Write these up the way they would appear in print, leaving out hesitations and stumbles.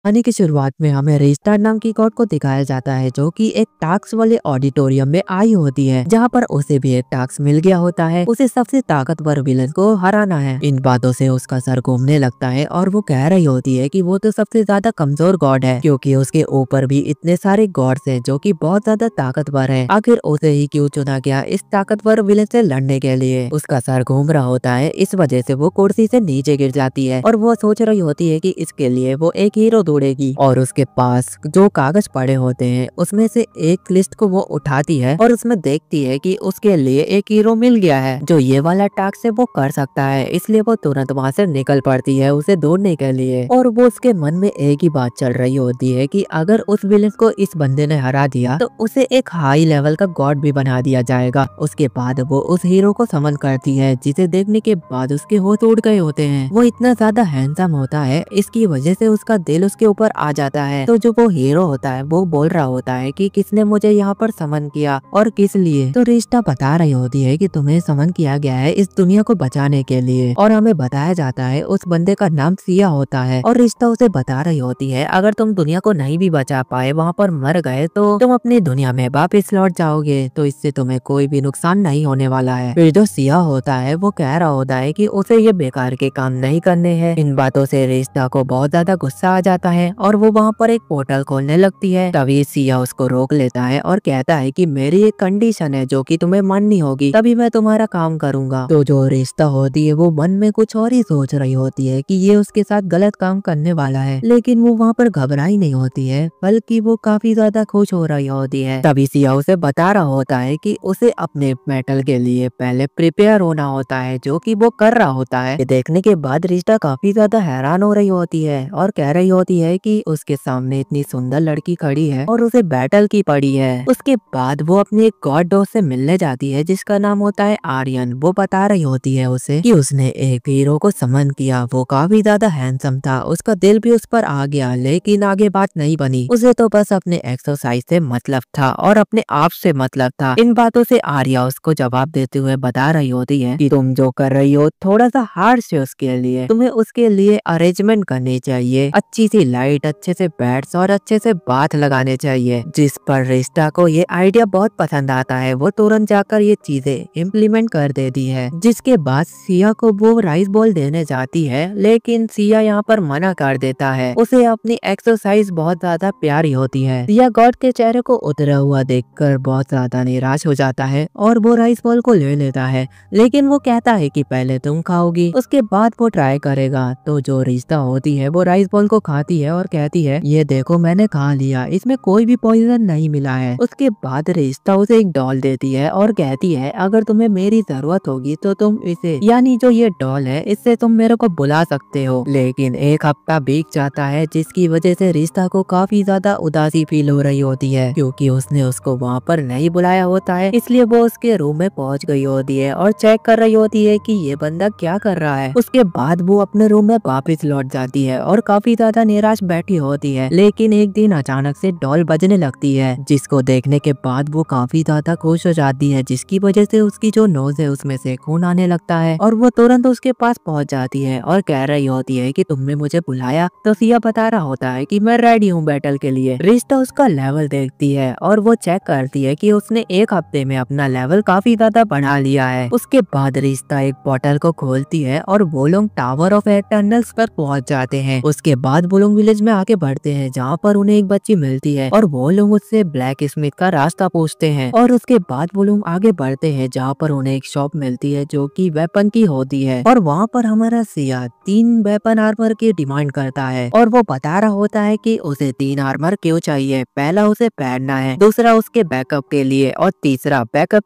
कहानी की शुरुआत में हमें रिश्ता नाम की गॉड को दिखाया जाता है जो कि एक टास्क वाले ऑडिटोरियम में आई होती है जहाँ पर उसे भी एक टास्क मिल गया होता है। उसे सबसे ताकतवर विलन को हराना है। इन बातों से उसका सर घूमने लगता है और वो कह रही होती है कि वो तो सबसे ज्यादा कमजोर गॉड है क्योंकि उसके ऊपर भी इतने सारे गॉड्स हैं जो कि बहुत ज्यादा ताकतवर है। आखिर उसे ही क्यों चुना गया इस ताकतवर विलन से लड़ने के लिए। उसका सर घूम रहा होता है, इस वजह से वो कुर्सी से नीचे गिर जाती है और वो सोच रही होती है कि इसके लिए वो एक हीरो ढूंढेगी। और उसके पास जो कागज पड़े होते हैं उसमें से एक लिस्ट को वो उठाती है और उसमें देखती है कि उसके लिए एक हीरो मिल गया है जो ये वाला टास्क है वो कर सकता है। इसलिए वो तुरंत वहाँ से निकल पड़ती है उसे ढूंढने के लिए। और वो उसके मन में एक ही बात चल रही होती है कि अगर उस विलेन को इस बंदे ने हरा दिया तो उसे एक हाई लेवल का गॉड भी बना दिया जाएगा। उसके बाद वो उस हीरो को समन करती है जिसे देखने के बाद उसके होठ उड़ गए होते हैं। वो इतना ज्यादा हैंडसम होता है, इसकी वजह से उसका दिल उसके ऊपर आ जाता है। तो जो वो हीरो होता है वो बोल रहा होता है कि किसने मुझे यहाँ पर समन किया और किस लिए। तो रिश्ता बता रही होती है कि तुम्हें समन किया गया है इस दुनिया को बचाने के लिए। और हमें बताया जाता है उस बंदे का नाम सिया होता है। और रिश्ता उसे बता रही होती है अगर तुम दुनिया को नहीं भी बचा पाए, वहाँ पर मर गए, तो तुम अपनी दुनिया में वापिस लौट जाओगे, तो इससे तुम्हें कोई भी नुकसान नहीं होने वाला है। फिर जो सिया होता है वो कह रहा होता है कि उसे ये बेकार के काम नहीं करने हैं। इन बातों से रिश्ता को बहुत ज्यादा गुस्सा आ जाता है और वो वहाँ पर एक पोर्टल खोलने लगती है। तभी सिया उसको रोक लेता है और कहता है कि मेरी एक कंडीशन है जो कि तुम्हें माननी होगी, तभी मैं तुम्हारा काम करूंगा। तो जो रिश्ता होती है वो मन में कुछ और ही सोच रही होती है कि ये उसके साथ गलत काम करने वाला है, लेकिन वो वहाँ पर घबराई नहीं होती है बल्कि वो काफी ज्यादा खुश हो रही होती है। तभी सिया उसे बता रहा होता है कि उसे अपने मेटल के लिए पहले प्रिपेयर होना होता है, जो कि वो कर रहा होता है। ये देखने के बाद रिश्ता काफी ज्यादा हैरान हो रही होती है और कह रही होती है कि उसके सामने इतनी सुंदर लड़की खड़ी है और उसे बैटल की पड़ी है। उसके बाद वो अपने एक गॉड दोस्त से मिलने जाती है जिसका नाम होता है आर्यन। वो बता रही होती है उसे कि उसने एक हीरो को समन किया, वो काफी ज्यादा हैंडसम था, उसका दिल भी उस पर आ गया, लेकिन आगे बात नहीं बनी। उसे तो बस अपने एक्सरसाइज से मतलब था और अपने आप से मतलब था। इन बातों से आर्या उसको जवाब देते हुए बता रही होती है कि तुम जो कर रही हो थोड़ा सा हार्श है उसके लिए, तुम्हें उसके लिए अरेंजमेंट करनी चाहिए, अच्छी सी लाइट, अच्छे से बेड्स और अच्छे से बाथ लगाने चाहिए। जिस पर रिश्ता को ये आइडिया बहुत पसंद आता है, वो तुरंत जाकर ये चीजें इम्प्लीमेंट कर देती है। जिसके बाद सिया को वो राइस बॉल देने जाती है, लेकिन सिया यहाँ पर मना कर देता है। उसे अपनी एक्सरसाइज बहुत ज्यादा प्यारी होती है। सिया गॉड के चेहरे को उतरा हुआ देखकर बहुत ज्यादा निराश हो जाता है और वो राइस बॉल को ले लेता है, लेकिन वो कहता है कि पहले तुम खाओगी, उसके बाद वो ट्राई करेगा। तो जो रिश्ता होती है वो राइस बॉल को खाती है और कहती है ये देखो मैंने खा लिया, इसमें कोई भी पॉइजन नहीं मिला है। उसके बाद रिश्ता उसे एक डॉल देती है और कहती है अगर तुम्हें मेरी जरूरत होगी तो तुम इसे, यानी जो ये डॉल है, इससे तुम मेरे को बुला सकते हो। लेकिन एक हफ्ता बीत जाता है जिसकी वजह से रिश्ता को काफी ज्यादा उदासी फील हो रही होती है क्योंकि उसने उसको वहाँ पर नहीं बुलाया होता है। इसलिए वो उसके रूम में पहुँच गई होती है और चेक कर रही होती है कि ये बंदा क्या कर रहा है। उसके बाद वो अपने रूम में वापस लौट जाती है और काफी ज्यादा निराश बैठी होती है। लेकिन एक दिन अचानक से डॉल बजने लगती है जिसको देखने के बाद वो काफी ज्यादा खुश हो जाती है, जिसकी वजह से उसकी जो नोज है उसमें से खून आने लगता है और वो तुरंत उसके पास पहुंच जाती है और कह रही होती है कि तुमने मुझे बुलाया। तो सिया बता रहा होता है कि मैं रेडी हूँ बैटल के लिए। रिश्ता उसका लेवल देखती है और वो चेक करती है कि उसने एक हफ्ते में अपना लेवल काफी ज्यादा बढ़ा लिया है। उसके बाद रिश्ता एक पोर्टल को खोलती है और वो लोग टावर ऑफ एटर्नल्स पर पहुंच जाते हैं। उसके बाद वो लोग विलेज में आगे बढ़ते हैं जहाँ पर उन्हें एक बच्ची मिलती है और वो लोग उससे ब्लैक स्मिथ का रास्ता पूछते हैं। और उसके बाद वो लोग आगे बढ़ते हैं जहाँ पर उन्हें एक शॉप मिलती है जो कि वेपन की होती है और वहाँ पर हमारा सिया 3 वेपन आर्मर की डिमांड करता है और वो बता रहा होता है कि उसे 3 आर्मर क्यों चाहिए। पहला उसे पहनना है, दूसरा उसके बैकअप के लिए और तीसरा बैकअप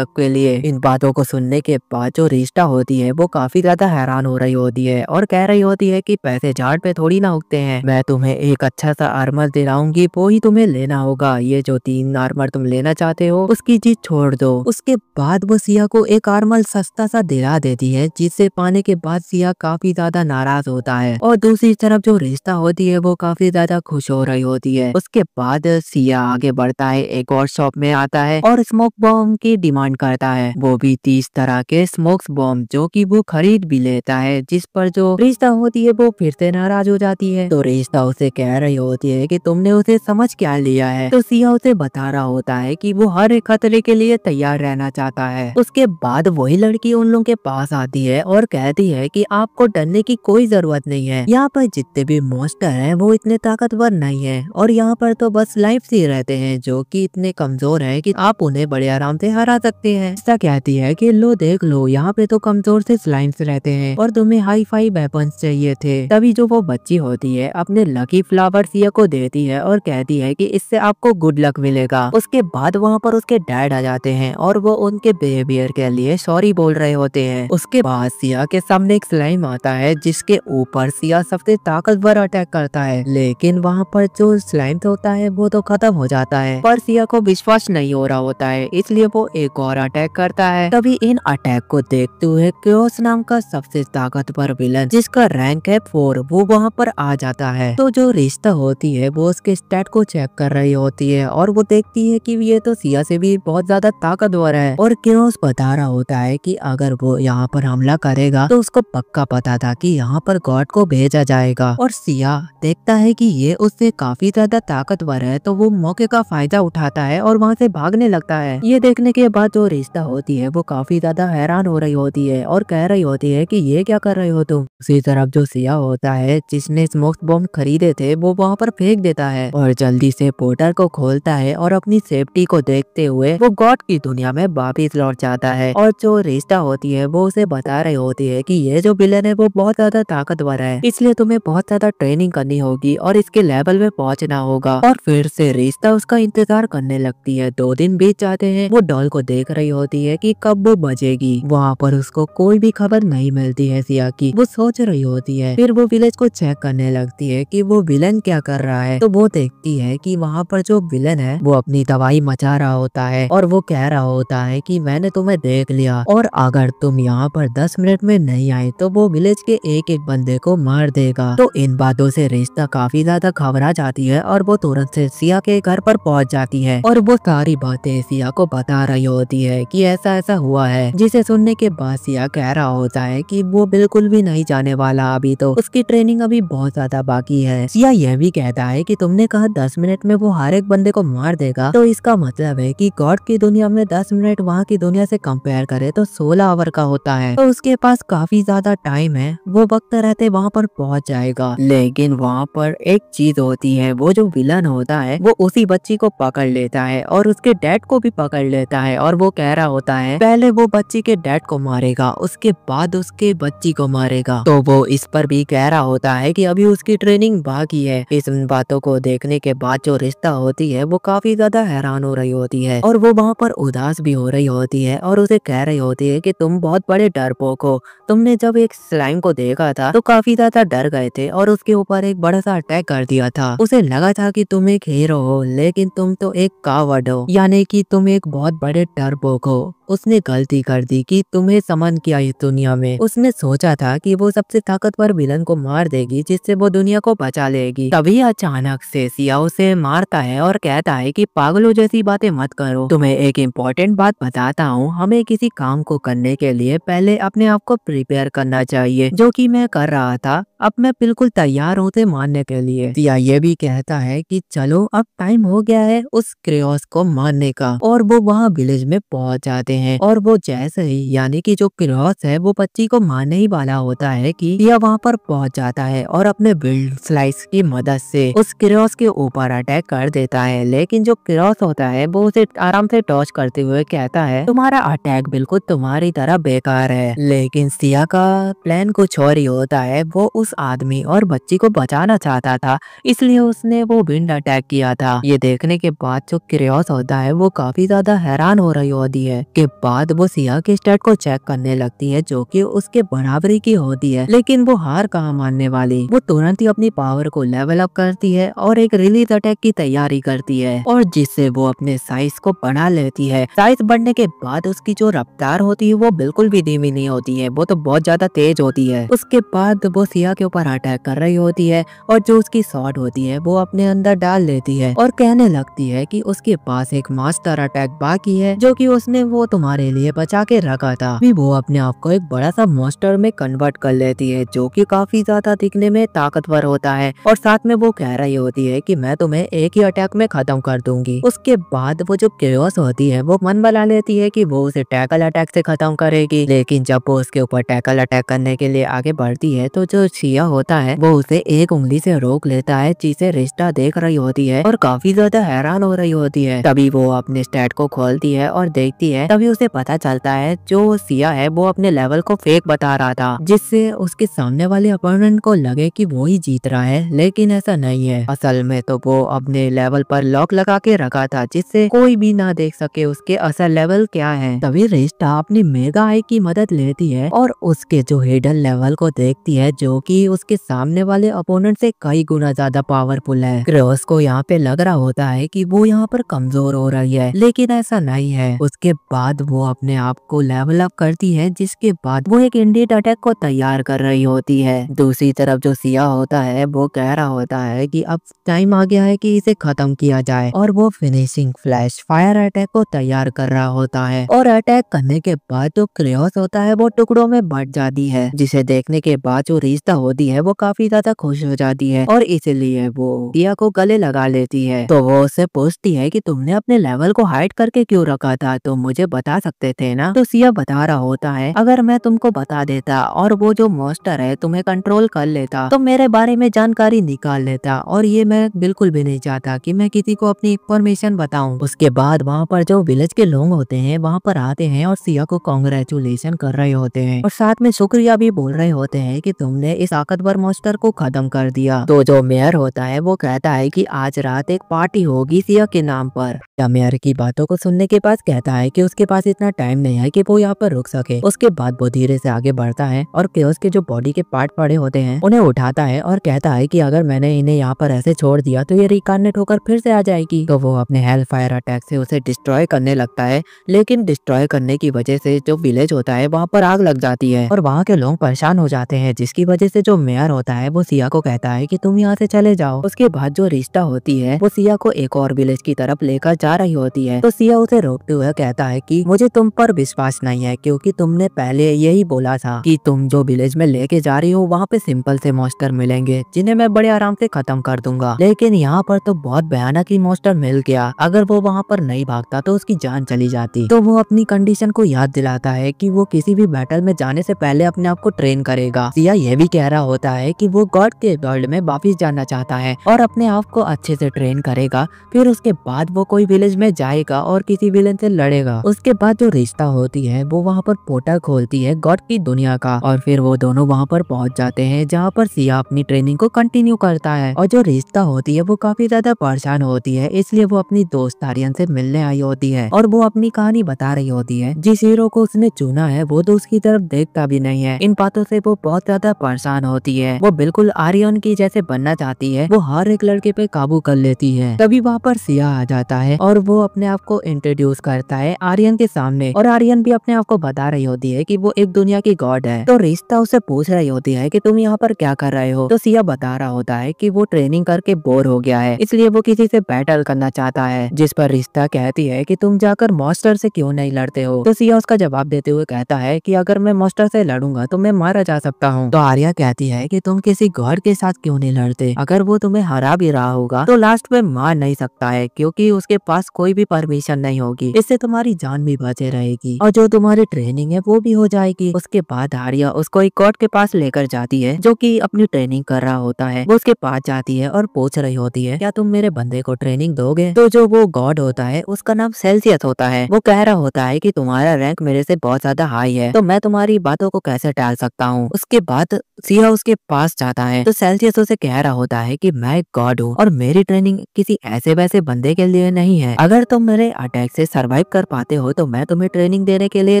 के लिए। इन बातों को सुनने के बाद जो रिश्ता होती है वो काफी ज्यादा हैरान हो रही होती है और कह रही होती है कि पैसे झाड़ पे थोड़ी ना उगते हैं, मैं तुम्हें एक अच्छा सा आर्मर दिलाऊंगी, वो ही तुम्हें लेना होगा। ये जो 3 आर्मर तुम लेना चाहते हो उसकी चीज छोड़ दो। उसके बाद वो सिया को एक आर्मर सस्ता सा दिला देती है जिसे पाने के बाद सिया काफी ज्यादा नाराज होता है और दूसरी तरफ जो रिश्ता होती है वो काफी ज्यादा खुश हो रही होती है। उसके बाद सिया आगे बढ़ता है, एक और शॉप में आता है और स्मोक बॉम्ब की डिमांड करता है, वो भी 30 तरह के स्मोक्स बॉम्ब, जो कि वो खरीद भी लेता है। जिस पर जो रिश्ता होती है वो फिर से नाराज हो जाती है। तो रिश्ता उसे कह रही होती है कि तुमने उसे समझ क्या लिया है। तो सिया उसे बता रहा होता है कि वो हर एक खतरे के लिए तैयार रहना चाहता है। उसके बाद वही लड़की उन लोगों के पास आती है और कहती है कि आपको डरने की कोई जरूरत नहीं है। यहाँ पर जितने भी मॉन्स्टर हैं वो इतने ताकतवर नहीं है और यहाँ पर तो बस लाइफ से रहते हैं जो कि इतने कमजोर है कि आप उन्हें बड़े आराम से हरा सकते हैं। ऐसा कहती है कि लो देख लो, यहाँ पे तो कमजोर से स्लाइम्स रहते हैं और तुम्हें हाई फाई वेपन्स चाहिए थे। तभी जो वो बच्ची होती है अपने लकी फ्लावर सिया को देती है और कहती है कि इससे आपको गुड लक मिलेगा। उसके बाद वहाँ पर उसके डैड आ जाते हैं और वो उनके बिहेवियर के लिए सॉरी बोल रहे होते हैं। उसके बाद सिया के सामने एक स्लाइम आता है जिसके ऊपर सिया सबसे ताकतवर अटैक करता है, लेकिन वहाँ पर जो स्लाइम होता है वो तो खत्म हो जाता है। पर सिया को विश्वास नहीं हो रहा होता है, इसलिए वो एक और अटैक करता है। तभी इन अटैक को देखते हुए क्योस नाम का सबसे ताकतवर विलन जिसका रैंक है 4 वो वहाँ पर आ जाता है। तो जो रिश्ता होती है वो उसके स्टैट को चेक कर रही होती है और वो देखती है कि ये तो सिया से भी बहुत ज्यादा ताकतवर है। और क्योस बता रहा होता है कि अगर वो यहाँ पर हमला करेगा तो उसको पक्का पता था कि यहाँ पर गॉड को भेजा जाएगा। और सिया देखता है कि ये उससे काफी ज्यादा ताकतवर है तो वो मौके का फायदा उठाता है और वहाँ से भागने लगता है। ये देखने के बाद जो रिश्ता होती है वो काफी ज्यादा हैरान हो रही होती है और कह रही होती है कि ये क्या कर रहे हो तुम। उसी तरफ जो सिया होता है जिसने स्मोक बॉम्ब खरीदे थे वो वहाँ पर फेंक देता है और जल्दी से पोर्टल को खोलता है और अपनी सेफ्टी को देखते हुए वो गॉड की दुनिया में वापिस लौट जाता है। और जो रिश्ता होती है वो उसे बता रही होती है कि ये जो विलन है वो बहुत ज्यादा ताकतवर है, इसलिए तुम्हें बहुत ज्यादा ट्रेनिंग करनी होगी और इसके लेवल में पहुंचना होगा। और फिर से रिश्ता उसका इंतजार करने लगती है। 2 दिन बीत जाते हैं। वो डॉल को देख रही होती है कि कब वो बजेगी। वहाँ पर उसको कोई भी खबर नहीं मिलती है सिया की। वो सोच रही होती है। फिर वो विलेज को चेक करने लगती है कि वो विलन क्या कर रहा है। तो वो देखती है कि वहाँ पर जो विलन है वो अपनी दवाई मचा रहा होता है और वो कह रहा होता है कि मैंने तुम्हें देख लिया और अगर तुम यहाँ पर 10 मिनट में नहीं आए तो वो विलेज के एक एक बंदे को मार देगा। तो इन बातों से रिश्ता काफी ज्यादा घबरा जाती है और वो तुरंत से सिया के घर पर पहुंच जाती है और वो सारी बातें सिया को बता रही होती है कि ऐसा ऐसा हुआ है। जिसे सुनने के बाद सिया कह रहा होता है कि वो बिल्कुल भी नहीं जाने वाला, अभी तो उसकी ट्रेनिंग अभी बहुत ज्यादा बाकी है। सिया यह भी कहता है कि तुमने कहा 10 मिनट में वो हर एक बंदे को मार देगा, तो इसका मतलब है कि गॉड की दुनिया में 10 मिनट वहाँ की दुनिया से कंपेयर करे तो 16 आवर का होता है। तो उसके पास काफी ज्यादा टाइम है, वो वक्त रहते वहाँ पर पहुँच जाएगा। लेकिन वहाँ पर एक चीज होती है, वो जो विलन होता है वो उसी बच्ची को पकड़ लेता है और उसके डैड को भी पकड़ लेता है और वो कह रहा होता है पहले वो बच्ची के डैड को मारेगा उसके बाद उसके बच्ची को मारेगा। तो वो इस पर भी कह रहा होता है कि अभी उसकी ट्रेनिंग बाकी है। इस बातों को देखने के बाद जो रिश्ता होती है वो काफी ज्यादा हैरान हो रही होती है और वो वहाँ पर उदास भी हो रही होती है और उसे कह रही होती है कि तुम बहुत बड़े डरपोक हो। तुमने जब एक स्लाइम को देखा था तो काफी ज्यादा डर गए थे और उसके ऊपर एक बड़ा सा अटैक कर दिया था। उसे लगा था कि तुम एक हीरो हो, लेकिन तुम तो एक कावर्ड हो, यानी कि तुम एक बहुत बड़े डरपोक हो। उसने गलती कर दी कि तुम्हें समन किया इस दुनिया में। उसने सोचा था कि वो सबसे ताकतवर विलन को मार देगी जिससे वो दुनिया को बचा लेगी। तभी अचानक से सिया उसे मारता है और कहता है कि पागलों जैसी बातें मत करो। तुम्हें एक इम्पोर्टेंट बात बताता हूँ, हमें किसी काम को करने के लिए पहले अपने आप को प्रिपेयर करना चाहिए, जो कि मैं कर रहा था। अब मैं बिल्कुल तैयार हूँ उसे मारने के लिए। सिया ये भी कहता है कि चलो अब टाइम हो गया है उस क्रियोस को मारने का। और वो वहाँ विलेज में पहुँच जाते हैं और वो जैसे ही यानी कि जो क्रियोस है वो बच्ची को मारने ही वाला होता है कि सिया वहाँ पर पहुँच जाता है और अपने बिल्ड स्लाइस की मदद से उस क्रियोस के ऊपर अटैक कर देता है। लेकिन जो क्रियोस होता है वो उसे आराम से टॉच करते हुए कहता है तुम्हारा अटैक बिल्कुल तुम्हारी तरह बेकार है। लेकिन सिया का प्लान कुछ और ही होता है। वो उस आदमी और बच्ची को बचाना चाहता था, इसलिए उसने वो विंड अटैक किया था। ये देखने के बाद जो क्रियोस होता है वो काफी ज्यादा हैरान हो रही होती है। के बाद वो सिया के स्टैट को चेक करने लगती है जो कि उसके बराबरी की होती है, लेकिन वो हार कहाँ मानने वाली। वो तुरंत ही अपनी पावर को लेवल अप करती है और एक रिलीज अटैक की तैयारी करती है और जिससे वो अपने साइज को बढ़ा लेती है। साइज बढ़ने के बाद उसकी जो रफ्तार होती है वो बिल्कुल भी धीमी नहीं होती है, वो तो बहुत ज्यादा तेज होती है। उसके बाद वो सिया के ऊपर अटैक कर रही होती है और जो उसकी शॉट होती है वो अपने अंदर डाल लेती है और कहने लगती है कि उसके पास एक मास्टर अटैक बाकी है जो कि उसने वो तुम्हारे लिए बचा के रखा था। भी वो अपने आप को एक बड़ा सा मॉन्स्टर में कन्वर्ट कर लेती है जो कि काफी ज्यादा दिखने में ताकतवर होता है और साथ में वो कह रही होती है कि मैं तुम्हें एक ही अटैक में खत्म कर दूंगी। उसके बाद वो जो केओस होती है वो मन बना लेती है कि वो उसे टैकल अटैक से खत्म करेगी, लेकिन जब वो उसके ऊपर टैकल अटैक करने के लिए आगे बढ़ती है तो जो सिया होता है वो उसे एक उंगली से रोक लेता है, जिसे रिश्ता देख रही होती है और काफी ज्यादा हैरान हो रही होती है। तभी वो अपने स्टैट को खोलती है और देखती है, तभी उसे पता चलता है जो सिया है वो अपने लेवल को फेक बता रहा था, जिससे उसके सामने वाले अपोनेंट को लगे कि वो ही जीत रहा है, लेकिन ऐसा नहीं है। असल में तो वो अपने लेवल पर लॉक लगा के रखा था जिससे कोई भी ना देख सके उसके असल लेवल क्या है। तभी रिश्ता अपनी मेगा आई की मदद लेती है और उसके जो हिडन लेवल को देखती है जो कि उसके सामने वाले अपोनेंट से कई गुना ज्यादा पावरफुल है। क्रोस को यहाँ पे लग रहा होता है कि वो यहाँ पर कमजोर हो रही है, लेकिन ऐसा नहीं है। उसके बाद वो अपने आप को लेवल अप करती है, जिसके बाद वो एक इंडियट अटैक को तैयार कर रही होती है। दूसरी तरफ जो सिया होता है वो कह रहा होता है कि अब टाइम आ गया है कि इसे खत्म किया जाए और वो फिनिशिंग फ्लैश फायर अटैक को तैयार कर रहा होता है और अटैक करने के बाद जो क्रेओस होता है वो टुकड़ों में बट जाती है, जिसे देखने के बाद जो रिश्ता होती है वो काफी ज्यादा खुश हो जाती है और इसलिए वो सिया को गले लगा लेती है। तो वो उससे पूछती है कि तुमने अपने लेवल को हाइड करके क्यों रखा था, तो मुझे बता सकते थे ना। तो सिया बता रहा होता है अगर मैं तुमको बता देता और वो जो मॉन्स्टर है तुम्हें कंट्रोल कर लेता तो मेरे बारे में जानकारी निकाल लेता, और ये मैं बिल्कुल भी नहीं चाहता कि मैं किसी को अपनी इंफॉर्मेशन बताऊं। उसके बाद वहाँ पर जो विलेज के लोग होते हैं वहाँ पर आते हैं और सिया को कांग्रेचुलेशन कर रहे होते हैं और साथ में शुक्रिया भी बोल रहे होते हैं कि तुमने इस ताकतवर मॉन्स्टर को खत्म कर दिया। तो जो मेयर होता है वो कहता है कि आज रात एक पार्टी होगी सिया के नाम पर। मेयर की बातों को सुनने के बाद कहता है कि उसके पास इतना टाइम नहीं है कि वो यहाँ पर रुक सके। उसके बाद वो धीरे से आगे बढ़ता है और केओस के जो बॉडी के पार्ट पड़े होते हैं उन्हें उठाता है और कहता है कि अगर मैंने इन्हें यहाँ पर ऐसे छोड़ दिया तो ये रिकार्नेट होकर फिर से आ जाएगी। तो वो अपने हेल फायर अटैक से उसे डिस्ट्रॉय करने लगता है, लेकिन डिस्ट्रॉय करने की वजह से जो विलेज होता है वहाँ पर आग लग जाती है और वहाँ के लोग परेशान हो जाते हैं, जिसकी वजह से जो मेयर होता है वो सिया को कहता है कि तुम यहाँ से चले जाओ। उसके बाद जो रिश्ता होती है वो सिया को एक और विलेज की तरफ लेकर जा रही होती है। तो सिया उसे रोकते हुए कहता है कि मुझे तुम पर विश्वास नहीं है, क्योंकि तुमने पहले यही बोला था कि तुम जो विलेज में लेके जा रही हो वहाँ पे सिंपल से मॉन्स्टर मिलेंगे जिन्हें मैं बड़े आराम से खत्म कर दूंगा, लेकिन यहाँ पर तो बहुत भयानक ही मॉन्स्टर मिल गया। अगर वो वहाँ पर नहीं भागता तो उसकी जान चली जाती। तो वो अपनी कंडीशन को याद दिलाता है कि वो किसी भी बैटल में जाने से पहले अपने आप को ट्रेन करेगा। सिया ये भी कह रहा होता है कि वो गॉड के वर्ल्ड में वापिस जाना चाहता है और अपने आप को अच्छे से ट्रेन करेगा, फिर उसके बाद वो कोई विलेज में जाएगा और किसी विलेन से लड़ेगा। उसके बाद जो रिश्ता होती है वो वहाँ पर पोर्टल खोलती है गॉड की दुनिया का और फिर वो दोनों वहाँ पर पहुँच जाते हैं, जहाँ पर सिया अपनी ट्रेनिंग को कंटिन्यू करता है। और जो रिश्ता होती है वो काफी ज्यादा परेशान होती है, इसलिए वो अपनी दोस्त आर्यन से मिलने आई होती है और वो अपनी कहानी बता रही होती है। जिस हीरो को उसने चुना है वो तो उसकी तरफ देखता भी नहीं है। इन बातों से वो बहुत ज्यादा परेशान होती है। वो बिल्कुल आर्यन की जैसे बनना चाहती है, वो हर एक लड़के पे काबू कर लेती है। तभी वहाँ पर सिया आ जाता है और वो अपने आप को इंट्रोड्यूस करता है आर्यन के सामने और आर्यन भी अपने आप को बता रही होती है कि वो एक दुनिया की गॉड है। तो रिश्ता उसे पूछ रही होती है कि तुम यहाँ पर क्या कर रहे हो। तो सिया बता रहा होता है कि वो ट्रेनिंग करके बोर हो गया है, इसलिए वो किसी से बैटल करना चाहता है। जिस पर रिश्ता कहती है कि तुम जाकर मॉन्स्टर से क्यों नहीं लड़ते हो। तो सिया उसका जवाब देते हुए कहता है कि अगर मैं मॉन्स्टर से लड़ूंगा तो मैं मारा जा सकता हूँ। तो आर्या कहती है कि तुम किसी गॉड के साथ क्यों नहीं लड़ते, अगर वो तुम्हें हरा भी रहा होगा तो लास्ट में मार नहीं सकता है, क्योंकि उसके पास कोई भी परमिशन नहीं होगी। इससे तुम्हारी जान भी बचे रहेगी और जो तुम्हारी ट्रेनिंग है वो भी हो जाएगी। उसके बाद आर्या उसको एक गॉड के पास लेकर जाती है जो कि अपनी ट्रेनिंग कर रहा होता है। वो उसके पास जाती है और पूछ रही होती है क्या तुम मेरे बंदे को ट्रेनिंग दोगे। तो जो वो गॉड होता है उसका नाम सेल्सियस होता है। वो कह रहा होता है कि तुम्हारा रैंक मेरे से बहुत ज्यादा हाई है, तो मैं तुम्हारी बातों को कैसे टाल सकता हूँ। उसके बाद सिया उसके पास जाता है तो सेल्सियस उसे कह रहा होता है कि मैं एक गॉड हूँ और मेरी ट्रेनिंग किसी ऐसे वैसे बंदे के लिए नहीं है। अगर तुम मेरे अटैक से सरवाइव कर पाते हो तो मैं तुम्हें ट्रेनिंग देने के लिए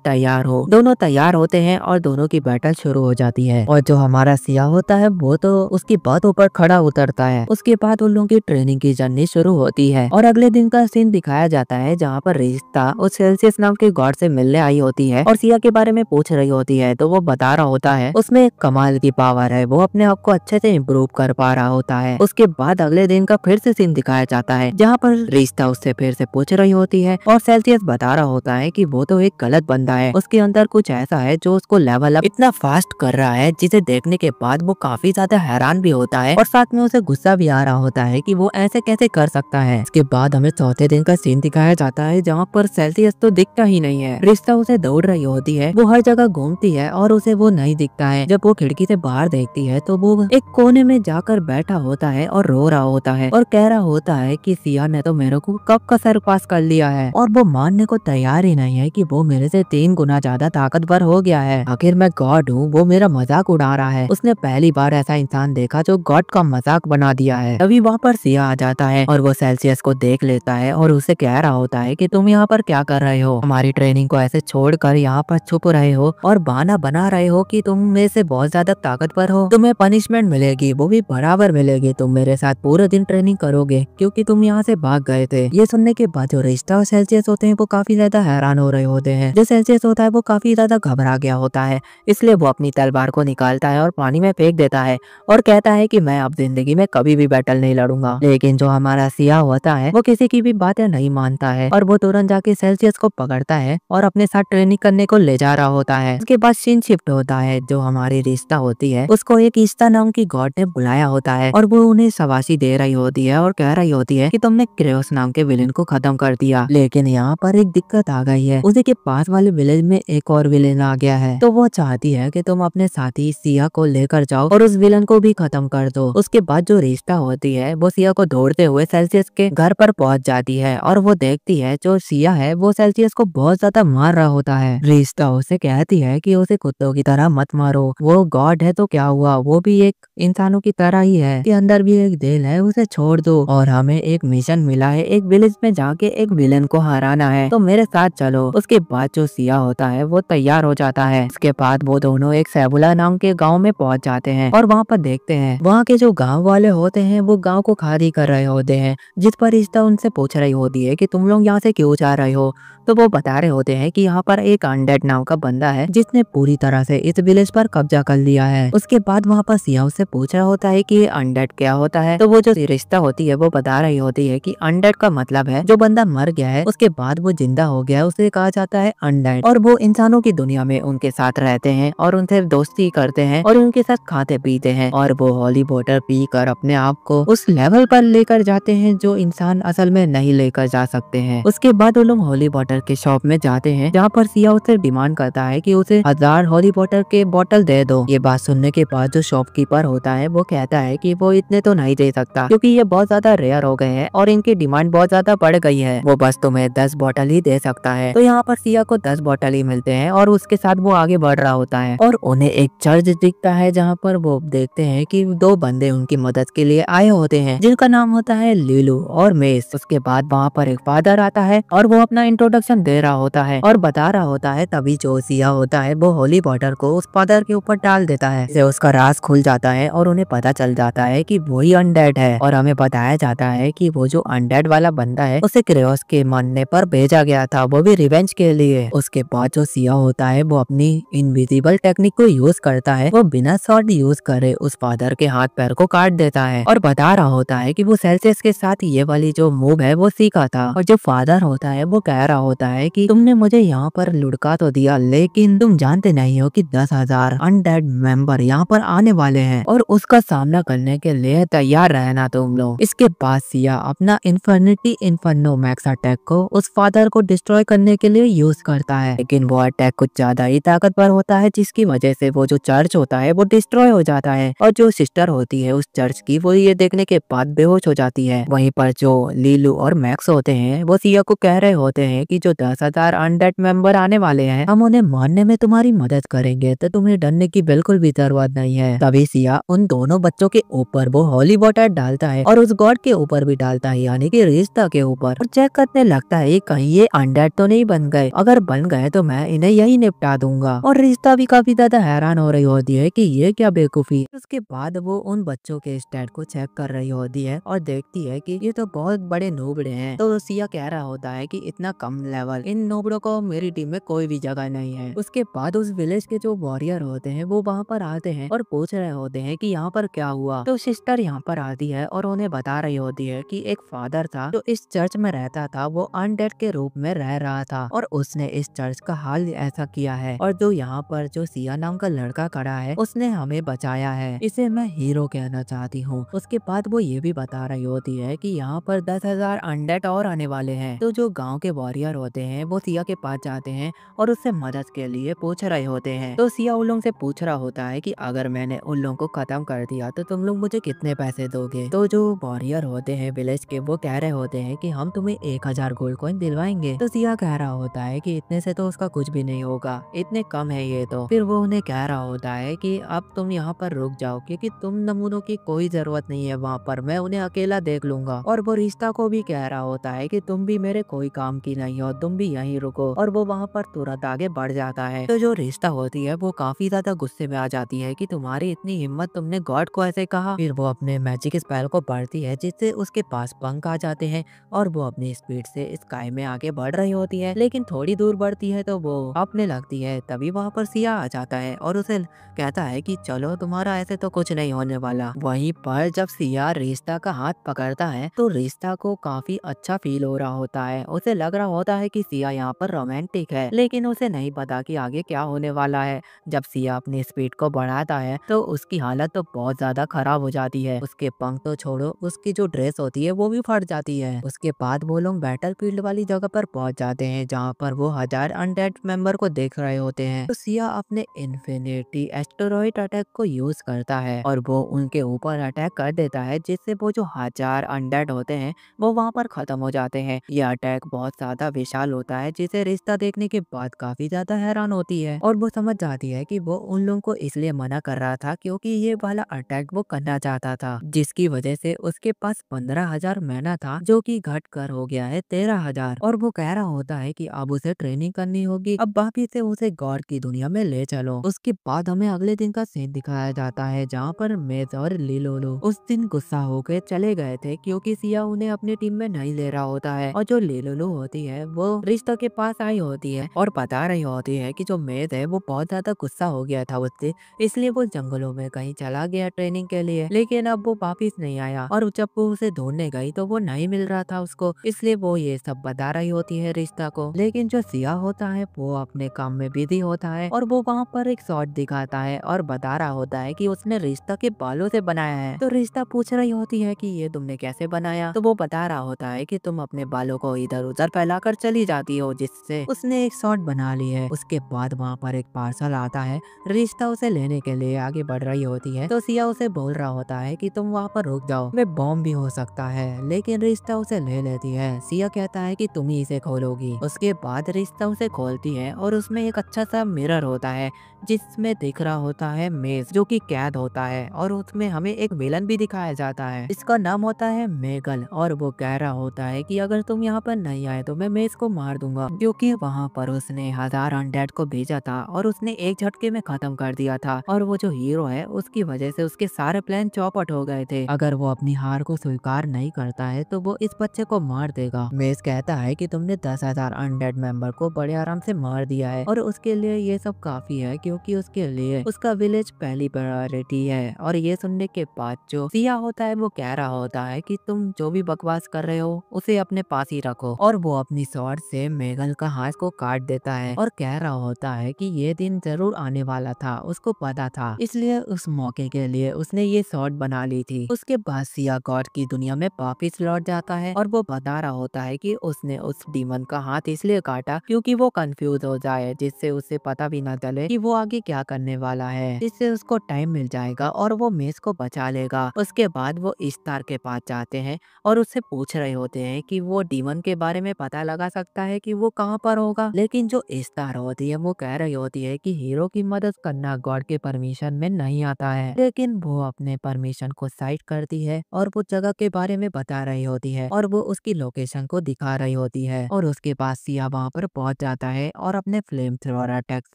तैयार हूँ। दोनों तैयार होते हैं और दोनों की बैटल शुरू हो जाती है और जो हमारा सिया होता है वो तो उसकी बातों पर खड़ा उतरता है। उसके बाद उन लोगों की ट्रेनिंग की जर्नी शुरू होती है और अगले दिन का सीन दिखाया जाता है जहाँ पर रिश्ता उस सेल्सियस नाम के गॉड से मिलने आई होती है और सिया के बारे में पूछ रही होती है। तो वो बता रहा होता है उसमें कमाल की पावर पावर है वो अपने आप को अच्छे से इम्प्रूव कर पा रहा होता है। उसके बाद अगले दिन का फिर से सीन दिखाया जाता है जहाँ पर रिश्ता उससे फिर से पूछ रही होती है और सेल्सियस बता रहा होता है कि वो तो एक गलत बंदा है, उसके अंदर कुछ ऐसा है जो उसको लेवल अप इतना फास्ट कर रहा है जिसे देखने के बाद वो काफी ज्यादा हैरान भी होता है और साथ में उसे गुस्सा भी आ रहा होता है कि वो ऐसे कैसे कर सकता है। इसके बाद हमें चौथे दिन का सीन दिखाया जाता है जहाँ पर सेल्सियस तो दिखता ही नहीं है। रिश्ता उसे दौड़ रही होती है, वो हर जगह घूमती है और उसे वो नहीं दिखता है। जब वो खिड़की से बाहर देखती है तो वो एक कोने में जाकर बैठा होता है और रो रहा होता है और कह रहा होता है कि सिया ने तो मेरे को कब का सर पास कर लिया है और वो मानने को तैयार ही नहीं है कि वो मेरे से 3 गुना ज्यादा ताकतवर हो गया है। आखिर मैं गॉड हूँ, वो मेरा मजाक उड़ा रहा है। उसने पहली बार ऐसा इंसान देखा जो गॉड का मजाक बना दिया है। तभी वहाँ पर सिया आ जाता है और वो सेल्सियस को देख लेता है और उसे कह रहा होता है कि तुम यहाँ पर क्या कर रहे हो, हमारी ट्रेनिंग को ऐसे छोड़कर यहाँ पर छुप रहे हो और बहाना बना रहे हो कि तुम मेरे से बहुत ज्यादा ताकतवर हो, तुम्हें पनिशमेंट मिलेगी, वो भी बराबर मिलेगी, तुम मेरे साथ पूरे दिन ट्रेनिंग करोगे क्योंकि तुम यहाँ से भाग गए थे। ये सुनने के बाद जो रिश्ता और सेल्सियस होते हैं वो काफी ज्यादा हैरान हो रहे होते हैं। जो सेल्सियस होता है वो काफी ज्यादा घबरा गया होता है, इसलिए वो अपनी तलवार को निकालता है और पानी में फेंक देता है और कहता है कि मैं अब जिंदगी में कभी भी बैटल नहीं लड़ूंगा। लेकिन जो हमारा सिया होता है वो किसी की भी बातें नहीं मानता है और वो तुरंत जाके सेल्सियस को पकड़ता है और अपने साथ ट्रेनिंग करने को ले जा रहा होता है। उसके बाद सीन शिफ्ट होता है, जो हमारी रिश्ता होती है उसको एक ईस्ता नाम की गॉड ने बुलाया होता है और वो उन्हें शाबाशी दे रही होती है और कह रही होती है कि तुमने क्रेओस नाम के विलेन को खत्म कर दिया। लेकिन यहाँ पर एक दिक्कत आ गई है, उसी के पास वाले विलेज में एक और विलेन आ गया है, तो वो चाहती है कि तुम अपने साथी सिया को लेकर जाओ और उस विलन को भी खत्म कर दो। उसके बाद जो रिश्ता होती है वो सिया को दौड़ते हुए सेल्सियस के घर पर पहुंच जाती है और वो देखती है जो सिया है वो सेल्सियस को बहुत ज्यादा मार रहा होता है। रिश्ता उसे कहती है कि उसे कुत्तों की तरह मत मारो, वो गॉड है तो क्या हुआ, वो भी एक इंसानों की तरह ही है, के अंदर भी एक दिल है, उसे छोड़ दो। और हमें एक मिशन मिला है, एक विलेज में जाके एक विलेन को हराना है, तो मेरे साथ चलो। उसके बाद जो सिया होता है वो तैयार हो जाता है। उसके बाद वो दोनों एक सेबुला नाम के गांव में पहुंच जाते हैं और वहाँ पर देखते हैं वहाँ के जो गांव वाले होते हैं वो गांव को खाली कर रहे होते हैं, जिस पर रिश्ता उनसे पूछ रही होती है कि तुम लोग यहाँ से क्यों जा रहे हो, तो वो बता रहे होते हैं कि यहाँ पर एक अनडेड नाम का बंदा है जिसने पूरी तरह से इस विलेज पर कब्जा कर लिया है। उसके बाद वहाँ पर सिया उससे पूछ रहा होता है कि ये अनडेड क्या होता है, तो वो जो रिश्ता होती है वो बता रही होती है कि अनडेड का मतलब है जो बंदा मर गया है उसके बाद वो जिंदा हो गया उसे कहा जाता है अनडेड, और वो इंसानों की दुनिया में उनके साथ रहते हैं और उनसे दोस्ती करते हैं और उनके साथ खाते पीते हैं और वो हॉली वॉटर पी कर अपने आप को उस लेवल पर लेकर जाते हैं जो इंसान असल में नहीं लेकर जा सकते हैं। उसके बाद वो लोग हॉली वॉटर के शॉप में जाते हैं जहाँ पर सिया उससे डिमांड करता है कि उसे 1000 हॉली वॉटर के बोतल दे दो। ये बात सुनने के बाद जो शॉपकीपर होता है वो कहता है कि वो इतने तो नहीं दे सकता क्योंकि ये बहुत ज्यादा रेयर हो गए हैं और इनकी डिमांड बहुत ज्यादा बढ़ गई है, वो बस तुम्हें 10 बोतल ही दे सकता है। तो यहाँ पर सिया को 10 बोतल ही मिलते हैं और उसके साथ वो आगे बढ़ रहा होता है और उन्हें एक चर्च दिखता है जहाँ पर वो देखते हैं कि 2 बंदे उनकी मदद के लिए आए होते हैं जिनका नाम होता है लीलू और मेस। उसके बाद वहाँ पर एक फादर आता है और वो अपना इंट्रोडक्शन दे रहा होता है और बता रहा होता है, तभी जो सिया होता है वो होली वाटर को उस फादर के ऊपर डाल देता है, इससे उसका राज खुल जाता है और उन्हें पता चल जाता है कि वही अनडेड है। और हमें बताया जाता है कि वो जो अनडेड वाला बंदा है उसे क्रेओस के मरने पर भेजा गया था, वो भी रिवेंज के लिए। उसके बाद जो सिया होता है वो अपनी इनविजिबल टेक्निक को यूज करता है, वो बिना शॉर्ट यूज करे उस फादर के हाथ पैर को काट देता है और बता रहा होता है कि वो सेल्सियस के साथ ये वाली जो मूव है वो सीखा था। और जो फादर होता है वो कह रहा होता है कि तुमने मुझे यहाँ पर लुढ़का तो दिया लेकिन तुम जानते नहीं हो कि 10,000 अनडेड मेंबर यहाँ पर आने वाले हैं और उसका सामना करने के लिए तैयार रहना तुम लोग। इसके बाद सिया अपना इन्फिनिटी इन्फर्नो मैक्स अटैक को उस फादर को डिस्ट्रॉय करने के लिए यूज करता है, लेकिन वो अटैक कुछ ज्यादा ही ताकतवर होता है जिसकी वजह से वो जो चर्च होता है वो डिस्ट्रॉय हो जाता है और जो सिस्टर होती है उस चर्च की वो ये देखने के बाद बेहोश हो जाती है। वहीं पर जो लीलू और मैक्स होते हैं वो सिया को कह रहे होते हैं कि जो 10,000 अनडेड मेंबर आने वाले हैं हम उन्हें मारने में तुम्हारी मदद करेंगे, तो तुम्हें डरने की बिल्कुल भी जरूरत नहीं है। तभी सिया उन दोनों बच्चों के ऊपर वो हॉली वाटर डालता है और उस गॉड के ऊपर भी डालता है यानी कि रिश्ता के ऊपर, और चेक करने लगता है कहीं ये अनडेड तो नहीं बन गए, अगर बन गए तो मैं इन्हें यही निपटा दूंगा। और रिश्ता भी काफी ज्यादा हैरान हो रही होती है कि ये क्या बेवकूफी। उसके बाद वो उन बच्चों के स्टैट को चेक कर रही होती है और देखती है कि ये तो बहुत बड़े नोबड़े हैं, तो सिया कह रहा होता है कि इतना कम लेवल, इन नोबड़ों को मेरी टीम में कोई भी जगह नहीं है। उसके बाद उस विलेज के जो वॉरियर होते हैं वो वहाँ पर आते हैं और पूछ रहे होते हैं कि यहाँ पर क्या हुआ। तो सिस्टर यहाँ पर आती है और उन्हें बता रही होती है कि एक फादर था जो इस चर्च में रहता था, वो अनडेड के रूप में रह रहा था और उसने इस चर्च का हाल ऐसा किया है, और जो यहाँ पर जो सिया नाम का लड़का खड़ा है उसने हमें बचाया है, इसे मैं हीरो कहना चाहती हूँ। उसके बाद वो ये भी बता रही होती है कि यहाँ पर 10,000 अनडेड और आने वाले हैं। तो जो गांव के वॉरियर होते हैं वो सिया के पास जाते हैं और उससे मदद के लिए पूछ रहे होते हैं। तो सिया उन लोगों से पूछ रहा होता है कि अगर मैंने उन लोगों को खत्म कर दिया तो तुम लोग मुझे कितने पैसे दोगे। तो जो वॉरियर होते हैं विलेज के वो कह रहे होते हैं कि हम तुम्हें 1,000 गोल्ड कॉइन दिलवाएंगे। तो सिया कह रहा होता है कि इतने से तो उसका कुछ भी नहीं होगा, इतने कम है ये तो। फिर वो उन्हें कह रहा होता है कि अब तुम यहाँ पर रुक जाओ क्योंकि तुम नमूनों की कोई जरूरत नहीं है वहाँ पर, मैं उन्हें अकेला देख लूंगा। और वो रिश्ता को भी कह रहा होता है कि तुम भी मेरे कोई काम की नहीं हो, तुम भी यहीं रुको। और वो वहाँ पर तुरंत आगे बढ़ जाता है। तो जो रिश्ता होती है वो काफी ज्यादा गुस्से में आ जाती है कि तुम्हारी इतनी हिम्मत, तुमने गॉड को ऐसे कहा। फिर वो अपने मैजिक स्पेल को पढ़ती है जिससे उसके पास पंख आ जाते हैं और वो अपनी स्पीड से स्काई में आगे बढ़ रही होती है। लेकिन थोड़ी दूर बढ़ती है तो वो अपने लगती है, तभी वहाँ पर सिया आ जाता है और उसे कहता है कि चलो तुम्हारा ऐसे तो कुछ नहीं होने वाला। वहीं पर जब सिया रिश्ता का हाथ पकड़ता है तो रिश्ता को काफी अच्छा फील हो रहा होता है। उसे लग रहा होता है कि सिया यहाँ पर रोमांटिक है, लेकिन उसे नहीं पता कि आगे क्या होने वाला है। जब सिया अपनी स्पीड को बढ़ाता है तो उसकी हालत तो बहुत ज्यादा खराब हो जाती है। उसके पंख तो छोड़ो, उसकी जो ड्रेस होती है वो भी फट जाती है। उसके बाद वो लोग बैटल फील्ड वाली जगह पर पहुंच जाते हैं जहाँ पर वो 1,000 अनडेड मेंबर को देख रहे होते हैं। तो सिया अपने इन्फिनिटी एस्टेरॉइड अटैक को यूज करता है और वो उनके ऊपर अटैक कर देता है, जिससे वो जो 1,000 अनडेड होते हैं वो वहाँ पर खत्म हो जाते हैं। यह अटैक बहुत ज्यादा विशाल होता है जिसे रिश्ता देखने के बाद काफी ज्यादा हैरान होती है और वो समझ जाती है कि वो उन लोगों को इसलिए मना कर रहा था क्योंकि ये वाला अटैक वो करना चाहता था, जिसकी वजह से उसके पास 15,000 मैना था जो कि घट कर हो गया है 13,000। और वो कह रहा होता है कि अब उसे ट्रेनिंग करनी होगी, अब बाकी से उसे गॉड की दुनिया में ले चलो। उसके बाद हमें अगले दिन का सीन दिखाया जाता है जहाँ पर मेज और लिलोलो उस दिन गुस्सा होकर चले गए थे क्योंकि सिया उन्हें अपनी टीम में नहीं ले रहा होता है। और जो लिलोलो होती है वो रिश्ता के पास आई होती है और बता रही होती है कि जो मेज है वो बहुत ज्यादा गुस्सा हो गया था उससे, इसलिए वो जंगलों में कहीं चला गया ट्रेनिंग के लिए, लेकिन अब वो वापिस नहीं आया। और जब वो उसे ढूंढने गई तो वो नहीं मिल रहा था उसको, इसलिए वो ये सब बता रही होती है रिश्ता को। लेकिन जो सिया होता है वो अपने काम में बिजी होता है और वो वहाँ पर एक शॉट दिखाता है और बता रहा होता है कि उसने रिश्ता के बालों से बनाया है। तो रिश्ता पूछ रही होती है कि ये तुमने कैसे बनाया। तो वो बता रहा होता है कि तुम अपने बालों को इधर उधर फैलाकर चली जाती हो, जिससे उसने एक शॉट बना ली है। उसके बाद वहाँ पर एक पार्सल आता है, रिश्ता उसे लेने के लिए आगे बढ़ रही होती है। तो सिया उसे बोल रहा होता है कि तुम वहाँ पर रुक जाओ, वे बॉम्ब भी हो सकता है, लेकिन रिश्ता उसे ले लेती है। सिया कहता है कि तुम ही इसे खोलोगी। उसके बाद रिश्ता उसे खोलती है और उसमें एक अच्छा सा मिरर होता है जिसमें दिख रहा होता है मेज जो कि कैद होता है, और उसमें हमें एक विलन भी दिखाया जाता है, इसका नाम होता है मेगल। और वो कह रहा होता है कि अगर तुम यहाँ पर नहीं आए तो मैं मेज को मार दूंगा, क्योंकि वहाँ पर उसने 1,000 अनडेड को भेजा था और उसने एक झटके में खत्म कर दिया था। और वो जो हीरो है उसकी वजह से उसके सारे प्लान चौपट हो गए थे। अगर वो अपनी हार को स्वीकार नहीं करता है तो वो इस बच्चे को मार देगा। मेज कहता है कि तुमने 10,000 अनडेड मेंबर को बड़े आराम से मार दिया है और उसके लिए ये सब काफी है, क्योंकि उसके लिए उसका विलेज पहली प्रायोरिटी है। और ये सुनने के बाद जो सिया होता है वो कह रहा होता है कि तुम जो भी बकवास कर रहे हो उसे अपने पास ही रखो। और वो अपनी स्वॉर्ड से मेगल का हाथ को काट देता है और कह रहा होता है कि ये दिन जरूर आने वाला था, उसको पता था, इसलिए उस मौके के लिए उसने ये स्वॉर्ड बना ली थी। उसके बाद सिया गॉड की दुनिया में वापिस लौट जाता है और वो बता रहा होता है कि उसने उस डीमन का हाथ इसलिए काटा क्योंकि वो कंफ्यूज हो जाए, जिससे उसे पता भी ना चले कि वो आगे क्या करने वाला है, जिससे उसको टाइम मिल जाएगा और वो मेज को बचा लेगा। उसके बाद वो इस्तार के पास जाते हैं और उससे पूछ रहे होते हैं कि वो डीमन के बारे में पता लगा सकता है कि वो कहाँ पर होगा। लेकिन जो इस्तार होती है वो कह रही होती है कि हीरो की मदद करना गॉड के परमिशन में नहीं आता है, लेकिन वो अपने परमिशन को साइड करती है और वो जगह के बारे में बता रही होती है और वो उसकी लोकेशन को दिखा रही होती है। और उसके बाद सिया वहाँ पर पहुंच जाता है और अपने फ्लेम थ्रोअर अटैक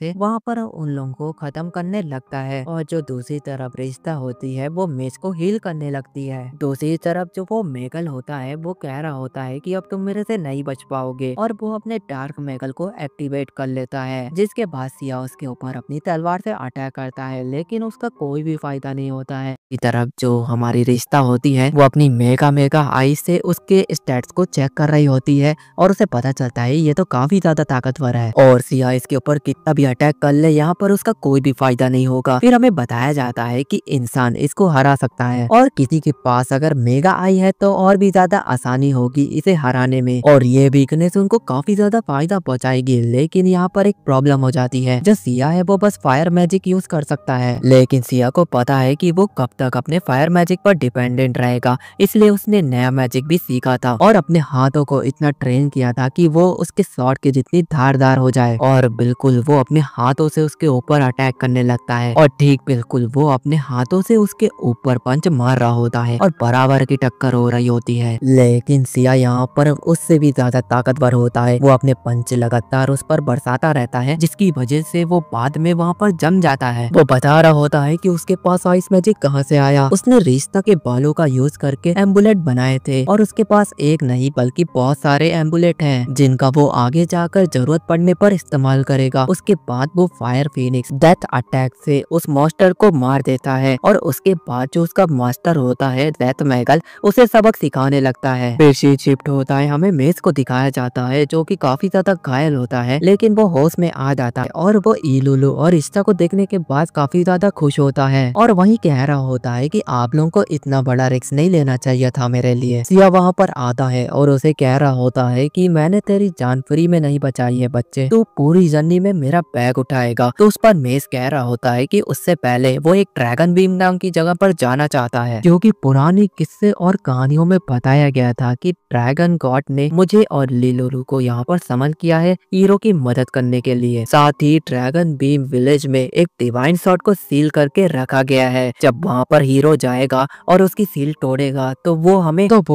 से वहाँ पर उन लोगों को खत्म करने लगता है। और जो दूसरी तरफ रिश्ता होती है वो मेज को हील करने लगती है। दूसरी तरफ जो वो मेगल होता है वो कह रहा होता है कि अब तुम मेरे से नहीं बच पाओगे, और वो अपने डार्क मेगल को एक्टिवेट कर लेता है, जिसके बाद सिया उसके ऊपर अपनी तलवार से अटैक करता है लेकिन उसका कोई भी फायदा नहीं होता है। की तरफ जो हमारी रिश्ता होती है वो अपनी मेगा मेगा आई से उसके स्टैट्स को चेक कर रही होती है और उसे पता चलता है ये तो काफी ज्यादा ताकतवर है और सिया इसके ऊपर कितना भी अटैक कर ले यहाँ पर उसका कोई भी फायदा नहीं होगा। फिर हमें बताया जाता है कि इंसान इसको हरा सकता है और किसी के पास अगर मेगा आई है तो और भी ज्यादा आसानी होगी इसे हराने में और ये वीकनेस उनको काफी ज्यादा फायदा पहुंचाएगी। लेकिन यहाँ पर एक प्रॉब्लम हो जाती है, जो सिया है वो बस फायर मैजिक यूज कर सकता है लेकिन सिया को पता है कि वो कब तक अपने फायर मैजिक पर डिपेंडेंट रहेगा, इसलिए उसने नया मैजिक भी सीखा था और अपने हाथों को इतना ट्रेन किया था कि वो उसके शॉट के जितनी धारदार हो जाए और बिल्कुल वो अपने हाथों से उसके ऊपर अटैक करने लगता है और ठीक बिल्कुल वो अपने हाथों से उसके ऊपर पंच मार रहा होता है और बराबर की टक्कर हो रही होती है। लेकिन सिया यहाँ पर उससे भी ज्यादा ताकतवर होता है, वो अपने पंच लगातार उस पर बरसाता रहता है जिसकी वजह से वो बाद में वहाँ पर जम जाता है। वो बता रहा होता है कि उसके पास आइस मैजिक कहाँ से आया, उसने रिश्ता के बालों का यूज करके एम्बुलेट बनाए थे और उसके पास एक नहीं बल्कि बहुत सारे एम्बुलेट हैं जिनका वो आगे जाकर जरूरत पड़ने पर इस्तेमाल करेगा। उसके बाद वो फायर फिनिक्स डेथ अटैक से उस मॉन्स्टर को मार देता है और उसके बाद जो उसका मास्टर होता है डेथ मैगल उसे सबक सिखाने लगता है। फिर शीट शिफ्ट होता है, हमें मेस को दिखाया जाता है जो कि काफी ज्यादा घायल होता है लेकिन वो होश में आ जाता है और वो इलुलु और रिश्ता को देखने के बाद काफी ज्यादा खुश होता है और वही कह रहा होता है कि आप लोगों को इतना बड़ा रिस्क नहीं लेना चाहिए था मेरे लिए। सिया वहाँ पर आता है और उसे कह रहा होता है कि मैंने तेरी जान फ्री में नहीं बचाई है बच्चे, तू पूरी जर्नी में मेरा बैग उठाएगा। तो उस पर मेस कह रहा होता है कि उससे पहले वो एक ड्रैगन बीम नाम की जगह पर जाना चाहता है क्योंकि पुरानी किस्से और कहानियों में बताया गया था कि ड्रैगन गॉड ने मुझे और लिलोरू को यहाँ पर समन किया है हीरो की मदद करने के लिए। साथ ही ड्रैगन बीम विलेज में एक डिवाइन शॉट को सील करके रखा गया है, जब वहाँ पर हीरो जाएगा और उसकी सील तोड़ेगा तो वो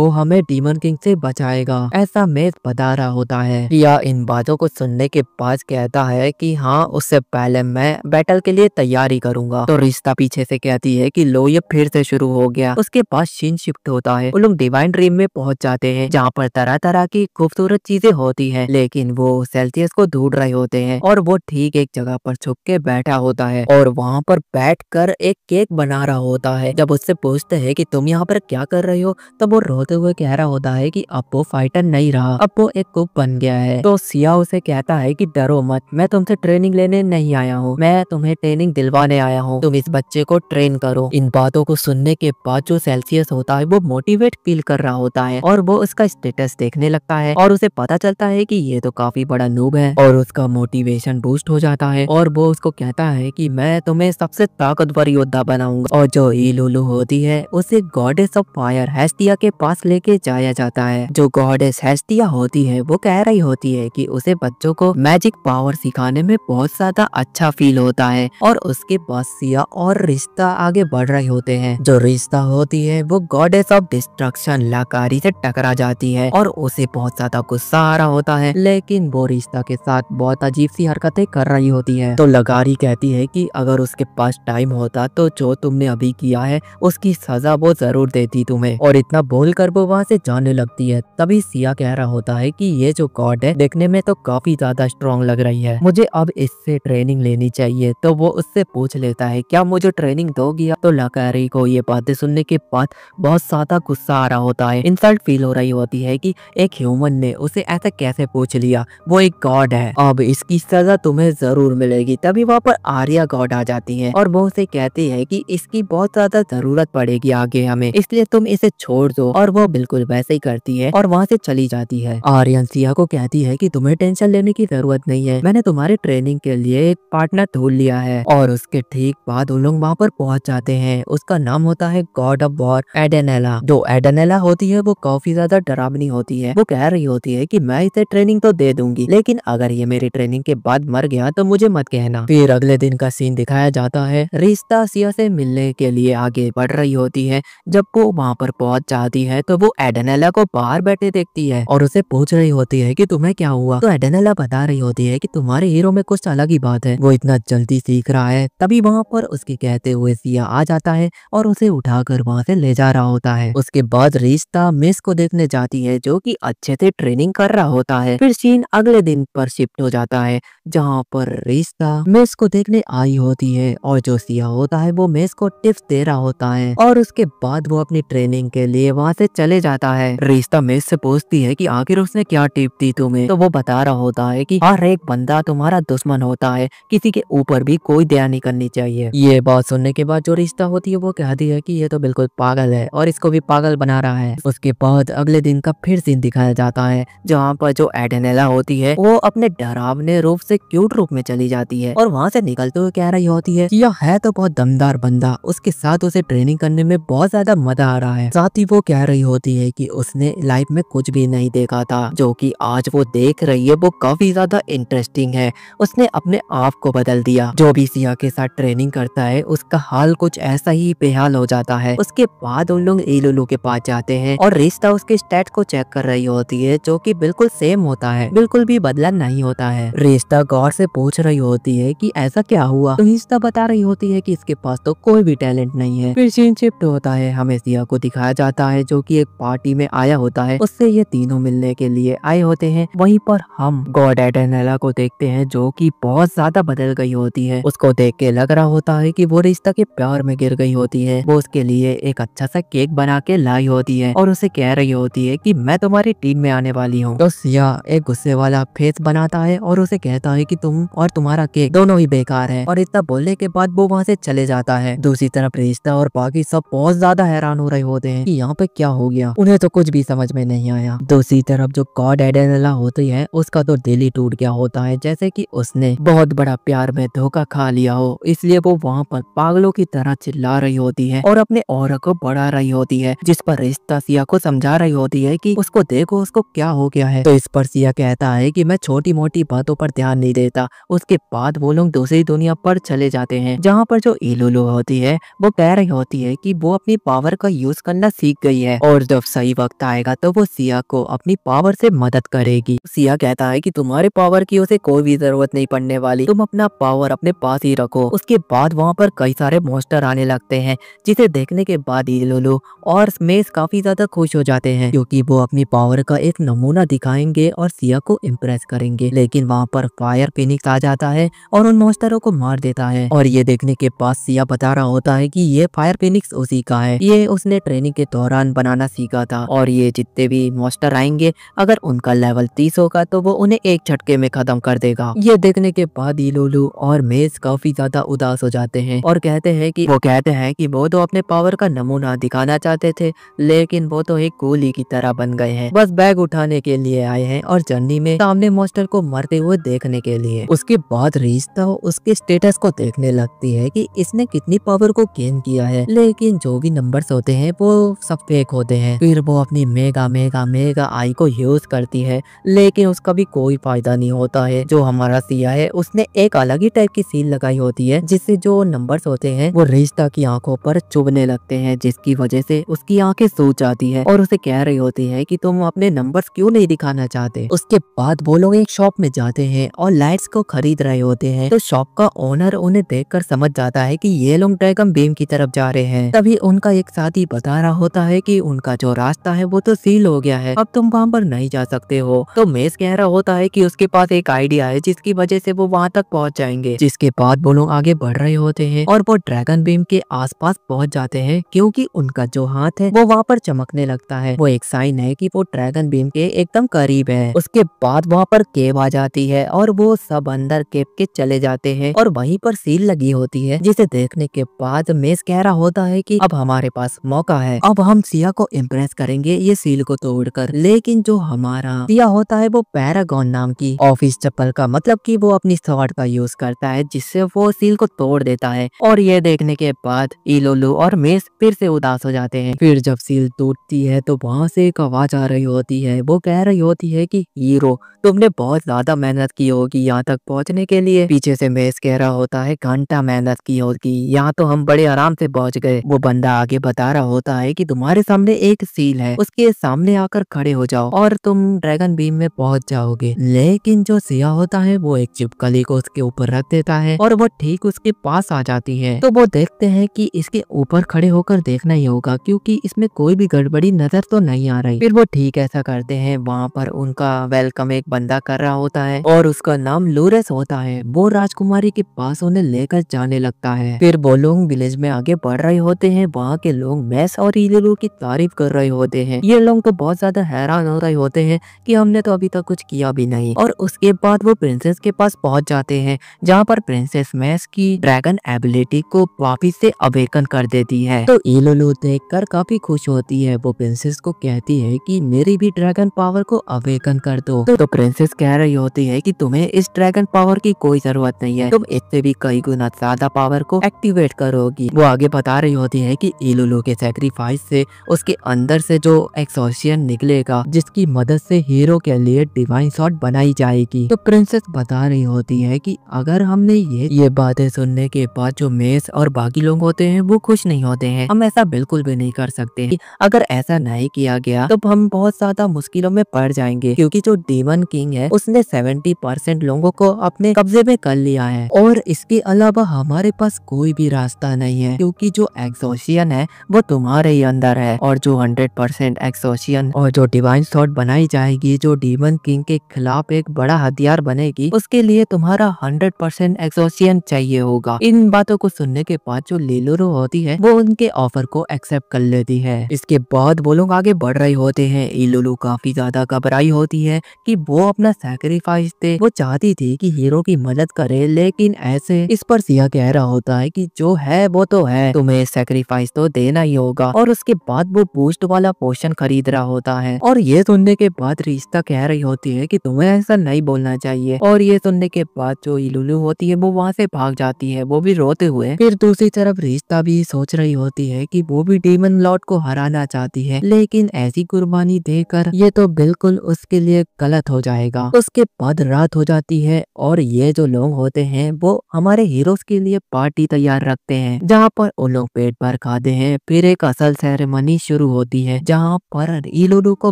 हमें डीमन किंग से बचाएगा, ऐसा मेस बता रहा होता है। या इन बातों को सुनने के बाद कहता है कि हाँ उससे पहले मैं बैटल के लिए तैयारी करूंगा। तो रिश्ता पीछे से कहती है कि लो ये फिर से शुरू हो गया। उसके बाद सीन शिफ्ट होता है, वो लोग डिवाइन ड्रीम में पहुंच जाते हैं जहाँ पर तरह तरह की खूबसूरत चीजें होती हैं लेकिन वो सेल्सियस को ढूंढ रहे होते हैं और वो ठीक एक जगह पर छुप के बैठा होता है और वहाँ पर बैठकर एक केक बना रहा होता है। जब उससे पूछते हैं कि तुम यहाँ पर क्या कर रहे हो तब वो रोते हुए कह रहा होता है कि अब वो फाइटर नहीं रहा, अब वो एक कुक बन गया है। तो सिया उसे कहता है कि डरो मत, मैं तुमसे ट्रेनिंग लेने नहीं आया हूँ, मैं तुम्हें ट्रेनिंग दिलवाने आया हूँ, तुम इस बच्चे को ट्रेन करो। इन बातों को सुनने के बाद जो सेल्सियस होता है वो मोटिवेट फील कर रहा होता है और वो उसका स्टेटस देखने लगता है और उसे पता चलता है कि ये तो काफी बड़ा नूब है और उसका मोटिवेशन बूस्ट हो जाता है और वो उसको कहता है कि मैं तुम्हें सबसे ताकतवर योद्धा बनाऊंगा। और जो इलुलु होती है उसे गॉडेस ऑफ फायर हेस्टिया के पास लेके जाया जाता है। जो गॉडेस हेस्टिया होती है वो कह रही होती है कि उसे बच्चों को मैजिक पावर सिखाने में बहुत ज्यादा अच्छा फील होता है और उसके बाद सिया और रिश्ता आगे बढ़ रहे होते हैं। जो रिश्ता होती है वो गॉडेस ऑफ डिस्ट्रक्शन लाकारी से टकरा जाती है और उसे बहुत ज्यादा गुस्सा आ रहा होता है लेकिन वो रिश्ता के साथ बहुत अजीब सी हरकतें कर रही होती है। तो लगारी कहती है कि अगर उसके पास टाइम होता तो जो तुमने अभी किया है उसकी सजा वो जरूर देती तुम्हें, और इतना बोलकर वो वहाँ से जाने लगती है। तभी सिया कह रहा होता है कि ये जो गॉड है देखने में तो काफी ज्यादा स्ट्रॉन्ग लग रही है, मुझे अब इससे ट्रेनिंग लेनी चाहिए। तो वो उससे पूछ लेता है क्या मुझे ट्रेनिंग दोगी? तो लगारी को ये बातें सुनने के बाद बहुत ज्यादा गुस्सा आ रहा होता है, इंसल्ट फील हो रही होती है कि एक ह्यूमन ने उसे ऐसा कैसे पूछ लिया, वो एक गॉड है, अब इसकी सजा तुम्हें जरूर मिलेगी। तभी वहाँ पर आर्या गॉड आ जाती है और वो उसे कहती है कि इसकी बहुत ज्यादा जरूरत पड़ेगी आगे हमें, इसलिए तुम इसे छोड़ दो। और वो बिल्कुल वैसे ही करती है और वहाँ से चली जाती है। आर्यन सिया को कहती है कि तुम्हें टेंशन लेने की जरूरत नहीं है, मैंने तुम्हारे ट्रेनिंग के लिए एक पार्टनर ढूंढ लिया है। और उसके ठीक बाद उन लोग वहाँ पर पहुंच जाते हैं। उसका नाम होता है गॉड ऑफ वॉर एडेनेला। जो एडेनेला होती है वो काफी ज्यादा डरावनी होती है, वो कह रही होती है कि मैं इसे ट्रेनिंग तो दे दूंगी लेकिन अगर ये मेरी ट्रेनिंग के बाद मर गया तो मुझे मत कहना। फिर अगले दिन का सीन दिखाया जाता है, रिश्ता सिया से मिलने के लिए आगे बढ़ रही होती है। जब वो वहाँ पर पहुंच जाती है तो वो एडेनेला को बाहर बैठे देखती है और उसे पूछ रही होती है कि तुम्हें क्या हुआ। तो एडेनेला बता रही होती है कि तुम्हारे हीरो में कुछ अलग ही बात है, वो इतना जल्दी सीख रहा है। तभी वहाँ पर उसके कहते हुए सिया आ जाता है और उसे उठाकर वहाँ से ले जा रहा होता है। उसके बाद रिश्ता मिस को देखने जाती है जो कि अच्छे से ट्रेनिंग कर रहा होता है। फिर सीन अगले दिन पर शिफ्ट हो जाता है जहाँ पर रिश्ता मिस को देखने आई होती है और जो सिया होता है वो मिस को टिप्स दे रहा होता है और उसके बाद वो अपनी ट्रेनिंग के लिए वहाँ से चले जाता है। रिश्ता मिस से पूछती है कि आखिर उसने क्या टिप दी तुम्हें। तो वो बता रहा होता है कि हर एक बंदा तुम्हारा दुश्मन होता है, किसी के ऊपर भी कोई दया नहीं करनी चाहिए। ये बात सुनने के बाद जो रिश्ता होती है वो कहती है कि ये तो बिल्कुल पागल है और इसको भी पागल बना रहा है। उसके बाद अगले दिन का फिर सीन दिखाया जाता है जहाँ पर जो एडेनेला होती है वो अपने डरावने रूप से क्यूट रूप में चली जाती है और वहाँ से निकलते हुए कह रही होती है कि यह है तो बहुत दमदार बंदा, उसके साथ उसे ट्रेनिंग करने में बहुत ज्यादा मजा आ रहा है। साथ ही वो कह रही होती है कि उसने लाइफ में कुछ भी नहीं देखा था, जो कि आज वो देख रही है वो काफी ज्यादा इंटरेस्टिंग है। उसने अपने आप को बदल दिया। जो भी सिया के साथ ट्रेनिंग करता है उसका हाल कुछ ऐसा ही बेहाल हो जाता है। उसके बाद उन लोग इलुलु के पास जाते हैं और रिश्ता उसके स्टैट को चेक कर रही होती है जो कि बिल्कुल सेम होता है, बिल्कुल भी बदला नहीं होता है। रिश्ता गौर से पूछ रही होती है कि ऐसा क्या हुआ। तो रिश्ता बता रही होती है कि इसके पास तो कोई भी टैलेंट नहीं है। फिर सीन शिफ्ट होता है, हमें सिया को दिखाया जाता है जो कि एक पार्टी में आया होता है, उससे ये तीनों मिलने के लिए आए होते हैं। वहीं पर हम गॉड एडेनेला को देखते हैं जो कि बहुत ज्यादा बदल गई होती है। उसको देख के लग रहा होता है कि वो रिश्ता के प्यार में गिर गई होती है। वो उसके लिए एक अच्छा सा केक बना के लाई होती है और उसे कह रही होती है कि मैं तुम्हारी टीम में आने वाली हूँ। तो सिया एक गुस्से वाला फेस बनाता है और उसे कहता है कि तुम और तुम्हारा केक दोनों ही बेकार है और इतना बोलने के बाद वो वहाँ से चले जाता है। दूसरी तरफ रिश्ता और बाकी सब बहुत ज्यादा हैरान हो रहे होते हैं कि यहाँ पे क्या हो गया, उन्हें तो कुछ भी समझ में नहीं आया। दूसरी तरफ जो गॉड एडेनेला होती है उसका तो दिल ही टूट गया होता है, जैसे कि उसने बहुत बड़ा प्यार में धोखा खा लिया हो। इसलिए वो वहाँ पर पागलों की तरह चिल्ला रही होती है और अपने ऑरा को बढ़ा रही होती है, जिस पर रिश्ता सिया को समझा रही होती है कि उसको देखो उसको क्या हो गया है। तो इस पर सिया कहता है कि मैं छोटी मोटी बातों पर ध्यान नहीं देता। उसके बाद वो लोग दूसरी दुनिया पर चले जाते हैं जहाँ पर जो इलुलु होती है वो कह रही होती है कि वो अपनी पावर का यूज करना सीख गई है और जब सही वक्त आएगा तो वो सिया को अपनी पावर से मदद करेगी। सिया कहता है कि तुम्हारे पावर की उसे कोई भी जरूरत नहीं पड़ने वाली, तुम अपना पावर अपने पास ही रखो। उसके बाद वहाँ पर कई सारे मॉन्स्टर आने लगते हैं जिसे देखने के बाद इलुलु और मेस काफी ज्यादा खुश हो जाते हैं क्योंकि वो अपनी पावर का एक नमूना दिखाएंगे और सिया को इम्प्रेस करेंगे। लेकिन वहाँ पर फायर फिनिक्स आ जाता है और उन मॉन्स्टरों को मार देता है और ये देखने के बाद सिया बता रहा होता है कि ये फायर फिनिक्स उसी का है, ये उसने ट्रेनिंग के दौरान बनाना सीखा था और ये जितने भी मॉन्स्टर आएंगे अगर उनका लेवल 30 होगा तो वो उन्हें एक झटके में खत्म कर देगा। ये देखने के बाद इलुलु और मेस काफी ज्यादा उदास हो जाते हैं और कहते हैं कि वो तो अपने पावर का नमूना दिखाना चाहते थे लेकिन वो तो एक गोली की तरह बन गए हैं, बस बैग उठाने के लिए आए हैं और जर्नी में सामने मॉन्स्टर को मरते हुए देखने के लिए। उसके बाद रिश्ता उसके स्टेटस को देखने लगती है कि इसने कितनी पावर को गेन किया है, लेकिन जो भी नंबर्स होते हैं वो सब फेक होते हैं। फिर वो अपनी मेगा मेगा मेगा आई को यूज करती है लेकिन उसका भी कोई फायदा नहीं होता है। जो हमारा सिया है उसने एक अलग ही टाइप की सील लगाई होती है जिससे जो नंबर्स होते हैं वो रिश्ता की आंखों पर चुभने लगते हैं, जिसकी वजह से उसकी आंखें सूज जाती है और उसे कह रही होती है कि तुम अपने नंबर्स क्यों नहीं दिखाना चाहते। उसके बाद वो लोग एक शॉप में जाते हैं और लाइट्स को खरीद रहे होते हैं। तो शॉप का ओनर उन्हें देखकर समझ जाता है कि ये लोग ड्रैगन बीम की तरफ जा रहे हैं। तभी उनका एक साथी बता रहा होता है कि उनका जो रास्ता है वो तो सील हो गया है, अब तुम वहाँ पर नहीं जा सकते हो। तो मेस कह रहा होता है कि उसके पास एक आइडिया है जिसकी वजह से वो वहाँ तक पहुँच जाएंगे। जिसके बाद वो लोग आगे बढ़ रहे होते हैं और वो ड्रैगन बीम के आसपास पहुँच जाते हैं क्योंकि उनका जो हाथ है वो वहाँ पर चमकने लगता है। वो एक साइन है कि वो ड्रैगन बीम के एकदम करीब है। उसके बाद वहाँ पर केव आ जाती है और वो सब अंदर केव के चले जाते हैं और वहीं पर सील लगी होती है, जिसे देखने के बाद मेस कह रहा होता है कि अब हमारे पास मौका है, अब हम सिया को इम्प्रेस करेंगे ये सील को तोड़कर। लेकिन जो हमारा सिया होता है वो पैरागॉन नाम की ऑफिस चप्पल का मतलब कि वो अपनी स्वॉर्ड का यूज करता है जिससे वो सील को तोड़ देता है। और ये देखने के बाद इलुलु और मेस फिर से उदास हो जाते हैं। फिर जब सील टूटती है तो वहाँ से एक आवाज आ रही होती है, वो कह रही होती है कि हीरो तुमने बहुत ज्यादा मेहनत की होगी यहाँ तक पहुँचने के लिए। पीछे से मेस कह रहा होता है घंटा मेहनत की होगी, यहाँ तो हम बड़े बड़े आराम से पहुंच गए। वो बंदा आगे बता रहा होता है कि तुम्हारे सामने एक सील है, उसके सामने आकर खड़े हो जाओ और तुम ड्रैगन बीम में पहुंच जाओगे। लेकिन जो सिया होता है वो एक छिपकली को उसके ऊपर रख देता है और वो ठीक उसके पास आ जाती है। तो वो देखते हैं कि इसके ऊपर खड़े होकर देखना ही होगा क्योंकि इसमें कोई भी गड़बड़ी नजर तो नहीं आ रही। फिर वो ठीक ऐसा करते हैं। वहाँ पर उनका वेलकम एक बंदा कर रहा होता है और उसका नाम लूरेस होता है। वो राजकुमारी के पास उन्हें लेकर जाने लगता है। फिर वो लोग विलेज में आगे बढ़ रहे होते हैं। वहाँ के लोग मैस और इलुलु की तारीफ कर रहे होते हैं। ये लोग तो बहुत ज्यादा हैरान हो रहे होते हैं कि हमने तो अभी तक कुछ किया भी नहीं। और उसके बाद वो प्रिंसेस के पास पहुंच जाते हैं जहाँ पर प्रिंसेस मैस की ड्रैगन एबिलिटी को वापिस से अवेकन कर देती है। तो इलुलु देखकर काफी खुश होती है। वो प्रिंसेस को कहती है कि मेरी भी ड्रैगन पावर को अवेकन कर दो। तो प्रिंसेस कह रही होती है कि तुम्हें इस ड्रैगन पावर की कोई जरूरत नहीं है, तुम इससे भी कई गुना ज्यादा पावर को एक्टिवेट करोगी। वो आगे बता रही होती है कि इलुलु के सैक्रिफाइस से उसके अंदर से जो एक्सोशियन निकलेगा जिसकी मदद से हीरो के लिए डिवाइन शॉट बनाई जाएगी। तो प्रिंसेस बता रही होती है कि अगर हमने ये बातें सुनने के बाद जो मेस और बाकी लोग होते हैं वो खुश नहीं होते हैं। हम ऐसा बिल्कुल भी नहीं कर सकते। अगर ऐसा नहीं किया गया तो हम बहुत ज्यादा मुश्किलों में पड़ जाएंगे क्योंकि जो डीमन किंग है उसने 70% लोगों को अपने कब्जे में कर लिया है और इसके अलावा हमारे पास कोई भी रास्ता नहीं है क्योंकि जो एक्सोशियन है वो तुम्हारे ही अंदर है और जो 100% एक्सोशियन और जो डिवाइन शॉट बनाई जाएगी जो डीमन किंग के खिलाफ एक बड़ा हथियार बनेगी उसके लिए तुम्हारा 100% एक्सोशियन चाहिए होगा। इन बातों को सुनने के बाद जो लिलुरु होती है वो उनके ऑफर को एक्सेप्ट कर लेती है। इसके बाद वो लोग आगे बढ़ रहे होते हैं। इलुलु काफी ज्यादा घबराई होती है कि वो अपना सैक्रिफाइस दे। वो चाहती थी कि हीरो की मदद करे लेकिन ऐसे इस पर सिया कह रहा होता है कि जो है वो तो है, तुम्हें सैक्रिफाइस तो देना ही होगा। और उसके बाद वो बूस्ट वाला पोशन खरीद रहा होता है और ये सुनने के बाद रिश्ता कह रही होती है कि तुम्हें ऐसा नहीं बोलना चाहिए। और ये सुनने के बाद जो इलुलु होती है वो वहाँ से भाग जाती है, वो भी रोते हुए। फिर दूसरी तरफ रिश्ता भी सोच रही होती है कि वो भी डीमन लॉर्ड को हराना चाहती है लेकिन ऐसी कुर्बानी देकर ये तो बिल्कुल उसके लिए गलत हो जाएगा। उसके बाद रात हो जाती है और ये जो लोग होते हैं वो हमारे हीरोज के लिए पार्टी तैयार रखते हैं जहाँ पर उन लोग पेट भर खाते हैं। फिर एक असल सेरेमनी शुरू होती है जहाँ पर इलुलु को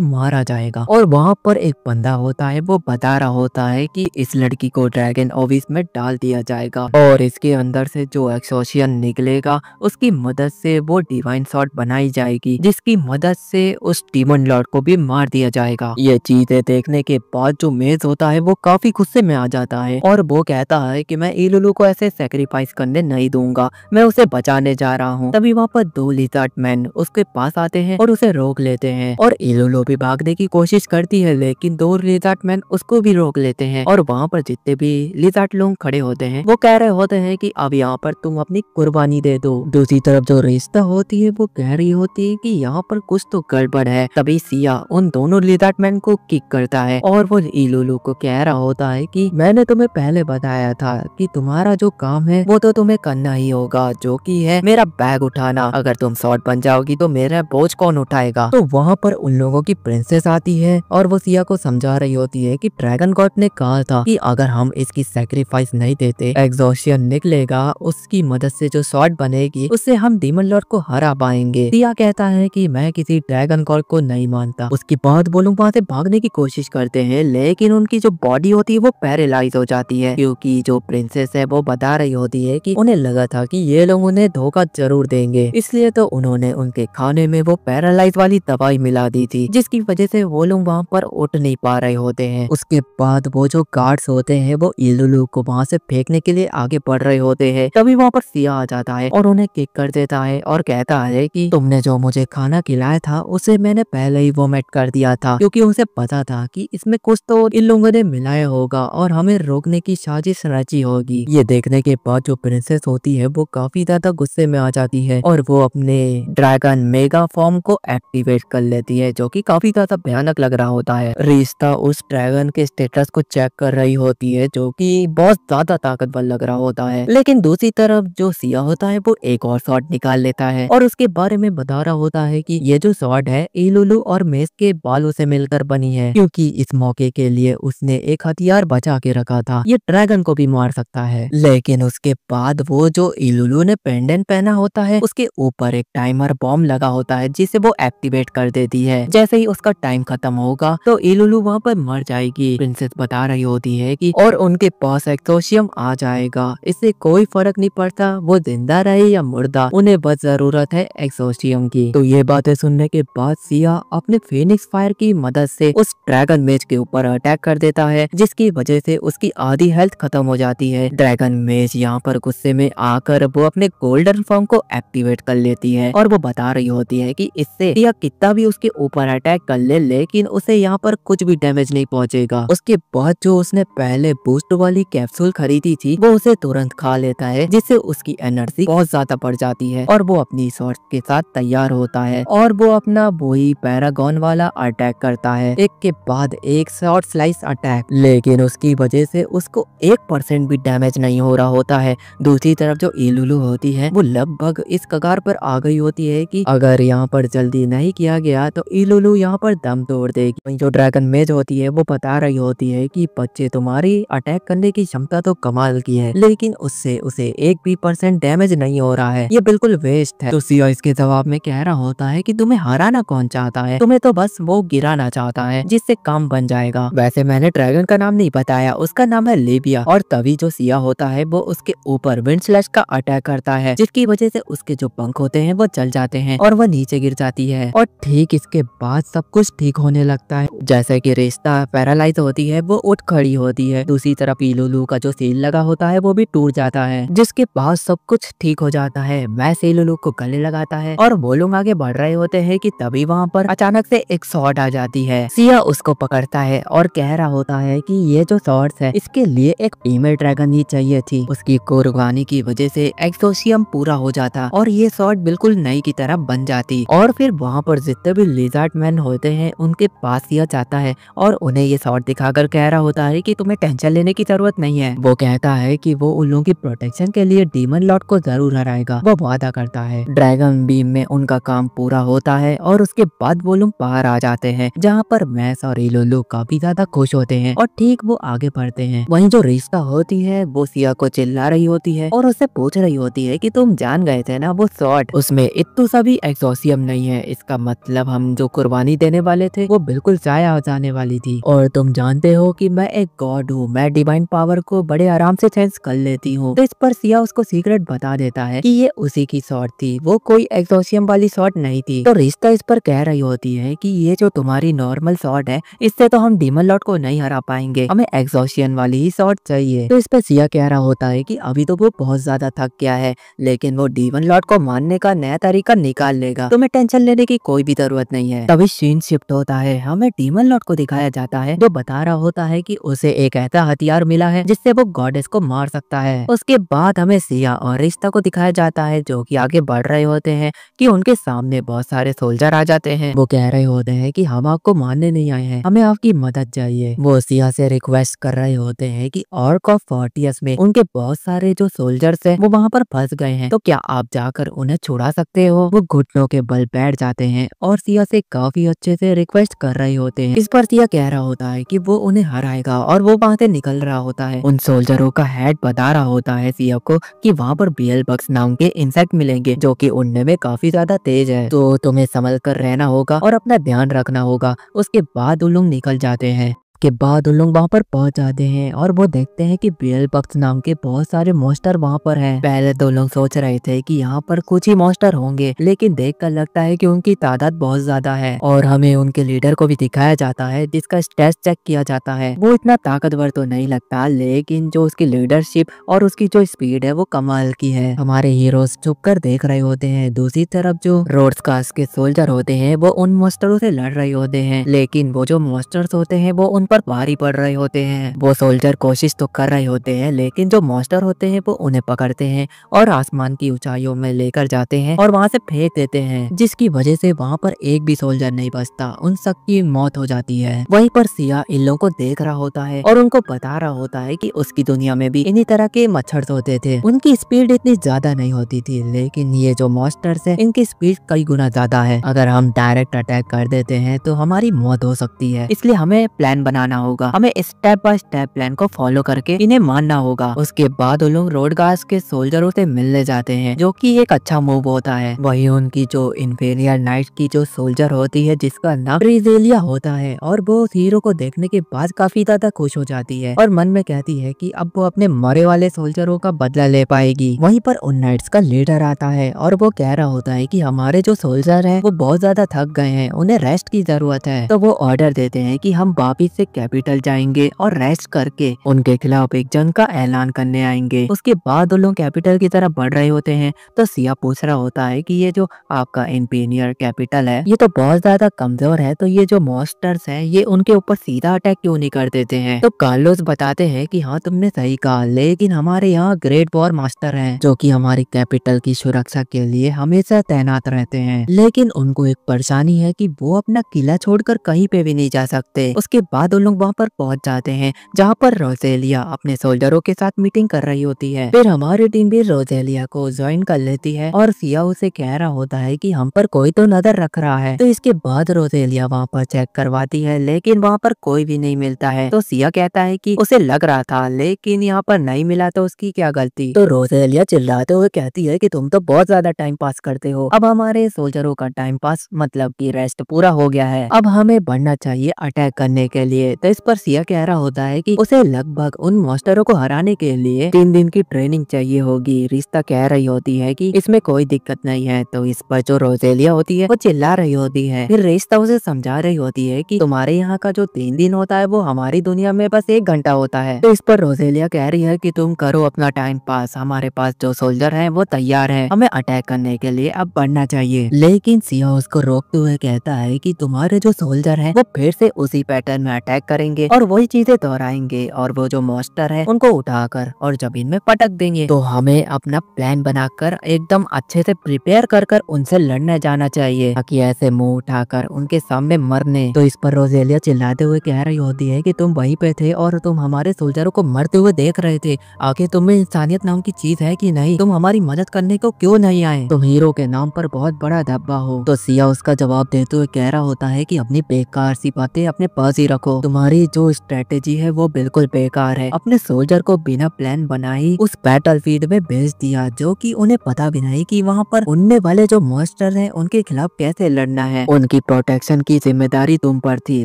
मारा जाएगा और वहाँ पर एक बंदा होता है वो बता रहा होता है कि इस लड़की को ड्रैगन ऑफिस में डाल दिया जाएगा और इसके अंदर से जो एक्सोशियन निकलेगा उसकी मदद से वो डिवाइन शॉट बनाई जाएगी जिसकी मदद से उस डीमन लॉर्ड को भी मार दिया जाएगा। ये चीजें देखने के बाद जो मेज होता है वो काफी गुस्से में आ जाता है और वो कहता है कि मैं इलुलु को ऐसे सैक्रिफाइस करने नहीं दूंगा, मैं उसे बचाने जा रहा हूँ। तभी वहाँ पर दो लिज़ार्ड मैन उसके पास आते हैं और उसे रोक लेते हैं और इलुलु भी भागने की कोशिश करती है लेकिन दो लिज़ार्ड मैन उसको भी रोक लेते हैं। और वहाँ पर जितने भी लिज़ार्ड लोग खड़े होते हैं वो कह रहे होते हैं कि अब यहाँ पर तुम अपनी कुर्बानी दे दो। दूसरी तरफ जो रिश्ता होती है वो कह रही होती है कि यहाँ पर कुछ तो गड़बड़ है। तभी सिया उन दोनों लिज़ार्ड मैन को किक करता है और वो इलुलु को कह रहा होता है कि मैंने तुम्हें पहले बताया था कि तुम्हारा जो काम है वो तो तुम्हें करना ही होगा, जो कि है मेरा बैग उठाना। अगर तुम शॉर्ट बन जाओगी तो मेरा बोझ कौन उठाएगा। तो वहाँ पर उन लोगों की प्रिंसेस आती है और वो सिया को समझा रही होती है कि ड्रैगन गॉड ने कहा था कि अगर हम इसकी सैक्रिफाइस नहीं देते एक्सोशियन निकलेगा, उसकी मदद से जो शॉर्ट बनेगी उससे हम डीमन लॉर्ड को हरा पाएंगे। सिया कहता है कि मैं किसी ड्रैगन गॉड को नहीं मानता। उसके बाद वो लोग वहाँ से भागने की कोशिश करते हैं लेकिन उनकी जो बॉडी होती है वो पैरालाइज हो जाती है क्योंकि जो प्रिंसेस है वो बता रही होती है कि उन्हें लगा था कि ये लोग उन्हें धोखा जरूर देंगे, इसलिए तो उन्होंने उनके खाने में वो पैरालाइज वाली दवाई मिला दी थी जिसकी वजह से वो लोग वहाँ पर उठ नहीं पा रहे होते हैं। उसके बाद वो जो गार्ड्स होते हैं वो इलुलु को वहाँ से फेंकने के लिए आगे बढ़ रहे होते हैं। तभी वहाँ पर सिया आ जाता है और उन्हें किक कर देता है और कहता है कि तुमने जो मुझे खाना खिलाया था उसे मैंने पहले ही वोमिट कर दिया था क्योंकि उसे पता था कि इसमें कुछ तो इन लोगों ने मिलाया होगा और हमें रोकने की साजिश रची होगी। ये देखने के बाद जो प्रिंसेस होती है वो काफी ज्यादा गुस्से में आ जाती है और वो अपने ड्रैगन मेगा फॉर्म को एक्टिवेट कर लेती है जो कि काफी ज्यादा भयानक लग रहा होता है। रिश्ता उस ड्रैगन के स्टेटस को चेक कर रही होती है जो कि बहुत ज्यादा ताकतवर लग रहा होता है। लेकिन दूसरी तरफ जो सिया होता है वो एक और शॉट निकाल लेता है और उसके बारे में बता रहा होता है कि ये जो शॉट है इलुलु और मेस के बालों से मिलकर बनी है क्योंकि इस मौके के लिए उसने एक हथियार बचा के रखा था, ये ड्रैगन को भी मार सकता है। लेकिन उसके बाद वो जो इलुलु ने पेंडेंट पहना होता है उसके ऊपर एक टाइमर बॉम्ब लगा होता है जिसे वो एक्टिवेट कर देती है। जैसे ही उसका टाइम खत्म होगा तो इलुलु वहाँ पर मर जाएगी। प्रिंसेस बता रही होती है कि और उनके पास एक्सोशियम आ जाएगा, इससे कोई फर्क नहीं पड़ता वो जिंदा रहे या मुर्दा, उन्हें बस जरूरत है एक्सोशियम की। तो ये बातें सुनने के बाद सिया अपने फेनिक्स फायर की मदद से उस ड्रैगन मेज के ऊपर अटैक कर देता है, जिसकी वजह से उसकी आधी हेल्थ खत्म हो जाती है। ड्रैगन मेज यहाँ पर गुस्से में आकर वो अपने गोल्डन फॉर्म को एक्टिवेट कर लेती है और वो बता रही होती है कि इससे सिया कितना भी उसके ऊपर अटैक कर ले लेकिन उसे यहाँ पर कुछ भी डैमेज नहीं पहुंचेगा। उसके बाद जो उसने पहले बूस्ट वाली कैप्सूल खरीदी थी वो उसे तुरंत खा लेता है, जिससे उसकी एनर्जी बहुत ज्यादा बढ़ जाती है और वो अपनी शॉर्ट के साथ तैयार होता है और वो अपना वही पैरागॉन वाला अटैक करता है, एक के बाद एक शॉर्ट स्लाइस अटैक। लेकिन उसकी वजह से उसको 1% भी डैमेज नहीं हो रहा होता है। दूसरी तरफ जो इलुलु होती है वो लगभग इस कगार पर आ गई होती है कि अगर यहाँ पर जल्दी नहीं किया गया तो इलुलु यहाँ पर दम तोड़ देगी। जो ड्रैगन मेज होती है वो बता रही होती है कि बच्चे तुम्हारी अटैक करने की क्षमता तो कमाल की है लेकिन उससे उसे 1% डैमेज नहीं हो रहा है, ये बिल्कुल वेस्ट है। तो सिया इसके जवाब में कह रहा होता है कि तुम्हें हराना कौन चाहता है, तुम्हें तो बस वो गिराना चाहता है जिससे काम बन जाएगा। वैसे मैंने ड्रैगन का नाम नहीं बताया, उसका नाम है लिबिया। और तभी जो सिया होता है वो उसके ऊपर विंड स्लैश का अटैक करता है, जिसकी वजह से उसके जो पंख होते हैं वो जल जाते हैं और वह नीचे गिर जाती है। और ठीक इसके बाद सब कुछ ठीक होने लगता है। जैसे कि रिश्ता पैरालाइज होती है वो उठ खड़ी होती है। दूसरी तरफ इलुलु का जो सील लगा होता है वो भी टूट जाता है, जिसके बाद सब कुछ ठीक हो जाता है। वैसे इलुलु को गले लगाता है और वो लोग आगे बढ़ रहे होते हैं कि तभी वहाँ पर अचानक से एक शॉट आ जाती है। सिया उसको पकड़ता है और कह रहा होता है कि ये जो शॉर्ट्स है इसके लिए एक फीमेल ड्रैगन ही चाहिए थी। उसकी कुर्बानी की वजह से एक्सोशियम पूरा हो जाता और ये शॉर्ट बिल्कुल नई की तरह बन जाती। और फिर वहाँ पर जितने भी लिजार्ड मैन होते हैं उनके पास सिया जाता है और उन्हें ये शॉर्ट दिखाकर कह रहा होता है कि तुम्हें टेंशन लेने की जरूरत नहीं है। वो कहता है कि वो उन लोगों की प्रोटेक्शन के लिए डीमन लॉर्ड को जरूर हराएगा, वो वादा करता है। ड्रैगन बीम में उनका काम पूरा होता है और उसके बाद वो लोग बाहर आ जाते हैं, जहाँ पर मैस और इलुलु काफी ज्यादा खुश होते हैं और ठीक वो आगे बढ़ते हैं। वहीं जो रिश्ता होती है वो सिया को चिल्ला रही होती है और उससे पूछ रही होती है कि तुम जान गए थे ना वो शॉट, उसमें इतू सा भी एक्सोशियम नहीं है, इसका मतलब हम जो कुर्बानी देने वाले थे वो बिल्कुल जाया हो जाने वाली थी। और तुम जानते हो कि मैं एक गॉड हूँ, मैं डिवाइन पावर को बड़े आराम से सेंस कर लेती हूँ। तो इस पर सिया उसको सीक्रेट बता देता है कि ये उसी की शॉट थी, वो कोई एक्सोशियम वाली शॉट नहीं थी। तो रिश्ता इस पर कह रही होती है कि ये जो तुम्हारी नॉर्मल शॉट है इससे तो हम डीमन लॉर्ड को नहीं हरा पाएंगे, हमें एक्सोशियन वाली ही शॉट चाहिए। तो इस पर सिया कह रहा होता है कि अभी तो वो बहुत ज्यादा थक गया है लेकिन वो डीमन लॉर्ड को मारने का नया तरीका निकाल लेगा, तुम्हें टेंशन लेने की कोई भी जरूरत नहीं है। तभी सीन शिफ्ट होता है, हमें डीमन लॉर्ड को दिखाया जाता है जो बता रहा होता है कि उसे एक ऐसा हथियार मिला है जिससे वो गॉडेस को मार सकता है। उसके बाद हमें सिया और रिश्ता को दिखाया जाता है जो कि आगे बढ़ रहे होते हैं कि उनके सामने बहुत सारे सोल्जर आ जाते हैं। वो कह रहे होते हैं कि हम आपको मारने नहीं आए हैं, हमें आपकी मदद चाहिए। वो सिया से रिक्वेस्ट कर रहे होते हैं कि ऑर्क ऑफ फोर्टियस में उनके बहुत सारे जो सोल्जर्स हैं वो वहाँ पर फंस गए हैं, तो क्या आप जाकर उन्हें छुड़ा सकते हो। वो घुटनों के बल बैठ जाते हैं और सिया से काफी अच्छे से रिक्वेस्ट कर रहे होते हैं। इस पर सिया कह रहा होता है कि वो उन्हें हराएगा और वो वहाँ से निकल रहा होता है। उन सोल्जरों का हेड बता रहा होता है सिया को कि वहाँ पर बेल बग्स नाम के इंसेक्ट मिलेंगे जो कि उड़ने में काफी ज्यादा तेज है, तो तुम्हें संभल कर रहना होगा और अपना ध्यान रखना होगा। उसके बाद उन लोग निकल जाते हैं। के बाद उन लोग वहाँ पर पहुंच जाते हैं और वो देखते हैं कि बेल बग्स नाम के बहुत सारे मॉन्स्टर वहाँ पर हैं। पहले तो लोग सोच रहे थे कि यहाँ पर कुछ ही मॉन्स्टर होंगे, लेकिन देखकर लगता है कि उनकी तादाद बहुत ज्यादा है और हमें उनके लीडर को भी दिखाया जाता है जिसका स्टेटस चेक किया जाता है। वो इतना ताकतवर तो नहीं लगता लेकिन जो उसकी लीडरशिप और उसकी जो स्पीड है वो कमाल की है। हमारे हीरोज चुप कर देख रहे होते हैं। दूसरी तरफ जो रोड्सकास्ट के सोल्जर होते हैं वो उन मॉन्स्टरों से लड़ रहे होते हैं, लेकिन वो जो मॉन्स्टर्स होते हैं वो उन पर भारी पड़ रहे होते हैं। वो सोल्जर कोशिश तो कर रहे होते हैं लेकिन जो मॉन्स्टर होते हैं वो उन्हें पकड़ते हैं और आसमान की ऊंचाइयों में लेकर जाते हैं और वहाँ से फेंक देते हैं, जिसकी वजह से वहाँ पर एक भी सोल्जर नहीं बचता, उन सब की मौत हो जाती है। वहीं पर सिया इन लोगों को देख रहा होता है और उनको बता रहा होता है कि उसकी दुनिया में भी इन्हीं तरह के मच्छर होते थे। उनकी स्पीड इतनी ज्यादा नहीं होती थी लेकिन ये जो मॉन्स्टर्स है इनकी स्पीड कई गुना ज्यादा है। अगर हम डायरेक्ट अटैक कर देते हैं तो हमारी मौत हो सकती है, इसलिए हमें प्लान बना बनाना होगा, हमें स्टेप बाय स्टेप प्लान को फॉलो करके इन्हें मानना होगा। उसके बाद वो लोग रोडगार्ड्स के सोल्जरों से मिलने जाते हैं, जो कि एक अच्छा मूव होता है। वही उनकी जो इंफीरियर नाइट की जो सोल्जर होती है जिसका नाम रिजेलिया होता है, और वो हीरो को देखने के बाद काफी ज्यादा खुश हो जाती है और मन में कहती है कि अब वो अपने मरे वाले सोल्जरों का बदला ले पाएगी। वहीं पर उन नाइट्स का लीडर आता है और वो कह रहा होता है कि हमारे जो सोल्जर हैं वो बहुत ज्यादा थक गए हैं, उन्हें रेस्ट की जरूरत है। तो वो ऑर्डर देते हैं कि हम वापिस से कैपिटल जाएंगे और रेस्ट करके उनके खिलाफ एक जंग का ऐलान करने आएंगे। उसके बाद वो लोग कैपिटल की तरफ बढ़ रहे होते हैं तो सिया पूछ रहा होता है कि ये जो आपका इंपीरियर कैपिटल है ये तो बहुत ज्यादा कमजोर है, तो ये जो मॉन्स्टर्स हैं ये उनके ऊपर सीधा अटैक क्यों नहीं कर देते हैं। तो कार्लोस बताते हैं कि हाँ तुमने सही कहा, लेकिन हमारे यहाँ ग्रेट वॉर मास्टर हैं जो कि हमारी कैपिटल की सुरक्षा के लिए हमेशा तैनात रहते हैं, लेकिन उनको एक परेशानी है कि वो अपना किला छोड़कर कहीं पे भी नहीं जा सकते। उसके बाद उन लोग वहाँ पर पहुँच जाते हैं जहाँ पर रोजेलिया अपने सोल्जरों के साथ मीटिंग कर रही होती है। फिर हमारी टीम भी रोजेलिया को ज्वाइन कर लेती है और सिया उसे कह रहा होता है कि हम पर कोई तो नजर रख रहा है। तो इसके बाद रोजेलिया वहाँ पर चेक करवाती है, लेकिन वहाँ पर कोई भी नहीं मिलता है। तो सिया कहता है कि उसे लग रहा था लेकिन यहाँ पर नहीं मिला तो उसकी क्या गलती। तो रोजेलिया चिल्लाते हुए कहती है कि तुम तो बहुत ज्यादा टाइम पास करते हो, अब हमारे सोल्जरों का टाइम पास मतलब कि रेस्ट पूरा हो गया है, अब हमें बढ़ना चाहिए अटैक करने के लिए। तो इस पर सिया कह रहा होता है कि उसे लगभग उन मॉन्स्टरों को हराने के लिए 3 दिन की ट्रेनिंग चाहिए होगी। रिश्ता कह रही होती है कि इसमें कोई दिक्कत नहीं है। तो इस पर जो रोजेलिया होती है वो चिल्ला रही होती है। फिर रिश्ता उसे समझा रही होती है कि तुम्हारे यहाँ का जो 3 दिन होता है वो हमारी दुनिया में बस 1 घंटा होता है। तो इस पर रोजेलिया कह रही है कि तुम करो अपना टाइम पास, हमारे पास जो सोल्जर है वो तैयार है, हमें अटैक करने के लिए अब बढ़ना चाहिए। लेकिन सिया उसको रोकते हुए कहता है कि तुम्हारे जो सोल्जर है वो फिर से उसी पैटर्न में अटैक करेंगे और वही चीजें दोहराएंगे और वो जो मॉन्स्टर है उनको उठाकर और जमीन में पटक देंगे। तो हमें अपना प्लान बनाकर एकदम अच्छे से प्रिपेयर कर कर उनसे लड़ने जाना चाहिए, ताकि ऐसे मुंह उठाकर उनके सामने मरने। तो इस पर रोजेलिया चिल्लाते हुए कह रही होती है कि तुम वहीं पे थे और तुम हमारे सोल्जरों को मरते हुए देख रहे थे, आगे तुम्हें इंसानियत नाम की चीज है कि नहीं, तुम हमारी मदद करने को क्यों नहीं आए, तुम हीरो के नाम पर बहुत बड़ा धब्बा हो। तो सिया उसका जवाब देते हुए कह रहा होता है कि अपनी बेकार सी बातें अपने पास ही रखो, तुम्हारी जो स्ट्रेटेजी है वो बिल्कुल बेकार है। अपने सोल्जर को बिना प्लान बनाई उस बैटलफील्ड में भेज दिया, जो कि उन्हें पता भी नहीं कि वहाँ पर उड़ने वाले जो मॉन्स्टर हैं उनके खिलाफ कैसे लड़ना है। उनकी प्रोटेक्शन की जिम्मेदारी तुम पर थी,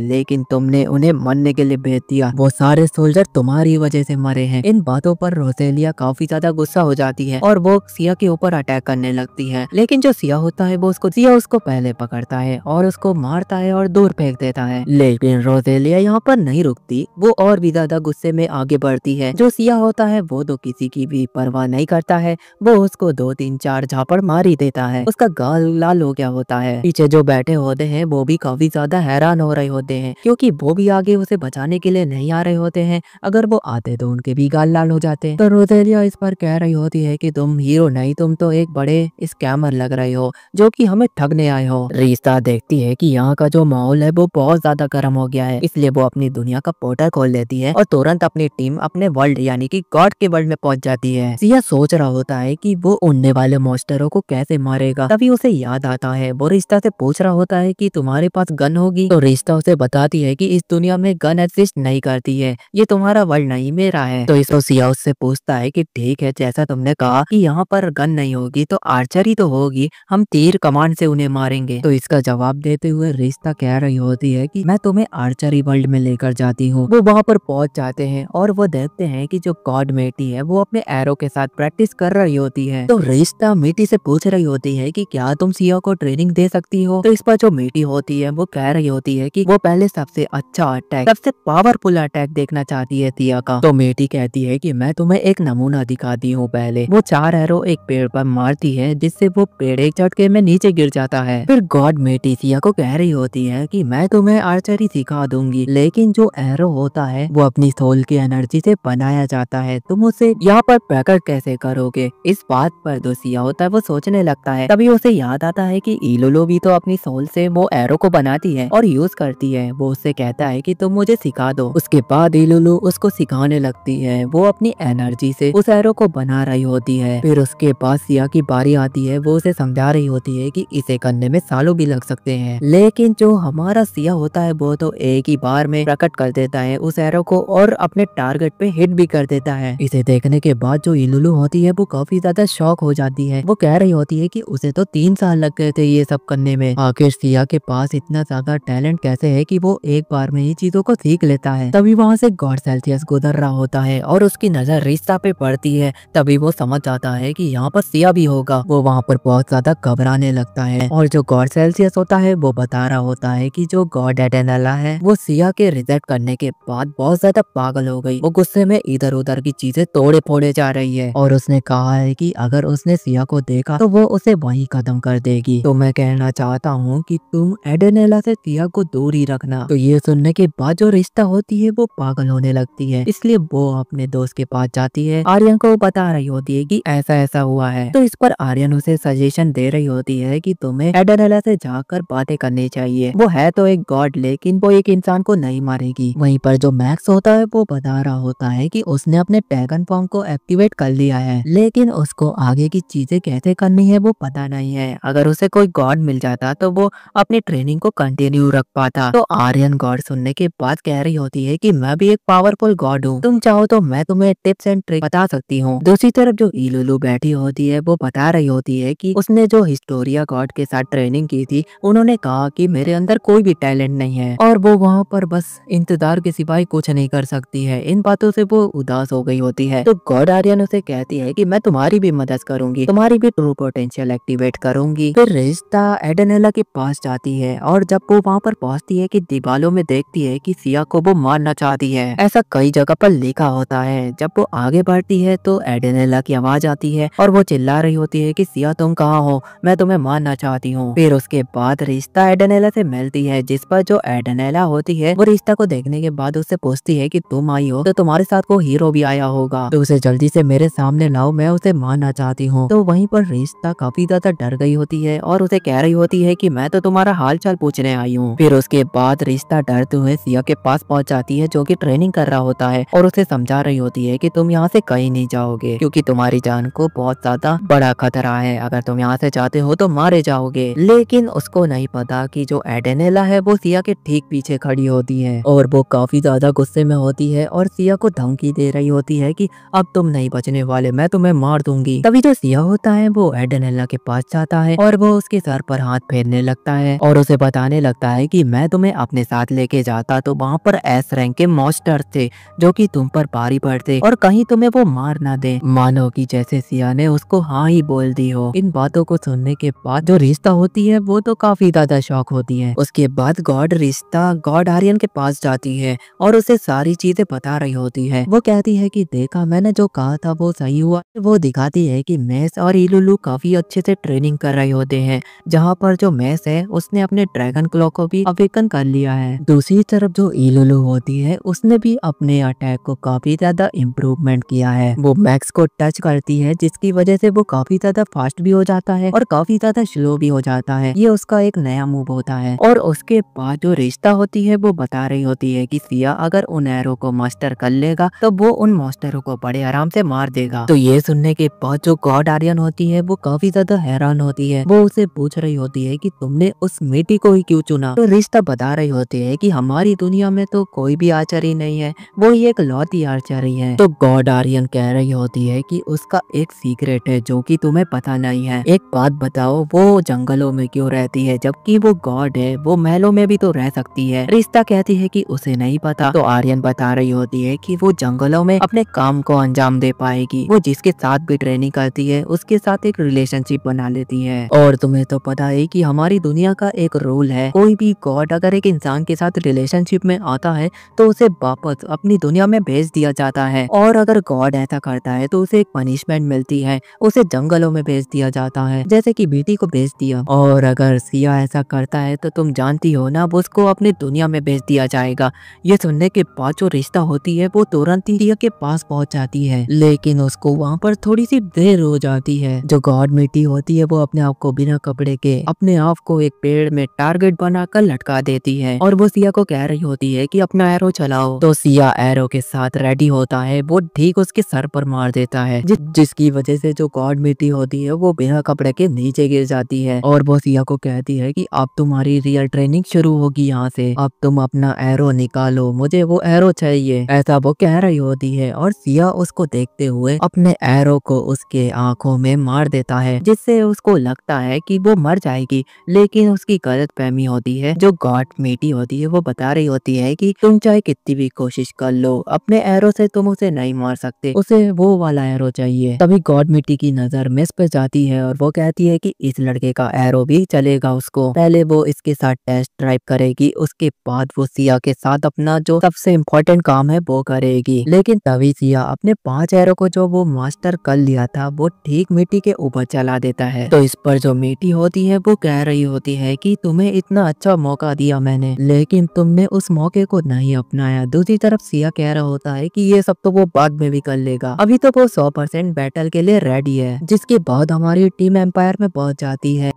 लेकिन तुमने उन्हें मरने के लिए भेज दिया, वो सारे सोल्जर तुम्हारी वजह से मरे हैं। इन बातों पर रोजेलिया काफी ज्यादा गुस्सा हो जाती है और वो सिया के ऊपर अटैक करने लगती है, लेकिन जो सिया होता है वो सिया उसको पहले पकड़ता है और उसको मारता है और दूर फेंक देता है। लेकिन रोजेलिया यहाँ पर नहीं रुकती, वो और भी ज्यादा गुस्से में आगे बढ़ती है। जो सिया होता है वो तो किसी की भी परवाह नहीं करता है, वो उसको 2-3-4 झापड़ मार ही देता है, उसका गाल लाल हो गया होता है। पीछे जो बैठे होते हैं वो भी काफी ज्यादा हैरान हो रहे होते हैं, क्योंकि वो भी आगे उसे बचाने के लिए नहीं आ रहे होते हैं, अगर वो आते तो उनके भी गाल लाल हो जाते। तो रोजेलिया इस पर कह रही होती है कि तुम हीरो नहीं, तुम तो एक बड़े स्कैमर लग रहे हो जो कि हमें ठगने आए हो। रिश्ता देखती है कि यहाँ का जो माहौल है वो बहुत ज्यादा गर्म हो गया है, इसलिए वो अपनी दुनिया का पोर्टल खोल लेती है और तुरंत अपनी टीम अपने वर्ल्ड यानी कि गॉड के वर्ल्ड में पहुंच जाती है। सिया सोच रहा होता है कि वो उड़ने वाले मॉन्स्टरों को कैसे मारेगा, तभी उसे याद आता है। वो रिश्ता से पूछ रहा होता है कि तुम्हारे पास गन होगी, तो रिश्ता उसे बताती है कि इस दुनिया में गन एग्जिस्ट नहीं करती है, ये तुम्हारा वर्ल्ड नहीं मेरा है। तो इसको सिया उससे पूछता है कि ठीक है, जैसा तुमने कहा कि यहाँ पर गन नहीं होगी तो आर्चरी तो होगी, हम तीर कमान से उन्हें मारेंगे। तो इसका जवाब देते हुए रिश्ता कह रही होती है कि मैं तुम्हें आर्चरी वर्ल्ड में लेकर जाती हूँ। वो वहाँ पर पहुंच जाते हैं और वो देखते हैं कि जो गॉड मेटी है वो अपने एरो के साथ प्रैक्टिस कर रही होती है। तो रिश्ता मेटी से पूछ रही होती है कि क्या तुम सिया को ट्रेनिंग दे सकती हो। तो इस पर जो मेटी होती है वो कह रही होती है कि वो पहले सबसे अच्छा अटैक, सबसे पावरफुल अटैक देखना चाहती है सिया का। तो मेटी कहती है कि मैं तुम्हें एक नमूना दिखाती हूँ। पहले वो 4 एरो एक पेड़ पर मारती है, जिससे वो पेड़ एक झटके में नीचे गिर जाता है। फिर गॉड मेटी सिया को कह रही होती है कि मैं तुम्हें आर्चरी सिखा दूंगी, लेकिन जो एरो होता है वो अपनी सोल की एनर्जी से बनाया जाता है, तुम उसे यहाँ पर प्रकट कैसे करोगे। इस बात पर जो सिया होता है वो सोचने लगता है, तभी उसे याद आता है कि इलोलो भी तो अपनी सोल से वो एरो को बनाती है और यूज करती है। वो उससे कहता है कि तुम मुझे सिखा दो। उसके बाद इलोलो उसको सिखाने लगती है, वो अपनी एनर्जी से उस एरो को बना रही होती है। फिर उसके बाद सिया की बारी आती है, वो उसे समझा रही होती है कि इसे करने में सालों भी लग सकते हैं, लेकिन जो हमारा सिया होता है वो तो एक ही बार बार में प्रकट कर देता है उस एरो को और अपने टारगेट पे हिट भी कर देता है। इसे देखने के बाद जो इलुलु होती है वो काफी ज्यादा शॉक हो जाती है। वो कह रही होती है कि उसे तो 3 साल लग गए थे ये सब करने में, आखिर सिया के पास इतना ज्यादा टैलेंट कैसे है कि वो एक बार में ही चीजों को सीख लेता है। तभी वहाँ से गॉड सेल्सियस गुजर रहा होता है और उसकी नजर रिश्ता पे पड़ती है। तभी वो समझ जाता है कि यहाँ पर सिया भी होगा। वो वहाँ पर बहुत ज्यादा घबराने लगता है और जो गॉड सेल्सियस होता है वो बता रहा होता है कि जो गॉड एडेनेला है वो सिया के रिजेक्ट करने के बाद बहुत ज्यादा पागल हो गई। वो गुस्से में इधर उधर की चीजें तोड़े फोड़े जा रही है और उसने कहा है कि अगर उसने सिया को देखा तो वो उसे वहीं खत्म कर देगी। तो मैं कहना चाहता हूँ कि तुम एडेनेला से सिया को दूर ही रखना। तो ये सुनने के बाद जो रिश्ता होती है वो पागल होने लगती है, इसलिए वो अपने दोस्त के पास जाती है। आर्यन को बता रही होती है कि ऐसा ऐसा हुआ है। तो इस पर आर्यन उसे सजेशन दे रही होती है कि तुम्हें एडेनेला से जाकर बातें करनी चाहिए। वो है तो एक गॉड लेकिन वो एक इंसान को नहीं मारेगी। वहीं पर जो मैक्स होता है वो बता रहा होता है कि उसने अपने ड्रैगन फॉर्म को एक्टिवेट कर लिया है, लेकिन उसको आगे की चीजें कैसे करनी है वो पता नहीं है। अगर उसे कोई गॉड मिल जाता तो वो अपनी ट्रेनिंग को कंटिन्यू रख पाता। तो आर्यन गॉड सुनने के बाद कह रही होती है कि मैं भी एक पावरफुल गॉड हूँ, तुम चाहो तो मैं तुम्हें टिप्स एंड ट्रिक बता सकती हूँ। दूसरी तरफ जो इलुलु बैठी होती है वो बता रही होती है कि उसने जो हिस्टोरिया गॉड के साथ ट्रेनिंग की थी, उन्होंने कहा कि मेरे अंदर कोई भी टैलेंट नहीं है और वो वहाँ पर बस इंतजार के सिवाय कुछ नहीं कर सकती है। इन बातों से वो उदास हो गई होती है। तो गॉड आर्यन उसे कहती है कि मैं तुम्हारी भी मदद करूंगी, तुम्हारी भी ट्रू पोटेंशियल एक्टिवेट करूंगी। फिर रिश्ता एडेनेला के पास जाती है और जब वो वहाँ पर पहुँचती है कि दीवालों में देखती है कि सिया को वो मारना चाहती है। ऐसा कई जगह पर लिखा होता है। जब वो आगे बढ़ती है तो एडेनेला की आवाज आती है और वो चिल्ला रही होती है कि सिया तुम कहाँ हो, मैं तुम्हें मारना चाहती हूँ। फिर उसके बाद रिश्ता एडेनेला से मिलती है, जिस पर जो एडेनेला होती है वो रिश्ता को देखने के बाद उससे पूछती है कि तुम आई हो तो तुम्हारे साथ को हीरो भी आया होगा, तो उसे जल्दी से मेरे सामने लाओ, मैं उसे मारना चाहती हूँ। तो वहीं पर रिश्ता काफी ज्यादा डर गई होती है और उसे कह रही होती है कि मैं तो तुम्हारा हाल चाल पूछने आई हूँ। फिर उसके बाद रिश्ता डरते हुए सिया के पास पहुंच जाती है जो कि ट्रेनिंग कर रहा होता है और उसे समझा रही होती है कि तुम यहाँ से कहीं नहीं जाओगे क्योंकि तुम्हारी जान को बहुत ज्यादा बड़ा खतरा है, अगर तुम यहाँ से जाते हो तो मारे जाओगे। लेकिन उसको नहीं पता कि जो एडेनेला है वो सिया के ठीक पीछे खड़ी होती है और वो काफी ज्यादा गुस्से में होती है और सिया को धमकी दे रही होती है कि अब तुम नहीं बचने वाले, मैं तुम्हें मार दूंगी। तभी जो सिया होता है वो एडेनेला के पास जाता है और वो उसके सर पर हाथ फेरने लगता है और उसे बताने लगता है कि मैं तुम्हें अपने साथ लेके जाता तो वहाँ पर एस रैंक के मॉन्स्टर थे जो कि तुम पर भारी पड़ते और कहीं तुम्हें वो मार ना दे। मानो कि जैसे सिया ने उसको हाँ ही बोल दी हो। इन बातों को सुनने के बाद जो रिश्ता होती है वो तो काफी ज्यादा शॉक होती है। उसके बाद गॉड रिश्ता गॉड आर्यन के पास जाती है और उसे सारी चीजें बता रही होती है। वो कहती है कि देखा मैंने जो कहा था वो सही हुआ। वो दिखाती है कि मेस और इलुलु काफी अच्छे से ट्रेनिंग कर रहे होते हैं, जहाँ पर जो मेस है उसने अपने ड्रैगन क्लॉ को भी अवेकन कर लिया है। दूसरी तरफ जो इलुलु होती है उसने भी अपने अटैक को काफी ज्यादा इम्प्रूवमेंट किया है। वो मैक्स को टच करती है जिसकी वजह से वो काफी ज्यादा फास्ट भी हो जाता है और काफी ज्यादा स्लो भी हो जाता है। ये उसका एक नया मूव होता है। और उसके बाद जो रिश्ता होती है वो बता रही होती है कि सिया अगर उन एरो को मास्टर कर लेगा तो वो उन मास्टरों को बड़े आराम से मार देगा। तो ये सुनने के बाद जो गॉड आर्यन होती है वो काफी ज्यादा हैरान होती है। वो उसे पूछ रही होती है कि तुमने उस मिट्टी को ही क्यों चुना। तो रिश्ता बता रही होती है कि हमारी दुनिया में तो कोई भी आर्चर ही नहीं है, वो ही एक लौती आर्चर ही है। तो गॉड आर्यन कह रही होती है कि उसका एक सीक्रेट है जो कि तुम्हें पता नहीं है। एक बात बताओ, वो जंगलों में क्यों रहती है जबकि वो गॉड है, वो महलों में भी तो रह सकती है। रिश्ता कहती है कि उसे नहीं पता। तो आर्यन बता रही होती है कि वो जंगलों में अपने काम को अंजाम दे पाएगी। वो जिसके साथ भी ट्रेनिंग करती है उसके साथ एक रिलेशनशिप बना लेती है। और तुम्हें तो पता है कि हमारी दुनिया का एक रूल है, कोई भी गॉड अगर एक इंसान के साथ रिलेशनशिप में आता है तो उसे वापस अपनी दुनिया में भेज दिया जाता है। और अगर गॉड ऐसा करता है तो उसे एक पनिशमेंट मिलती है, उसे जंगलों में भेज दिया जाता है जैसे कि बेटी को भेज दिया। और अगर सिया ऐसा करता है तो तुम जानती हो ना, वो उसको अपनी दुनिया में भेज दिया जाएगा। ये सुनने के बाद जो रिश्ता होती है वो तुरंत ही सिया के पास पहुंच जाती है, लेकिन उसको वहाँ पर थोड़ी सी देर हो जाती है। जो गॉड मिट्टी होती है वो अपने आप को बिना कपड़े के अपने आप को एक पेड़ में टारगेट बनाकर लटका देती है और वो सिया को कह रही होती है कि अपना एरो चलाओ। तो सिया एरो के साथ रेडी होता है, वो ठीक उसके सर पर मार देता है जिसकी वजह से जो गॉड मिट्टी होती है वो बिना कपड़े के नीचे गिर जाती है। और वो सिया को कहती है कि अब तुम्हारी रियल ट्रेनिंग शुरू होगी, यहाँ से अब तुम अपना एरो निकालो, मुझे वो एरो चाहिए, ऐसा वो कह रही होती है। और सिया उसको देखते हुए अपने एरो को उसके आंखों में मार देता है, जिससे उसको लगता है कि वो मर जाएगी। लेकिन उसकी गलतफहमी होती है। जो गॉड मीटी होती है वो बता रही होती है कि तुम चाहे कितनी भी कोशिश कर लो, अपने एरो से तुम उसे नहीं मार सकते, उसे वो वाला एरो चाहिए। तभी गॉड मीटी की नजर मिस पे जाती है और वो कहती है कि इस लड़के का एरो भी चलेगा उसको। पहले वो इसके साथ टेस्ट ड्राइव करेगी, उसके बाद वो सिया के साथ अपना जो सबसे इम्पोर्टेंट काम है वो करेगी। लेकिन तभी सिया अपने 5 एरो को जो वो मास्टर कर लिया था वो ठीक मिट्टी के ऊपर चला देता है। तो इस पर जो मिट्टी होती है वो कह रही होती है कि तुम्हें इतना अच्छा मौका दिया मैंने, लेकिन तुमने उस मौके को नहीं अपनाया। दूसरी तरफ सिया कह रहा होता है कि ये सब तो वो बाद में भी कर लेगा, अभी तो वो 100% बैटल के लिए रेडी है। जिसके बाद हमारी टीम एम्पायर में पहुंच जाती है,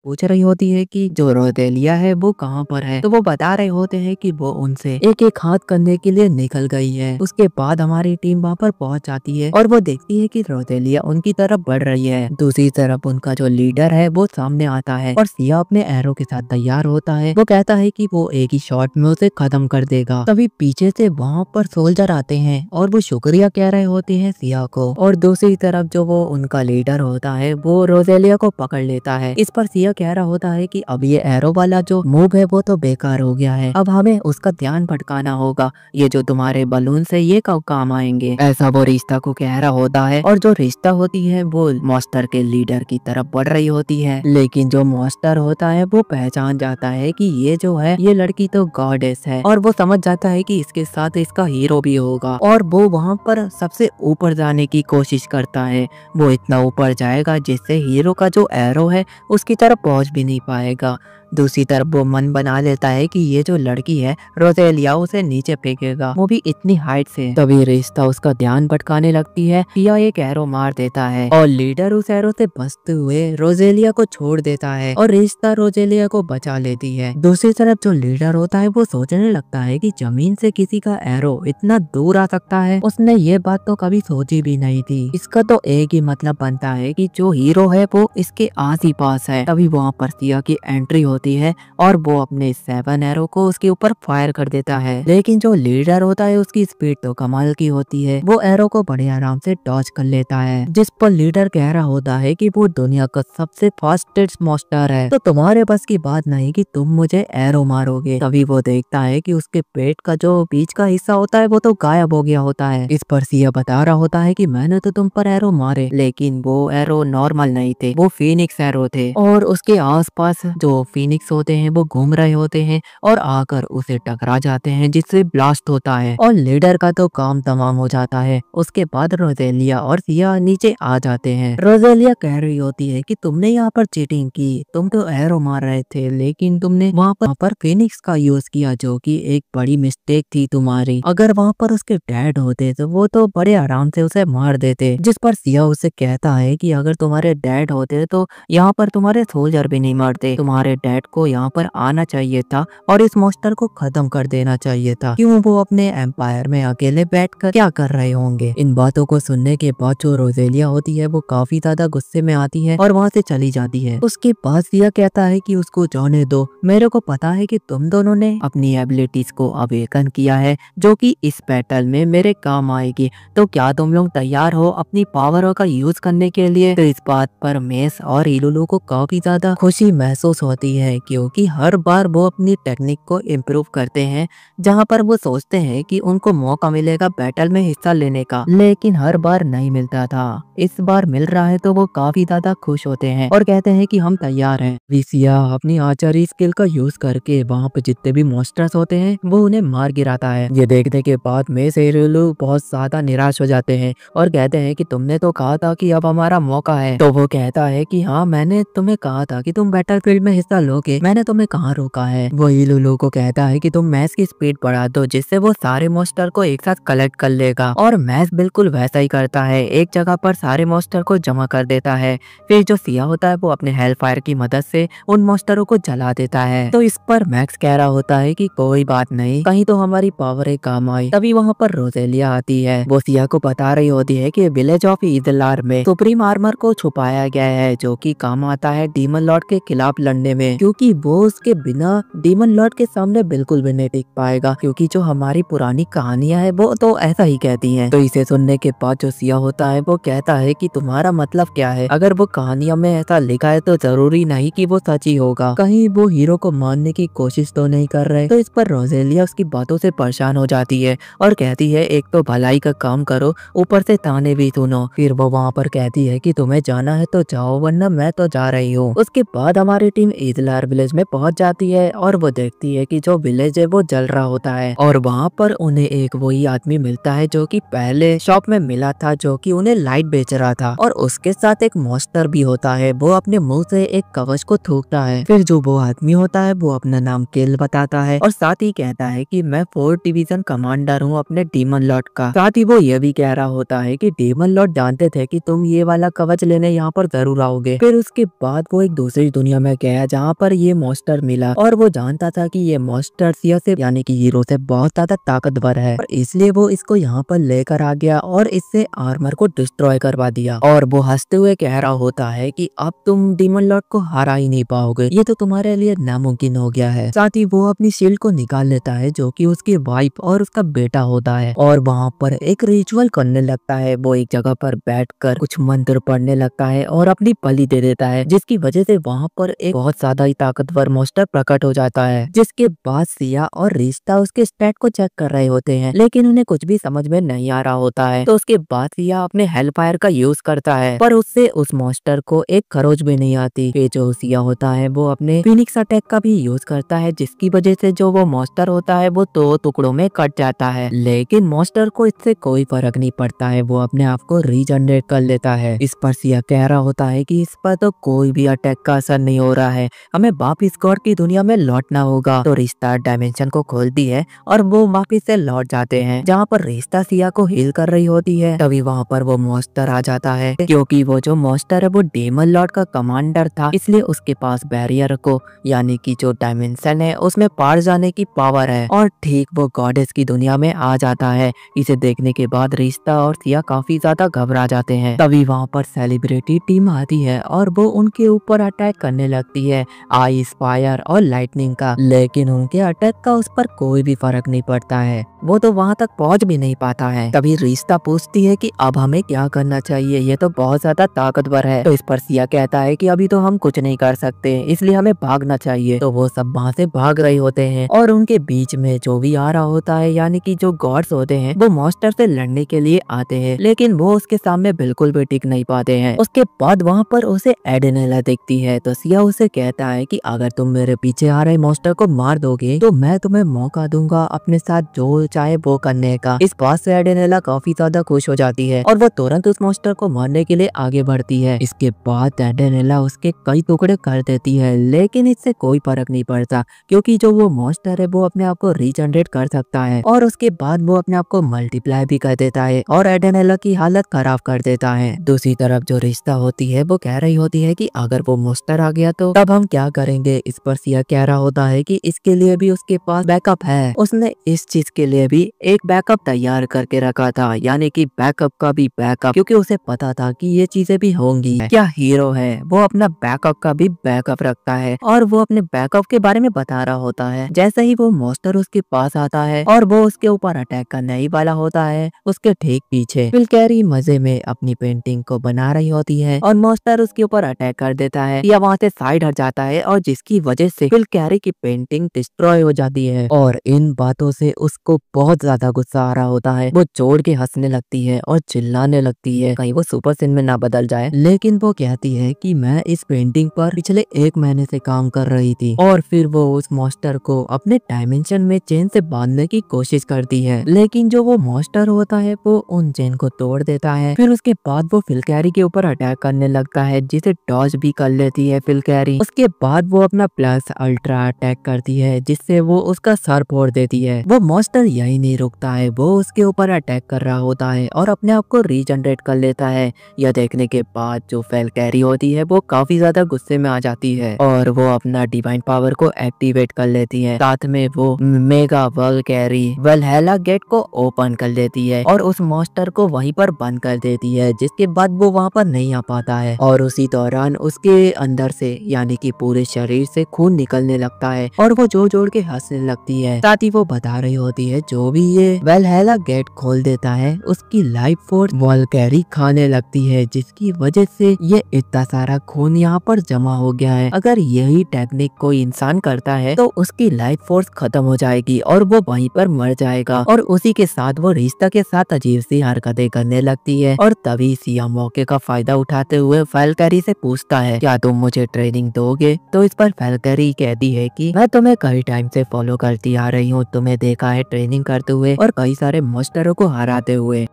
पूछ रही होती है कि जो रोदेलिया है वो कहाँ पर है। तो वो बता रहे होते हैं कि वो उनसे एक एक हाथ करने के लिए निकल गई है। उसके बाद हमारी टीम वहाँ पर पहुंच जाती है और वो देखती है कि रोदेलिया उनकी तरफ बढ़ रही है। दूसरी तरफ उनका जो लीडर है वो सामने आता है और सिया अपने एरो के साथ तैयार होता है। वो कहता है कि वो एक ही शॉट में उसे खत्म कर देगा। तभी पीछे से वहाँ पर सोल्जर आते हैं और वो शुक्रिया कह रहे होते हैं सिया को। और दूसरी तरफ जो वो उनका लीडर होता है वो रोदेलिया को पकड़ लेता है। इस पर सिया कह रहा होता है कि अब ये एरो वाला जो मूव है वो तो बेकार हो गया है, अब हमें उसका ध्यान भटकाना होगा, ये जो तुम्हारे बलून से ये कब काम आएंगे, ऐसा वो रिश्ता को कह रहा होता है। और जो रिश्ता होती है वो मॉन्स्टर के लीडर की तरफ बढ़ रही होती है। लेकिन जो मॉन्स्टर होता है वो पहचान जाता है कि ये जो है ये लड़की तो गॉडेस है और वो समझ जाता है कि इसके साथ इसका हीरो भी होगा। और वो वहाँ पर सबसे ऊपर जाने की कोशिश करता है। वो इतना ऊपर जाएगा जिससे हीरो का जो एरो है उसकी तरफ पहुंच भी नहीं पाएगा। दूसरी तरफ वो मन बना लेता है कि ये जो लड़की है रोजेलिया उसे नीचे फेंकेगा, वो भी इतनी हाइट से। तभी रिश्ता उसका ध्यान भटकाने लगती है। सिया एक एरो मार देता है और लीडर उस एरो से बचते हुए रोजेलिया को छोड़ देता है और रिश्ता रोजेलिया को बचा लेती है। दूसरी तरफ जो लीडर होता है वो सोचने लगता है कि जमीन से किसी का एरो इतना दूर आ सकता है, उसने ये बात तो कभी सोची भी नहीं थी। इसका तो एक ही मतलब बनता है कि जो हीरो है वो इसके आस ही पास है। तभी वहाँ पर सिया की एंट्री होती है और वो अपने 7 एरो को उसके ऊपर फायर कर देता है। लेकिन जो लीडर होता है उसकी स्पीड तो कमाल की होती है, वो एरो को बड़े आराम से डॉज कर लेता है। जिस पर लीडर कह रहा होता है कि वो दुनिया का सबसे फास्टेस्ट मॉन्स्टर है, तो तुम्हारे बस की बात नहीं कि तुम मुझे एरो मारोगे। तभी वो देखता है कि उसके पेट का जो बीच का हिस्सा होता है वो तो गायब हो गया होता है। इस पर सिया बता रहा होता है कि मैंने तो तुम पर एरो मारे, लेकिन वो एरो नॉर्मल नहीं थे, वो फीनिक्स एरो थे और उसके आसपास जो फीनिक्स होते हैं वो घूम रहे होते हैं और आकर उसे टकरा जाते हैं, जिससे ब्लास्ट होता है और लीडर का तो काम तमाम हो जाता है। उसके बाद रोजेलिया और सिया नीचे आ जाते हैं। रोजेलिया कह रही होती है कि तुमने यहाँ पर चीटिंग की, तुम तो एरो मार रहे थे लेकिन तुमने वहाँ पर फीनिक्स का यूज किया, जो कि एक बड़ी मिस्टेक थी तुम्हारी। अगर वहाँ पर उसके डैड होते तो वो तो बड़े आराम से उसे मार देते। जिस पर सिया उसे कहता है कि अगर तुम्हारे डैड होते तो यहाँ पर तुम्हारे सोल्जर भी नहीं मरते, तुम्हारे डैड को यहाँ पर आना चाहिए था और इस मॉन्स्टर को खत्म कर देना चाहिए था। क्यों वो अपने एम्पायर में अकेले बैठकर क्या कर रहे होंगे। इन बातों को सुनने के बाद जो रोजेलिया होती है वो काफी ज्यादा गुस्से में आती है और वहाँ से चली जाती है। उसके बाद सिया कहता है कि उसको जाने दो, मेरे को पता है कि तुम दोनों ने अपनी एबिलिटीज को अवेकन किया है जो कि इस बैटल में मेरे काम आएगी, तो क्या तुम लोग तैयार हो अपनी पावरों का यूज करने के लिए। तो इस बात पर मेस और इलुलु को काफी ज्यादा खुशी महसूस होती है, क्योंकि हर बार वो अपनी टेक्निक को इम्प्रूव करते हैं जहां पर वो सोचते हैं कि उनको मौका मिलेगा बैटल में हिस्सा लेने का, लेकिन हर बार नहीं मिलता था। इस बार मिल रहा है तो वो काफी ज्यादा खुश होते हैं और कहते हैं कि हम तैयार हैं। विसिया अपनी आर्चरी स्किल का यूज करके वहाँ पे जितने भी मॉन्स्टर्स होते हैं वो उन्हें मार गिराता है। ये देखने के बाद मेस इलुलु बहुत ज्यादा निराश हो जाते हैं और कहते हैं कि तुमने तो कहा था कि अब हमारा मौका है। तो वो कहता है कि हाँ, मैंने तुम्हें कहा था कि तुम बैटलफील्ड में हिस्सा लोगे, मैंने तुम्हें कहाँ रोका है। वो इलुलु को कहता है कि तुम मैस की स्पीड बढ़ा दो जिससे वो सारे मॉन्स्टर को एक साथ कलेक्ट कर लेगा। और मैस बिल्कुल वैसा ही करता है, एक जगह पर सारे मॉन्स्टर को जमा कर देता है। फिर जो सिया होता है वो अपने हेल फायर की मदद से उन मॉन्स्टरों को जला देता है। तो इस पर मैक्स कह रहा होता है कि कोई बात नहीं, कहीं तो हमारी पावर काम आई। तभी वहाँ पर रोजेलिया आती है। वो सिया को बता रही होती है कि विलेज ऑफ ईदलार में सुप्रीम आर्मर को छुपाया गया है जो कि काम आता है डीमन लॉर्ड के खिलाफ लड़ने में, क्योंकि वो उसके बिना डीमन लॉर्ड के सामने बिल्कुल भी नहीं टिक पाएगा, क्योंकि जो हमारी पुरानी कहानियां है वो तो ऐसा ही कहती हैं। तो इसे सुनने के बाद जो सिया होता है वो कहता है कि तुम्हारा मतलब क्या है? अगर वो कहानियों में ऐसा लिखा है तो जरूरी नहीं कि वो सच ही होगा, कहीं वो हीरो को मारने की कोशिश तो नहीं कर रहे। तो इस पर रोजेलिया उसकी बातों से परेशान हो जाती है और कहती है एक तो भलाई का काम करो, ऊपर से ताने भी सुनो। फिर वो वहाँ पर कहती है कि तुम्हें जाना है तो जाओ, वरना मैं तो जा रही हूँ। उसके बाद हमारी टीम ईदलार विलेज में पहुंच जाती है और वो देखती है कि जो विलेज है वो जल रहा होता है और वहाँ पर उन्हें एक वही आदमी मिलता है जो कि पहले शॉप में मिला था, जो कि उन्हें लाइट बेच रहा था। और उसके साथ एक मॉन्स्टर भी होता है, वो अपने मुंह से एक कवच को थूकता है। फिर जो वो आदमी होता है वो अपना नाम किल बताता है और साथ ही कहता है कि मैं 4th डिवीजन कमांडर हूँ अपने डीमन लॉर्ड का। साथ ही वो ये भी कह रहा होता है कि डीमन लॉर्ड जानते थे कि तुम ये वाला कवच लेने यहाँ पर जरूर आओगे। फिर उसके बाद वो एक दूसरी दुनिया में गया जहाँ पर ये मॉन्स्टर मिला और वो जानता था कि ये मॉन्स्टर सिया से यानी कि हीरो से बहुत ज्यादा ताकतवर है और इसलिए वो इसको यहाँ पर लेकर आ गया और इससे आर्मर को डिस्ट्रॉय करवा दिया। और वो हंसते हुए कह रहा होता है कि अब तुम डीमन लॉर्ड को हरा ही नहीं पाओगे, ये तो तुम्हारे लिए नामुमकिन हो गया है। साथ ही वो अपनी शील्ड को निकाल लेता है जो कि उसकी वाइफ और उसका बेटा होता है और वहाँ पर एक रिचुअल करने लगता है। वो एक जगह पर बैठकर कुछ मंत्र पढ़ने लगता है और अपनी बलि दे देता है, जिसकी वजह से वहाँ पर एक बहुत ज्यादा ही ताकतवर मॉन्स्टर प्रकट हो जाता है। जिसके बाद सिया और रिश्ता उसके स्टैट को चेक कर रहे होते हैं, लेकिन उन्हें कुछ भी समझ में नहीं आ रहा होता है। तो उसके बाद सिया अपने हेलफायर का यूज करता है, पर उससे उस मॉन्स्टर को एक खरोच भी नहीं आती। फिर जो सिया होता है वो अपने फिनिक्स अटैक का भी यूज करता है, जिसकी वजह से जो वो मॉन्स्टर होता है वो 2 टुकड़ों में कट जाता है। लेकिन मॉन्स्टर को इससे कोई फर्क नहीं पड़ता है, वो अपने आप को रीजनरेट कर लेता है। इस पर सिया कह रहा होता है कि इस पर तो कोई भी अटैक का असर नहीं हो रहा है, हमें वापिस गॉड की दुनिया में लौटना होगा। तो रिश्ता डायमेंशन को खोलती है और वो वापिस से लौट जाते हैं, जहाँ पर रिश्ता सिया को हील कर रही होती है। तभी वहाँ पर वो मॉन्स्टर आ जाता है, क्योंकि वो जो मॉन्स्टर है वो डेमन लॉर्ड का कमांडर था, इसलिए उसके पास बैरियर को यानी कि जो डायमेंशन है उसमें पार जाने की पावर है और ठीक वो गॉडेस की दुनिया में आ जाता है। इसे देखने के बाद रिश्ता और सिया काफी ज्यादा घबरा जाते हैं। तभी वहाँ पर सेलिब्रिटी टीम आती है और वो उनके ऊपर अटैक करने लगती है, आइस, फायर और लाइटनिंग का। लेकिन उनके अटैक का उस पर कोई भी फर्क नहीं पड़ता है, वो तो वहाँ तक पहुँच भी नहीं पाता है। तभी रिश्ता पूछती है कि अब हमें क्या करना चाहिए, ये तो बहुत ज्यादा ताकतवर है। तो इस पर सिया कहता है कि अभी तो हम कुछ नहीं कर सकते, इसलिए हमें भागना चाहिए। तो वो सब वहाँ से भाग रहे होते हैं और उनके बीच में जो भी आ रहा होता है यानी कि जो गॉड्स होते हैं वो मॉन्स्टर से लड़ने के लिए आते हैं, लेकिन वो उसके सामने बिल्कुल भी टिक नहीं पाते हैं। उसके बाद वहाँ पर उसे एडेनेला दिखती है, तो सिया उसे कहता है कि अगर तुम मेरे पीछे आ रहे मॉन्स्टर को मार दोगे तो मैं तुम्हें मौका दूंगा अपने साथ जो चाहे वो करने का। इस बात से एडेनेला काफी ज्यादा खुश हो जाती है और वो तुरंत उस मॉन्स्टर को मारने के लिए आगे बढ़ती है। इसके बाद एडेनेला उसके कई टुकड़े कर देती है, लेकिन इससे कोई फर्क नहीं पड़ता, क्योंकि जो वो मॉन्स्टर है वो अपने आप को रीजनरेट कर सकता है और उसके बाद वो अपने आप को मल्टीप्लाई भी कर देता है और एडेनेला की हालत खराब कर देता है। दूसरी तरफ जो रिश्ता होती है वो कह रही होती है कि अगर वो मॉन्स्टर आ गया तो तब हम क्या करेंगे। इस पर सिया कह रहा होता है कि इसके लिए भी उसके पास बैकअप है, उसने इस चीज के लिए भी एक बैकअप तैयार करके रखा था, यानी कि बैकअप का भी बैकअप, क्योंकि उसे पता था कि ये चीजें भी होंगी। क्या हीरो है, वो अपना बैकअप का भी बैकअप रखता है और वो अपने बैकअप के बारे में बता रहा होता है। जैसे ही वो मॉन्स्टर उसके पास आता है और वो उसके ऊपर अटैक करने ही वाला होता है, उसके ठीक पीछे विल्कैरी मजे में अपनी पेंटिंग को बना रही होती है और मॉन्स्टर उसके ऊपर अटैक कर देता है या वहाँ से साइड हट जाता है और जिसकी वजह से विल्कैरी की पेंटिंग डिस्ट्रॉय हो जाती है। और इन बातों से उसको बहुत ज्यादा गुस्सा आ रहा होता है, वो जोड़ के हंसने लगती है और चिल्लाने लगती है कहीं वो सुपर सीन में ना बदल जाए। लेकिन वो कहती है कि मैं इस पेंटिंग पर पिछले 1 महीने से काम कर रही थी और फिर वो उस मॉन्स्टर को अपने डायमेंशन में चेन से बांधने की कोशिश करती है, लेकिन जो वो मॉन्स्टर होता है वो उन चेन को तोड़ देता है। फिर उसके बाद वो फिल्कैरी के ऊपर अटैक करने लगता है, जिसे डॉज भी कर लेती है फिल्कैरी। उसके बाद वो अपना प्लस अल्ट्रा अटैक करती है, जिससे वो उसका सर फोड़ देती है। वो मॉन्स्टर यही नहीं रुकता है, वो उसके ऊपर अटैक कर रहा होता है और अपने आप को रीजनरेट कर लेता है। यह देखने के बाद जो फिल्कैरी होती है वो काफी ज्यादा गुस्से में आ जाती है और वो अपना डिवाइन पावर को एक्टिवेट कर लेती है। साथ में वो मेगा वल्कैरी वल्हैला गेट को ओपन कर देती है और उस मॉन्स्टर को वहीं पर बंद कर देती है, जिसके बाद वो वहाँ पर नहीं आ पाता है। और उसी दौरान उसके अंदर से यानी कि पूरी पूरे शरीर से खून निकलने लगता है और वो जोर जोर के हंसने लगती है। साथ ही वो बता रही होती है जो भी ये वेलहैला गेट खोल देता है उसकी लाइफ फोर्स वॉल्कैरी खाने लगती है, जिसकी वजह से ये इतना सारा खून यहाँ पर जमा हो गया है। अगर यही टेक्निक कोई इंसान करता है तो उसकी लाइफ फोर्स खत्म हो जाएगी और वो वहीं पर मर जाएगा। और उसी के साथ वो रिश्ता के साथ अजीब सी हरकतें करने लगती है। और तभी सिया मौके का फायदा उठाते हुए वैल्कैरी से पूछता है क्या तुम मुझे ट्रेनिंग दोगे। तो इस पर वैल्कैरी कहती है कि मैं तुम्हें कई टाइम से फॉलो करती आ रही हूँ, तुम्हें देखा है ट्रेनिंग करते हुए और कई सारे मॉन्स्टरों को हराते हुए।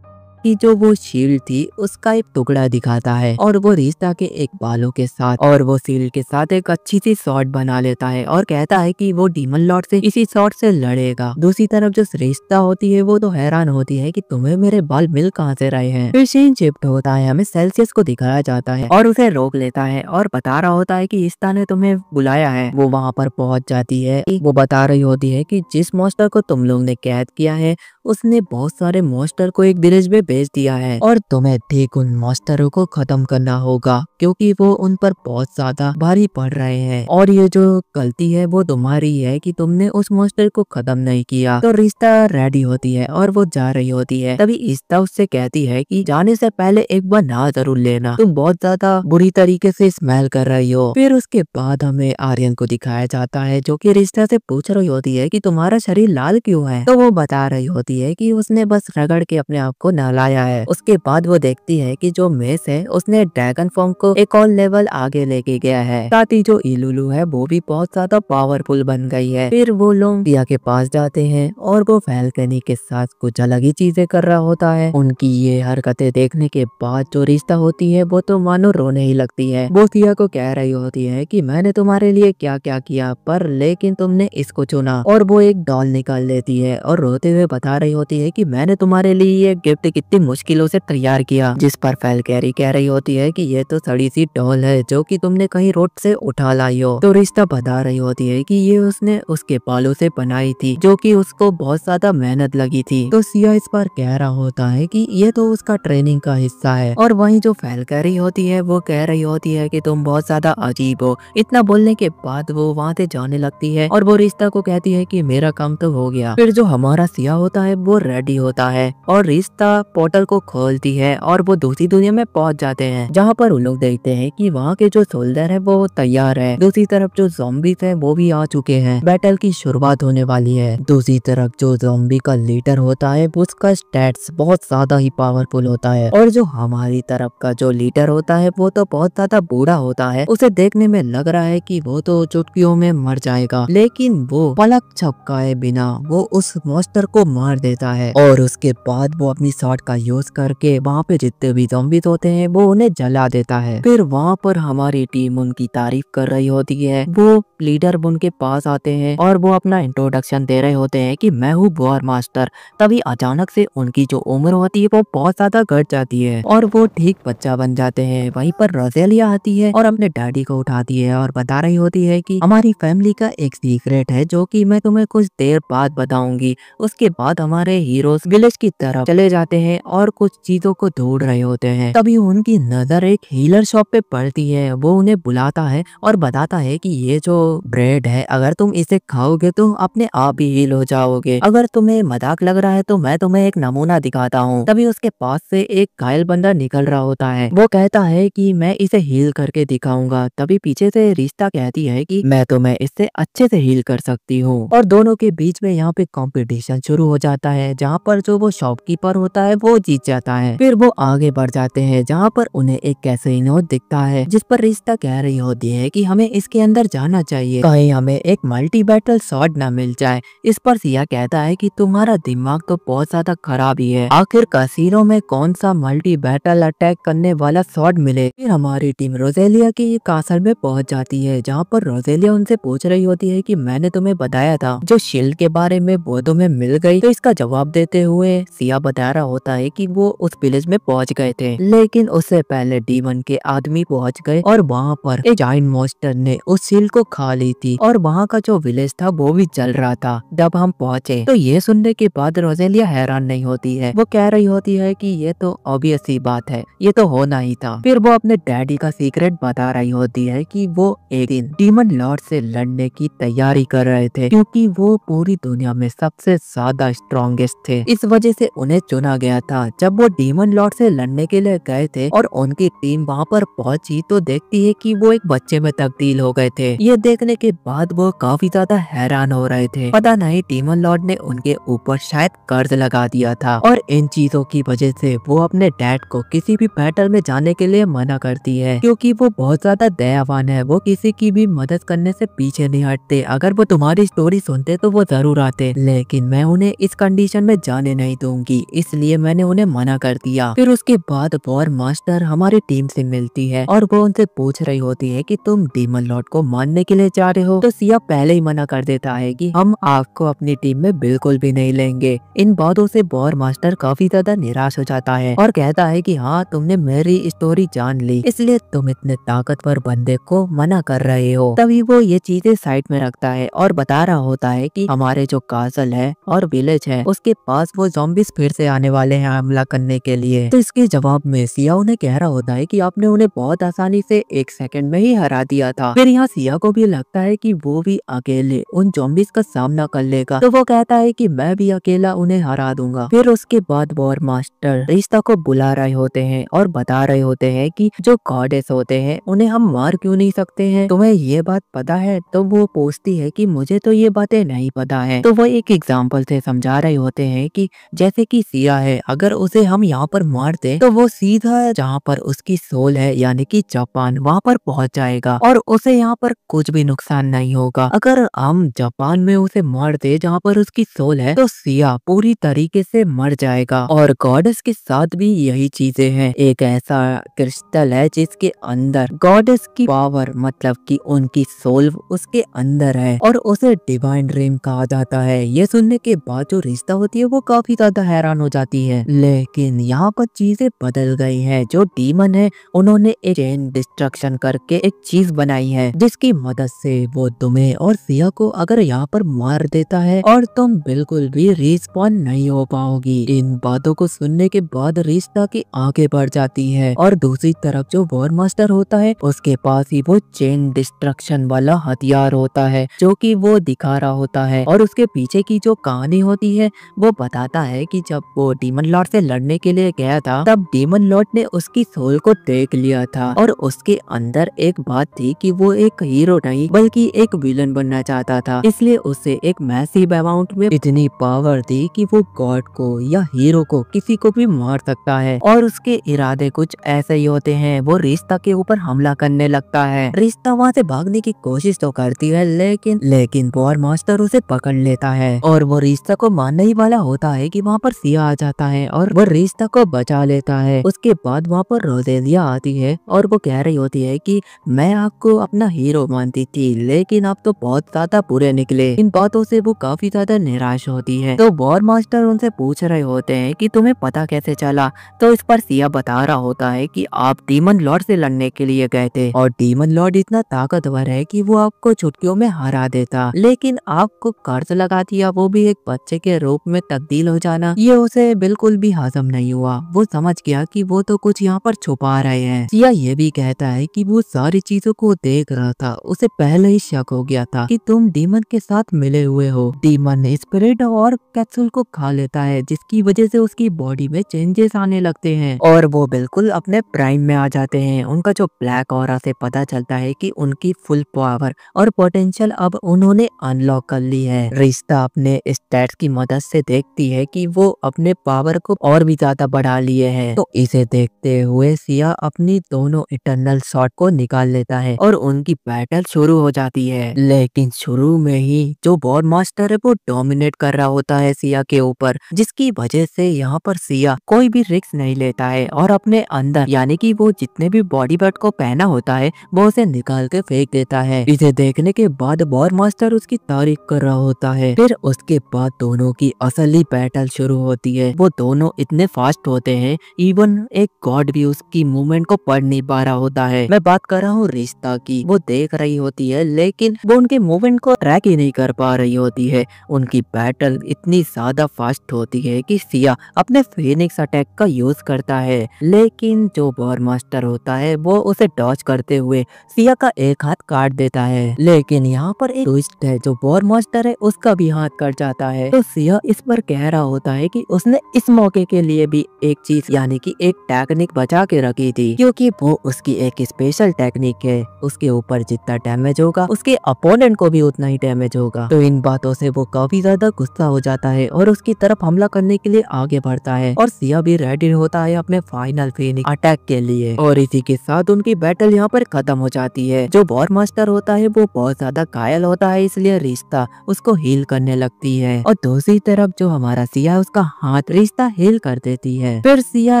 कि जो वो शील्ड थी उसका एक टुकड़ा दिखाता है और वो रिश्ता के एक बालों के साथ और वो शील्ड के साथ एक अच्छी सी शॉट बना लेता है और कहता है कि वो डीमन लॉर्ड से इसी शॉट से लड़ेगा। दूसरी तरफ जो रिश्ता होती है वो तो हैरान होती है कि तुम्हें मेरे बाल मिल कहाँ से रहे हैं। फिर सीन शिफ्ट होता है, हमें सेल्सियस को दिखाया जाता है और उसे रोक लेता है और बता रहा होता है कि रिश्ता ने तुम्हें बुलाया है। वो वहाँ पर पहुँच जाती है। वो बता रही होती है कि जिस मॉन्स्टर को तुम लोग ने कैद किया है उसने बहुत सारे मॉन्स्टर को एक विलेज में भेज दिया है और तुम्हें ठीक उन मॉन्स्टरों को खत्म करना होगा क्योंकि वो उन पर बहुत ज्यादा भारी पड़ रहे हैं। और ये जो गलती है वो तुम्हारी है कि तुमने उस मॉन्स्टर को खत्म नहीं किया। तो रिश्ता रेडी होती है और वो जा रही होती है। तभी रिश्ता उससे कहती है कि जाने से पहले एक बार नहा जरूर लेना, तुम बहुत ज्यादा बुरी तरीके से स्मेल कर रही हो। फिर उसके बाद हमें आर्यन को दिखाया जाता है जो कि रिश्ता से पूछ रही होती है कि तुम्हारा शरीर लाल क्यों है। तो वो बता रही होती है कि उसने बस रगड़ के अपने आप को नहलाया है। उसके बाद वो देखती है कि जो मेस है उसने ड्रैगन फॉर्म को एक और लेवल आगे लेके गया है। साथ ही जो इलुलु है वो भी बहुत ज्यादा पावरफुल बन गई है। फिर वो लोग सिया के पास जाते हैं और वो फैल्कनी के साथ कुछ अलग ही चीजें कर रहा होता है। उनकी ये हरकतें देखने के बाद जो रिश्ता होती है वो तो मानो रोने ही लगती है। वो सिया को कह रही होती है कि मैंने तुम्हारे लिए क्या क्या किया पर लेकिन तुमने इसको चुना। और वो एक डॉल निकाल लेती है और रोते हुए बता रही होती है कि मैंने तुम्हारे लिए ये गिफ्ट कितनी मुश्किलों से तैयार किया। जिस पर वैल्कैरी कह रही होती है कि ये तो सड़ी सी डॉल है जो कि तुमने कहीं रोड से उठा लाई हो। तो रिश्ता बता रही होती है कि ये उसने उसके बालों से बनाई थी जो कि उसको बहुत ज्यादा मेहनत लगी थी। तो सिया इस पर कह रहा होता है कि ये तो उसका ट्रेनिंग का हिस्सा है। और वहीं जो वैल्कैरी होती है वो कह रही होती है कि तुम बहुत ज्यादा अजीब हो। इतना बोलने के बाद वो वहाँ से जाने लगती है और वो रिश्ता को कहती है कि मेरा काम तो हो गया। फिर जो हमारा सिया होता है वो रेडी होता है और रिश्ता पोर्टल को खोलती है और वो दूसरी दुनिया में पहुंच जाते हैं जहाँ पर उन लोग देखते हैं कि वहाँ के जो सोल्जर है वो तैयार है। दूसरी तरफ जो ज़ॉम्बीज़ है वो भी आ चुके हैं। बैटल की शुरुआत होने वाली है। दूसरी तरफ जो ज़ॉम्बी का लीडर होता है उसका स्टैट्स बहुत ज्यादा ही पावरफुल होता है और जो हमारी तरफ का जो लीडर होता है वो तो बहुत ज्यादा बूढ़ा होता है। उसे देखने में लग रहा है कि वो तो चुटकियों में मर जाएगा, लेकिन वो पलक झपकाए बिना वो उस मॉन्स्टर को मार देता है और उसके बाद वो अपनी शॉट का यूज करके वहाँ पे जितने भी ज़ॉम्बीज़ होते हैं वो उन्हें जला देता है। फिर वहाँ पर हमारी टीम उनकी तारीफ कर रही होती है। वो लीडर उनके पास आते हैं और वो अपना इंट्रोडक्शन दे रहे होते हैं कि मैं हूँ वॉर मास्टर। तभी अचानक से उनकी जो उम्र होती है वो बहुत ज्यादा घट जाती है और वो ठीक बच्चा बन जाते हैं। वहीं पर रोजेलिया आती है और अपने डैडी को उठाती है और बता रही होती है कि हमारी फैमिली का एक सीक्रेट है जो कि मैं तुम्हें कुछ देर बाद बताऊंगी। उसके बाद हमारे हीरोज विलेज की तरफ चले जाते हैं और कुछ चीजों को ढूंढ रहे होते हैं। तभी उनकी नजर एक हीलर शॉप पे पड़ती है। वो उन्हें बुलाता है और बताता है कि ये जो ब्रेड है अगर तुम इसे खाओगे तो अपने आप ही हील हो जाओगे। अगर तुम्हें मजाक लग रहा है तो मैं तुम्हें एक नमूना दिखाता हूँ। तभी उसके पास से एक घायल बंदा निकल रहा होता है। वो कहता है कि मैं इसे हील करके दिखाऊंगा। तभी पीछे से रिश्ता कहती है कि मैं तुम्हें इससे अच्छे से हील कर सकती हूँ। और दोनों के बीच में यहाँ पे कंपटीशन शुरू हो जाता है जहाँ पर जो वो शॉपकीपर होता है वो जीत जाता है। फिर वो आगे बढ़ जाते हैं जहाँ पर उन्हें एक कैसीनो दिखता है जिस पर रिश्ता कह रही होती है कि हमें इसके अंदर जाना चाहिए, कहीं हमें एक मल्टी बैटल शॉट न मिल जाए। इस पर सिया कहता है कि तुम्हारा दिमाग तो बहुत ज्यादा खराब ही है, आखिर कैसीनो में कौन सा मल्टी बैटल अटैक करने वाला शॉट मिले। फिर हमारी टीम रोजेलिया की कासल में पहुंच जाती है जहाँ पर रोजेलिया उनसे पूछ रही होती है कि मैंने तुम्हें बताया था जो शील्ड के बारे में वो तुम्हें मिल गई तो इसका इसका जवाब देते हुए सिया बता रहा होता है कि वो उस विलेज में पहुंच गए थे, लेकिन उससे पहले डीमन के आदमी पहुंच गए और वहाँ पर एक जाइंट मॉन्स्टर ने उस सील को खा ली थी और वहाँ का जो विलेज था वो भी जल रहा था जब हम पहुंचे। तो ये सुनने के बाद रोजेलिया हैरान नहीं होती है, वो कह रही होती है कि ये तो ऑब्वियस सी बात है, ये तो होना ही था। फिर वो अपने डैडी का सीक्रेट बता रही होती है कि वो एक दिन डीमन लॉर्ड से लड़ने की तैयारी कर रहे थे क्योंकि वो पूरी दुनिया में सबसे ज्यादा स्ट्रॉन्गेस्ट थे, इस वजह से उन्हें चुना गया था। जब वो डीमन लॉर्ड से लड़ने के लिए गए थे और उनकी टीम वहाँ पर पहुंची तो देखती है कि वो एक बच्चे में तब्दील हो गए थे। ये देखने के बाद वो काफी ज्यादा हैरान हो रहे थे, पता नहीं डीमन लॉर्ड ने उनके ऊपर शायद कर्ज लगा दिया था और इन चीजों की वजह से वो अपने डैड को किसी भी बैटल में जाने के लिए मना करती है क्योंकि वो बहुत ज्यादा दयावान है, वो किसी की भी मदद करने से पीछे नहीं हटते। अगर वो तुम्हारी स्टोरी सुनते तो वो जरूर आते, लेकिन मैं उन्हें इस कंडीशन में जाने नहीं दूंगी, इसलिए मैंने उन्हें मना कर दिया। फिर उसके बाद वॉर मास्टर हमारी टीम से मिलती है और वो उनसे पूछ रही होती है कि तुम डीमन लॉर्ड को मारने के लिए जा रहे हो। तो सिया पहले ही मना कर देता है कि हम आपको अपनी टीम में बिल्कुल भी नहीं लेंगे। इन बातों से वॉर मास्टर काफी ज्यादा निराश हो जाता है और कहता है कि हाँ, तुमने मेरी स्टोरी जान ली, इसलिए तुम इतने ताकतवर बंदे को मना कर रहे हो। तभी वो ये चीजें साइड में रखता है और बता रहा होता है कि हमारे जो कासल है और विलेज है उसके पास वो ज़ॉम्बीज़ फिर से आने वाले हैं हमला करने के लिए। तो इसके जवाब में सिया उन्हें कह रहा होता है कि आपने उन्हें बहुत आसानी से 1 सेकंड में ही हरा दिया था। फिर यहाँ सिया को भी लगता है कि वो भी अकेले उन ज़ॉम्बीज़ का सामना कर लेगा, तो वो कहता है कि मैं भी अकेला उन्हें हरा दूंगा। फिर उसके बाद वॉर मास्टर रिश्ता को बुला रहे होते हैं और बता रहे होते हैं कि जो गॉडेस होते हैं उन्हें हम मार क्यों नहीं सकते हैं, तुम्हें ये बात पता है? तो वो पूछती है कि मुझे तो ये बातें नहीं पता है। तो वो एक एग्जाम्पल से समझा रहे होते हैं कि जैसे कि सिया है, अगर उसे हम यहाँ पर मार दे तो वो सीधा जहाँ पर उसकी सोल है यानी कि जापान वहाँ पर पहुँच जाएगा और उसे यहाँ पर कुछ भी नुकसान नहीं होगा। अगर हम जापान में उसे मार दे जहाँ पर उसकी सोल है तो सिया पूरी तरीके से मर जाएगा। और गॉडेस के साथ भी यही चीजें हैं, एक ऐसा क्रिस्टल है जिसके अंदर गॉडेस की पावर मतलब कि उनकी सोल उसके अंदर है और उसे डिवाइन ड्रीम कहा जाता है। ये सुनने के बाद जो रिश्ता होती है वो काफी ज्यादा हैरान हो जाती है, लेकिन यहाँ पर चीजें बदल गई हैं। जो डीमन है उन्होंने एक चेन डिस्ट्रक्शन करके एक चीज बनाई है जिसकी मदद से वो तुम्हें और सिया को अगर यहाँ पर मार देता है और तुम बिल्कुल भी रिस्पॉन नहीं हो पाओगी। इन बातों को सुनने के बाद रिश्ता की आंखें बढ़ जाती है और दूसरी तरफ जो वॉर मास्टर होता है उसके पास ही वो चेन डिस्ट्रक्शन वाला हथियार होता है जो कि वो दिखा रहा होता है। और उसके पीछे की जो कहानी होती है वो बताता है कि जब वो डीमन लॉर्ड से लड़ने के लिए गया था तब डीमन लॉर्ड ने उसकी सोल को देख लिया था और उसके अंदर एक बात थी कि वो एक हीरो नहीं बल्कि एक विलन बनना चाहता था, इसलिए उसे एक मैसिव अमाउंट में इतनी पावर थी कि वो गॉड को या हीरो को किसी को भी मार सकता है। और उसके इरादे कुछ ऐसे ही होते हैं, वो रिश्ता के ऊपर हमला करने लगता है। रिश्ता वहाँ से भागने की कोशिश तो करती है लेकिन वॉर मास्टर उसे पकड़ लेता है और वो रिश्ता को मारने ही वाला होता है कि वहाँ पर सिया आ जाता है और वो रिश्ता को बचा लेता है। उसके बाद वहाँ पर रोजेलिया आती है और वो कह रही होती है कि मैं आपको अपना हीरो मानती थी लेकिन आप तो बहुत ज्यादा बुरे निकले। इन बातों से वो काफी ज्यादा निराश होती है। तो वॉर मास्टर उनसे पूछ रहे होते हैं कि तुम्हें पता कैसे चला? तो इस पर सिया बता रहा होता है कि आप डीमन लॉर्ड से लड़ने के लिए गए थे और डीमन लॉर्ड इतना ताकतवर है कि वो आपको चुटकियों में हरा देता, लेकिन आपको कर्ज लगा दिया, वो भी एक बच्चे के रूप में तब्दील हो जाना। ये उसे बिल्कुल भी हजम नहीं हुआ। वो समझ गया कि वो तो कुछ यहाँ पर छुपा रहे हैं। सिया ये भी कहता है कि वो सारी चीजों को देख रहा था, उसे पहले ही शक हो गया था कि तुम डीमन के साथ मिले हुए हो। डीमन स्पिरिट और कैप्सूल को खा लेता है जिसकी वजह से उसकी बॉडी में चेंजेस आने लगते हैं और वो बिल्कुल अपने प्राइम में आ जाते हैं। उनका जो ब्लैक ऑरा से पता चलता है कि उनकी फुल पावर और पोटेंशियल अब उन्होंने अनलॉक कर ली है। रिश्ता अपने स्टैट्स की मदद से देखती है कि वो अपने पावर को और भी ज्यादा बढ़ा लिए हैं। तो इसे देखते हुए सिया अपनी दोनों इटर्नल शॉट को निकाल लेता है और उनकी बैटल शुरू हो जाती है। लेकिन शुरू में ही जो वॉर मास्टर है वो डोमिनेट कर रहा होता है सिया के ऊपर, जिसकी वजह से यहाँ पर सिया कोई भी रिस्क नहीं लेता है और अपने अंदर यानी कि वो जितने भी बॉडी पैट को पहना होता है वो उसे निकाल के फेंक देता है। इसे देखने के बाद वॉर मास्टर उसकी तारीफ कर रहा होता है। फिर उसके बाद दोनों की असली बैटल शुरू होती है। वो दोनों इतने फास्ट होते हैं, इवन एक गॉड भी उसकी मूवमेंट को पढ़ नहीं पा रहा होता है। मैं बात कर रहा हूँ रिश्ता की। वो देख रही होती है लेकिन वो उनके मूवमेंट को ट्रैक ही नहीं कर पा रही होती है। उनकी बैटल इतनी ज्यादा फास्ट होती है कि सिया अपने फिनिक्स अटैक का यूज करता है, लेकिन जो वॉर मास्टर होता है वो उसे डॉज करते हुए सिया का एक हाथ काट देता है। लेकिन यहाँ पर एक ट्विस्ट है, जो वॉर मास्टर है उसका भी हाथ कट जाता है। तो सिया इस पर कह रहा होता है कि उसने इस मौके के लिए भी एक चीज यानी कि एक टेक्निक बचा के रखी थी, क्योंकि वो उसकी एक स्पेशल टेक्निक है। उसके ऊपर जितना डैमेज होगा उसके अपोनेंट को भी उतना ही डैमेज होगा। तो इन बातों से वो काफी ज्यादा गुस्सा हो जाता है और उसकी तरफ हमला करने के लिए आगे बढ़ता है और सिया भी रेडी होता है अपने फाइनल फिनिक्स अटैक के लिए। और इसी के साथ उनकी बैटल यहाँ पर खत्म हो जाती है। जो वॉर मास्टर होता है वो बहुत ज्यादा घायल होता है, इसलिए रिश्ता उसको हील करने लगती है और दूसरी तरफ जो हमारा सिया है उसका हाथ रिश्ता हील कर देती है। फिर सिया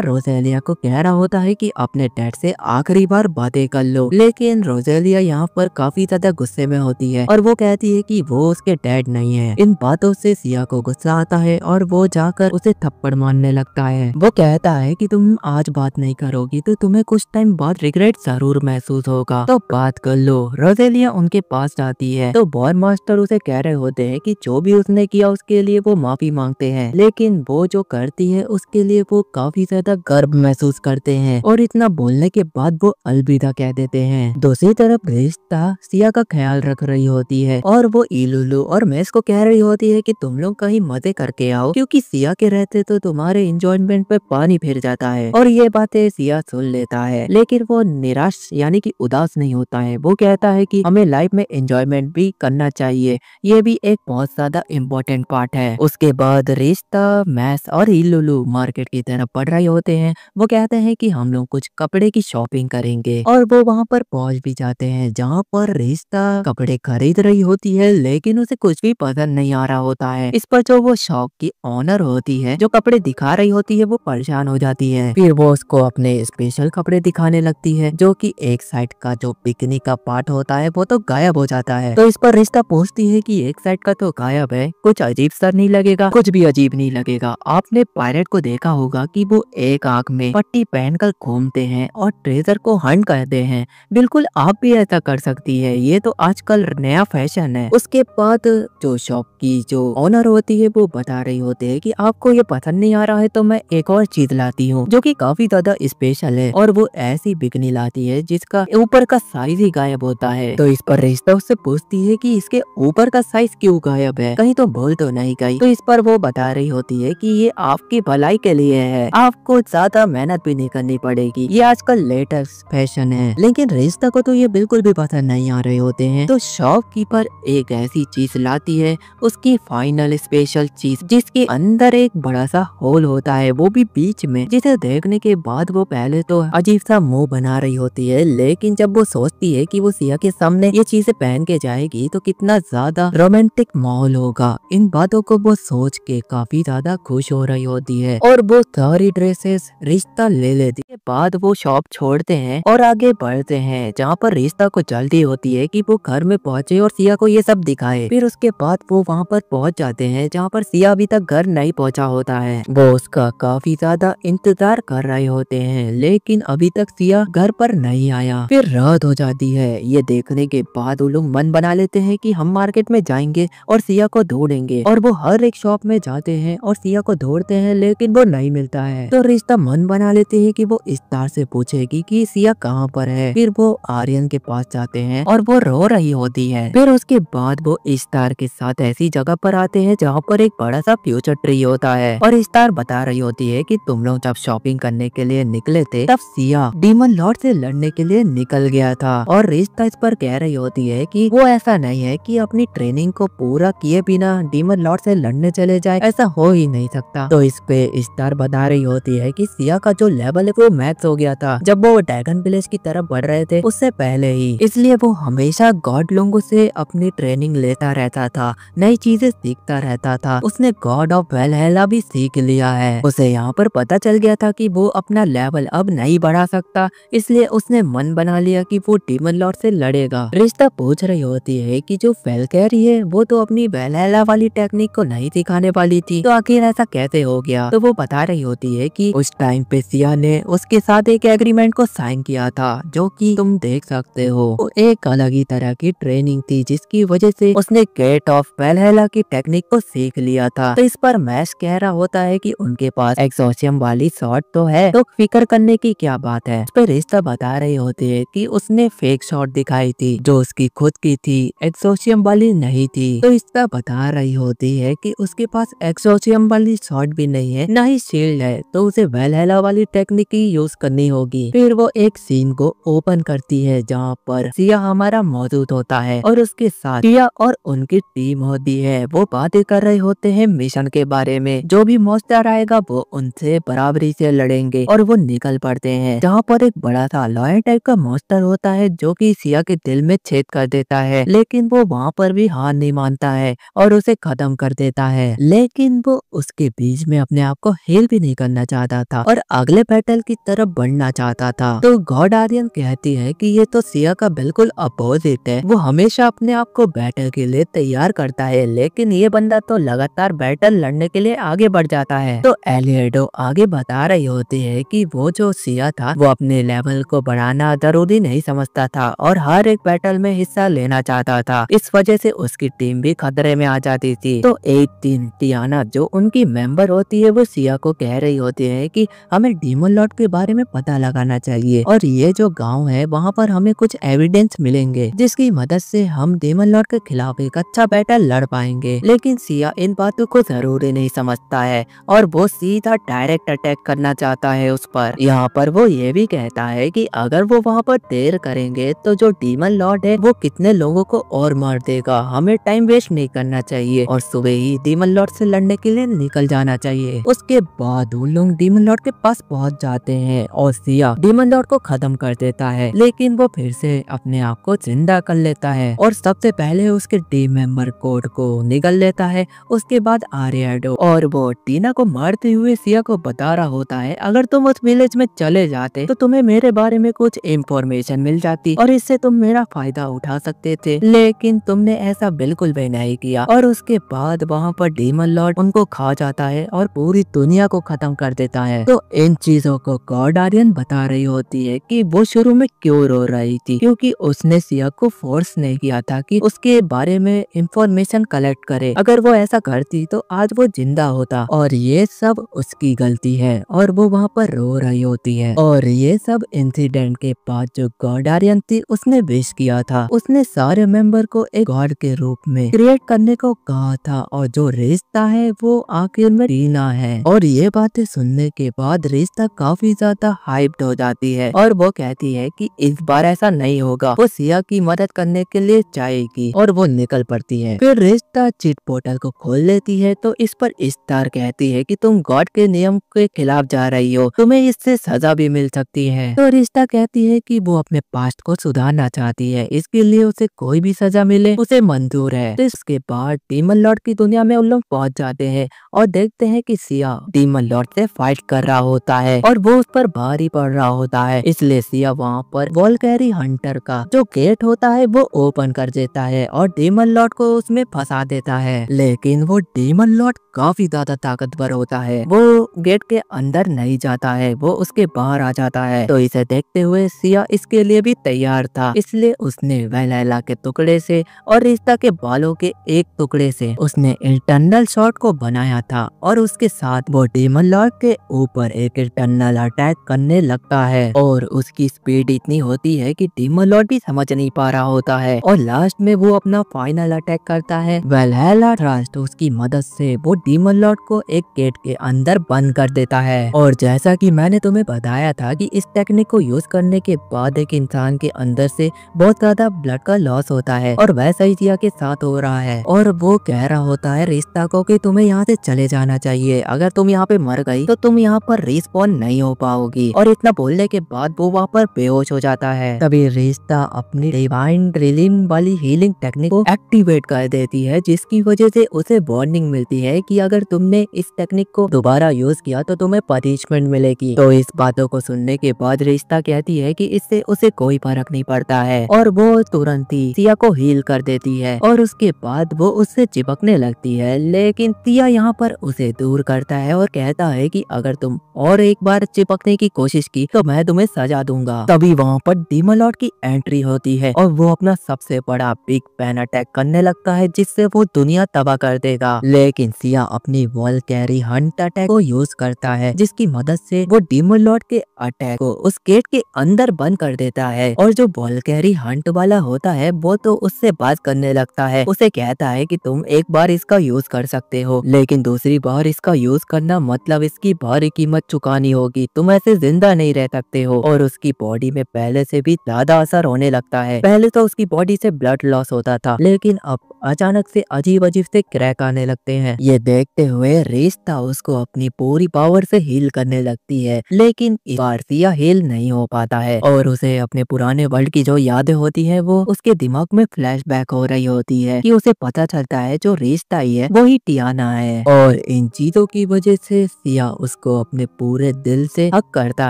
रोजेलिया को कह रहा होता है कि अपने डैड से आखिरी बार बातें कर लो, लेकिन रोजेलिया यहाँ पर काफी ज्यादा गुस्से में होती है और वो कहती है कि वो उसके डैड नहीं है। इन बातों से सिया को गुस्सा आता है और वो जाकर उसे थप्पड़ मारने लगता है। वो कहता है कि तुम आज बात नहीं करोगी तो तुम्हें कुछ टाइम बाद रिग्रेट जरूर महसूस होगा, तो बात कर लो। रोजेलिया उनके पास जाती है तो वॉर मास्टर उसे कह रहे होते हैं कि जो भी उसने किया उसके लिए वो माफी मांगते हैं, लेकिन वो जो करती है उसके लिए वो काफी ज्यादा गर्व महसूस करते हैं और इतना बोलने के बाद वो अलविदा कह देते हैं। दूसरी तरफ रिश्ता सिया का ख्याल रख रही होती है और वो इलुलु और मेस को कह रही होती है कि तुम लोग कहीं मजे करके आओ, क्योंकि सिया के रहते तो तुम्हारे एंजॉयमेंट पे पानी फिर जाता है। और ये बातें सिया सुन लेता है, लेकिन वो निराश यानी कि उदास नहीं होता है। वो कहता है कि हमें लाइफ में एंजॉयमेंट भी करना चाहिए, ये भी एक बहुत ज्यादा इम्पोर्टेंट पार्ट है। उसके बाद रिश्ता, मैस और इलुलु मार्केट की तरफ बढ़ रहे होते हैं। वो कहते हैं कि हम लोग कुछ कपड़े की शॉपिंग करेंगे और वो वहाँ पर पहुंच भी जाते हैं, जहाँ पर रिश्ता कपड़े खरीद रही होती है, लेकिन उसे कुछ भी पसंद नहीं आ रहा होता है। इस पर जो वो शॉप की ओनर होती है जो कपड़े दिखा रही होती है वो परेशान हो जाती है। फिर वो उसको अपने स्पेशल कपड़े दिखाने लगती है, जो कि एक साइड का जो बिकनी का पार्ट होता है वो तो गायब हो जाता है। तो इस पर रिश्ता पूछती है कि एक साइड का तो गायब है, कुछ अजीब सा नहीं लगेगा? कुछ भी अजीब नहीं लगेगा। आपने पायरेट को देखा होगा कि वो एक आंख में पट्टी पहनकर घूमते हैं और ट्रेजर को हंट करते हैं, बिल्कुल आप भी ऐसा कर सकती है, ये तो आजकल नया फैशन है। उसके बाद जो शॉप की जो ओनर होती है वो बता रही होती है कि आपको ये पसंद नहीं आ रहा है तो मैं एक और चीज लाती हूँ जो कि काफी ज्यादा स्पेशल है, और वो ऐसी बिकनी लाती है जिसका ऊपर का साइज ही गायब होता है। तो इस पर रिश्ता उससे पूछती है कि इसके ऊपर का साइज क्यों गायब है, कहीं तो भूल तो नहीं गई? तो इस पर वो बता रही होती है कि ये आपकी भलाई के लिए है, आपको ज्यादा मेहनत भी नहीं करनी पड़ेगी, ये आजकल लेटेस्ट फैशन है। लेकिन रिश्ता को तो ये बिल्कुल भी पसंद नहीं आ रहे होते हैं। तो शॉपकीपर एक ऐसी चीज लाती है, उसकी फाइनल स्पेशल चीज, जिसके अंदर एक बड़ा सा होल होता है, वो भी बीच में, जिसे देखने के बाद वो पहले तो अजीब सा मुंह बना रही होती है, लेकिन जब वो सोचती है कि वो सिया के सामने ये चीजें पहन के जाएगी तो कितना ज्यादा रोमांटिक माहौल होगा, इन बातों को वो सोच के काफी ज्यादा खुश हो रही होती है और वो सारी ड्रेसेस रिश्ता ले लेती है। बाद वो शॉप छोड़ते हैं और आगे बढ़ते हैं, जहाँ पर रिश्ता को जल्दी होती है कि वो घर में पहुंचे और सिया को ये सब दिखाए। फिर उसके बाद वो वहाँ पर पहुंच जाते हैं जहाँ पर सिया अभी तक घर नहीं पहुंचा होता है। वो उसका काफी ज्यादा इंतजार कर रहे होते हैं, लेकिन अभी तक सिया घर पर नहीं आया। फिर रात हो जाती है। ये देखने के बाद वो लोग मन बना लेते हैं कि हम मार्केट में जाएंगे और सिया को ढूंढेंगे, और वो हर एक शॉप में जाते हैं और सिया को ढूंढते हैं, लेकिन वो नहीं मिलता है। तो रिश्ता मन बना लेते हैं कि वो स्टार से पूछेगी कि सिया कहाँ पर है। फिर वो आर्यन के पास जाते हैं और वो रो रही होती है। फिर उसके बाद वो स्टार के साथ ऐसी जगह पर आते हैं जहाँ पर एक बड़ा सा फ्यूचर ट्री होता है, और स्टार बता रही होती है कि तुम लोग जब शॉपिंग करने के लिए निकले थे तब सिया डीमन लॉर्ड से लड़ने के लिए निकल गया था। और रिश्ता इस पर कह रही होती है कि वो ऐसा नहीं है कि अपनी ट्रेनिंग को पूरा किए बिना डीमन लॉर्ड से लड़ने चले जाए, ऐसा हो ही नहीं सकता। तो इस पे स्टार बता रही होती है कि सिया का जो लेवल है वो मैक्स हो गया था जब वो ड्रैगन विलेज की तरफ बढ़ रहे थे उससे पहले ही, इसलिए वो हमेशा गॉड लोगों से अपनी ट्रेनिंग लेता रहता था, नई चीजें सीखता रहता था। उसने गॉड ऑफ वेलहेला भी सीख लिया है। उसे यहाँ पर पता चल गया था कि वो अपना लेवल अब नहीं बढ़ा सकता, इसलिए उसने मन बना लिया कि वो डीमन लॉर्ड से लड़ेगा। रिश्ता पूछ रही होती है कि जो फेलकैरी है वो तो अपनी वेलहेला वाली टेक्निक को नहीं सिखाने वाली थी, तो आखिर ऐसा कैसे हो गया। तो वो बता रही होती है कि उस टाइम पे सिया ने उसके साथ एक एग्रीमेंट को साइन किया था, जो कि तुम देख सकते हो। वो एक अलग ही तरह की ट्रेनिंग थी जिसकी वजह से उसने गेट ऑफ वैलहैला की टेक्निक को सीख लिया था। तो इस पर मैश कह रहा होता है कि उनके पास एक्सोशियम वाली शॉट तो है, तो फिक्र करने की क्या बात है। इस पर रिश्ता बता रही होती है कि उसने फेक शॉट दिखाई थी जो उसकी खुद की थी, एक्सोशियम वाली नहीं थी। तो रिश्ता बता रही होती है कि उसके पास एक्सोशियम वाली शॉट भी नहीं है, न ही शील्ड है, तो उसे वैलहैला वाली टेक्निक ही यूज करनी होगी। फिर वो एक सीन को ओपन करती है जहाँ पर सिया हमारा मौजूद होता है और उसके साथ सिया और उनकी टीम होती है। वो बातें कर रहे होते हैं मिशन के बारे में, जो भी मॉन्स्टर आएगा वो उनसे बराबरी से लड़ेंगे, और वो निकल पड़ते हैं। जहाँ पर एक बड़ा सा लॉयन टाइप का मॉन्स्टर होता है जो कि सिया के दिल में छेद कर देता है, लेकिन वो वहाँ पर भी हार नहीं मानता है और उसे खत्म कर देता है। लेकिन वो उसके बीच में अपने आप को हील भी नहीं करना चाहता था और अगले बैटल की तरफ बढ़ना चाहता था। तो गॉड आर्यन कहती है कि ये तो सिया का बिल्कुल अपोजिट है, वो हमेशा अपने आप को बैटल के लिए तैयार करता है, लेकिन ये बंदा तो लगातार बैटल लड़ने के लिए आगे बढ़ जाता है। तो एलियडो आगे बता रही होती है कि वो जो सिया था वो अपने लेवल को बढ़ाना जरूरी नहीं समझता था और हर एक बैटल में हिस्सा लेना चाहता था। इस वजह से उसकी टीम भी खतरे में आ जाती थी। तो एक दिन टियाना जो उनकी मेंबर होती है वो सिया को कह रही होती है कि हमें डीमन लॉर्ड के बारे में पता लगाना चाहिए, और ये जो गांव है वहाँ पर हमें कुछ एविडेंस मिलेंगे जिसकी मदद से हम डीमन लॉर्ड के खिलाफ एक अच्छा बैटल लड़ पाएंगे। लेकिन सिया इन बातों को जरूरी नहीं समझता है और वो सीधा डायरेक्ट अटैक करना चाहता है उस पर। यहाँ पर वो ये भी कहता है कि अगर वो वहाँ पर देर करेंगे तो जो डीमन लॉर्ड है वो कितने लोगों को और मार देगा, हमें टाइम वेस्ट नहीं करना चाहिए और सुबह ही डीमन लॉर्ड से लड़ने के लिए निकल जाना चाहिए। उसके बाद उन लोग डीमन लॉर्ड के पास पहुंच जाते हैं और सिया डीमन लॉर्ड को खत्म कर देता है, लेकिन वो फिर से अपने आप को जिंदा कर लेता है और सबसे पहले उसके टीम मेंबर कोड को निगल लेता है। उसके बाद आर्यडो, और वो टीना को मारते हुए सिया को बता रहा होता है अगर तुम उस विलेज में चले जाते तो तुम्हें मेरे बारे में कुछ इंफॉर्मेशन मिल जाती और इससे तुम मेरा फायदा उठा सकते थे, लेकिन तुमने ऐसा बिल्कुल भी नहीं किया। और उसके बाद वहाँ पर डीमन लॉर्ड उनको खा जाता है और पूरी दुनिया को खत्म कर देता है। तो इन चीजों को गॉड आर्यन बता रही होती है कि वो शुरू में क्यों रो रही थी, क्योंकि उसने सिया को फोर्स नहीं किया था कि उसके बारे में इंफॉर्मेशन कलेक्ट करे। अगर वो ऐसा करती तो आज वो जिंदा होता, और ये सब उसकी गलती है और वो वहाँ पर रो रही होती है। और ये सब इंसिडेंट के बाद जो गॉड आर्यन थी उसने विश किया था, उसने सारे मेंबर को एक गॉड के रूप में क्रिएट करने को कहा था, और जो रिश्ता है वो आखिर में टीना है। और ये बातें सुनने के बाद रिश्ता काफी ज्यादा हाइप्ड हो जाती है और वो कहती है कि इस बार ऐसा नहीं होगा। वो सिया की मदद करने के लिए जाएगी और वो निकल पड़ती है। फिर रिश्ता चिट पोर्टल को खोल लेती है, तो इस पर स्टार कहती है कि तुम गॉड के नियम के खिलाफ जा रही हो, तुम्हें इससे सजा भी मिल सकती है। तो रिश्ता कहती है कि वो अपने पास्ट को सुधारना चाहती है, इसके लिए उसे कोई भी सजा मिले उसे मंजूर है। तो इसके बाद डीमन लॉर्ड की दुनिया में उन लोग पहुंच जाते हैं और देखते हैं कि सिया डीमन लॉर्ड से फाइट कर रहा होता है और वो उस पर भारी पड़ रहा होता है, इसलिए सिया वहाँ पर वॉल्कैरी हंटर का जो गेट होता है वो ओपन कर देता है और डीमन लॉर्ड को उसमें फंसा देता है। लेकिन वो डीमन लॉर्ड काफी ज्यादा ताकतवर होता है, वो गेट के अंदर नहीं जाता है, वो उसके बाहर आ जाता है। तो इसे देखते हुए सिया इसके लिए भी तैयार था, इसलिए उसने वैलहैला के टुकड़े से और रिश्ता के बालों के एक टुकड़े से उसने इंटरनल शॉट को बनाया था और उसके साथ वो डीमन लॉर्ड के ऊपर एक इंटरनल अटैक करने लगता है और उसकी स्पीड इतनी होती है कि डीमन लॉर्ड भी समझ नहीं पा रहा होता है और लास्ट में वो अपना फाइनल अटैक करता है। वैलहैला ट्रस्ट उसकी मदद से वो डीमन लॉर्ड को एक गेट के अंदर बंद कर देता है। और जैसा कि मैंने तुम्हें बताया था कि इस टेक्निक को यूज करने के बाद एक इंसान के अंदर से बहुत ज्यादा ब्लड का लॉस होता है और वैसा ही सिया के साथ हो रहा है और वो कह रहा होता है रिश्ता को कि तुम्हें यहाँ से चले जाना चाहिए, अगर तुम यहाँ पे मर गई तो तुम यहाँ पर रिस्पॉन नहीं हो पाओगी। और इतना बोलने के बाद वो वहाँ पर बेहोश हो जाता है। तभी रिश्ता अपनी डिवाइन ड्रिलिंग वाली हीलिंग टेक्निक को एक्टिवेट कर देती है, जिसकी वजह से उसे वार्निंग मिलती है कि अगर तुमने इस टेक्निक को दोबारा यूज किया तो तुम्हें पनिशमेंट मिलेगी। तो इस बातों को सुनने के बाद रिश्ता कहती है कि इससे उसे कोई फर्क नहीं पड़ता है और वो तुरंत ही सिया को हील कर देती है और उसके बाद वो उससे चिपकने लगती है, लेकिन सिया यहाँ पर उसे दूर करता है और कहता है कि अगर तुम और एक बार चिपकने की कोशिश की तो मैं तुम्हें सजा दूंगा। तभी वहाँ पर डीमन लॉर्ड की एंट्री होती है और वो अपना सबसे बड़ा बिग बैन अटैक करने लगता है जिससे वो दुनिया तबाह कर देगा। लेकिन सिया अपनी वॉलकैरी हंट अटैक को यूज करता है जिसकी मदद से वो डीमन लॉर्ड के अटैक को उस गेट के अंदर बंद कर देता है। और जो वॉलकैरी हंट वाला होता है वो तो उससे बात करने लगता है, उसे कहता है कि तुम एक बार इसका यूज कर सकते हो, लेकिन दूसरी बार इसका यूज करना मतलब इसकी भारी कीमत चुकानी होगी, तुम ऐसे जिंदा नहीं रह सकते हो। और उसकी बॉडी में पहले से भी ज्यादा असर होने लगता है। पहले तो उसकी बॉडी से ब्लड लॉस होता था, लेकिन अब अचानक से अजीब अजीब से क्रैक आने लगते हैं। ये देखते हुए रिश्ता उसको अपनी पूरी पावर से हील करने लगती है, लेकिन इस बार सिया हील नहीं हो पाता है और उसे अपने पुराने वर्ल्ड की जो यादें होती है वो उसके दिमाग में फ्लैशबैक हो रही होती है कि उसे पता चलता है जो रिश्ता ही है वो ही टियाना है। और इन चीजों की वजह से सिया उसको अपने पूरे दिल से हक करता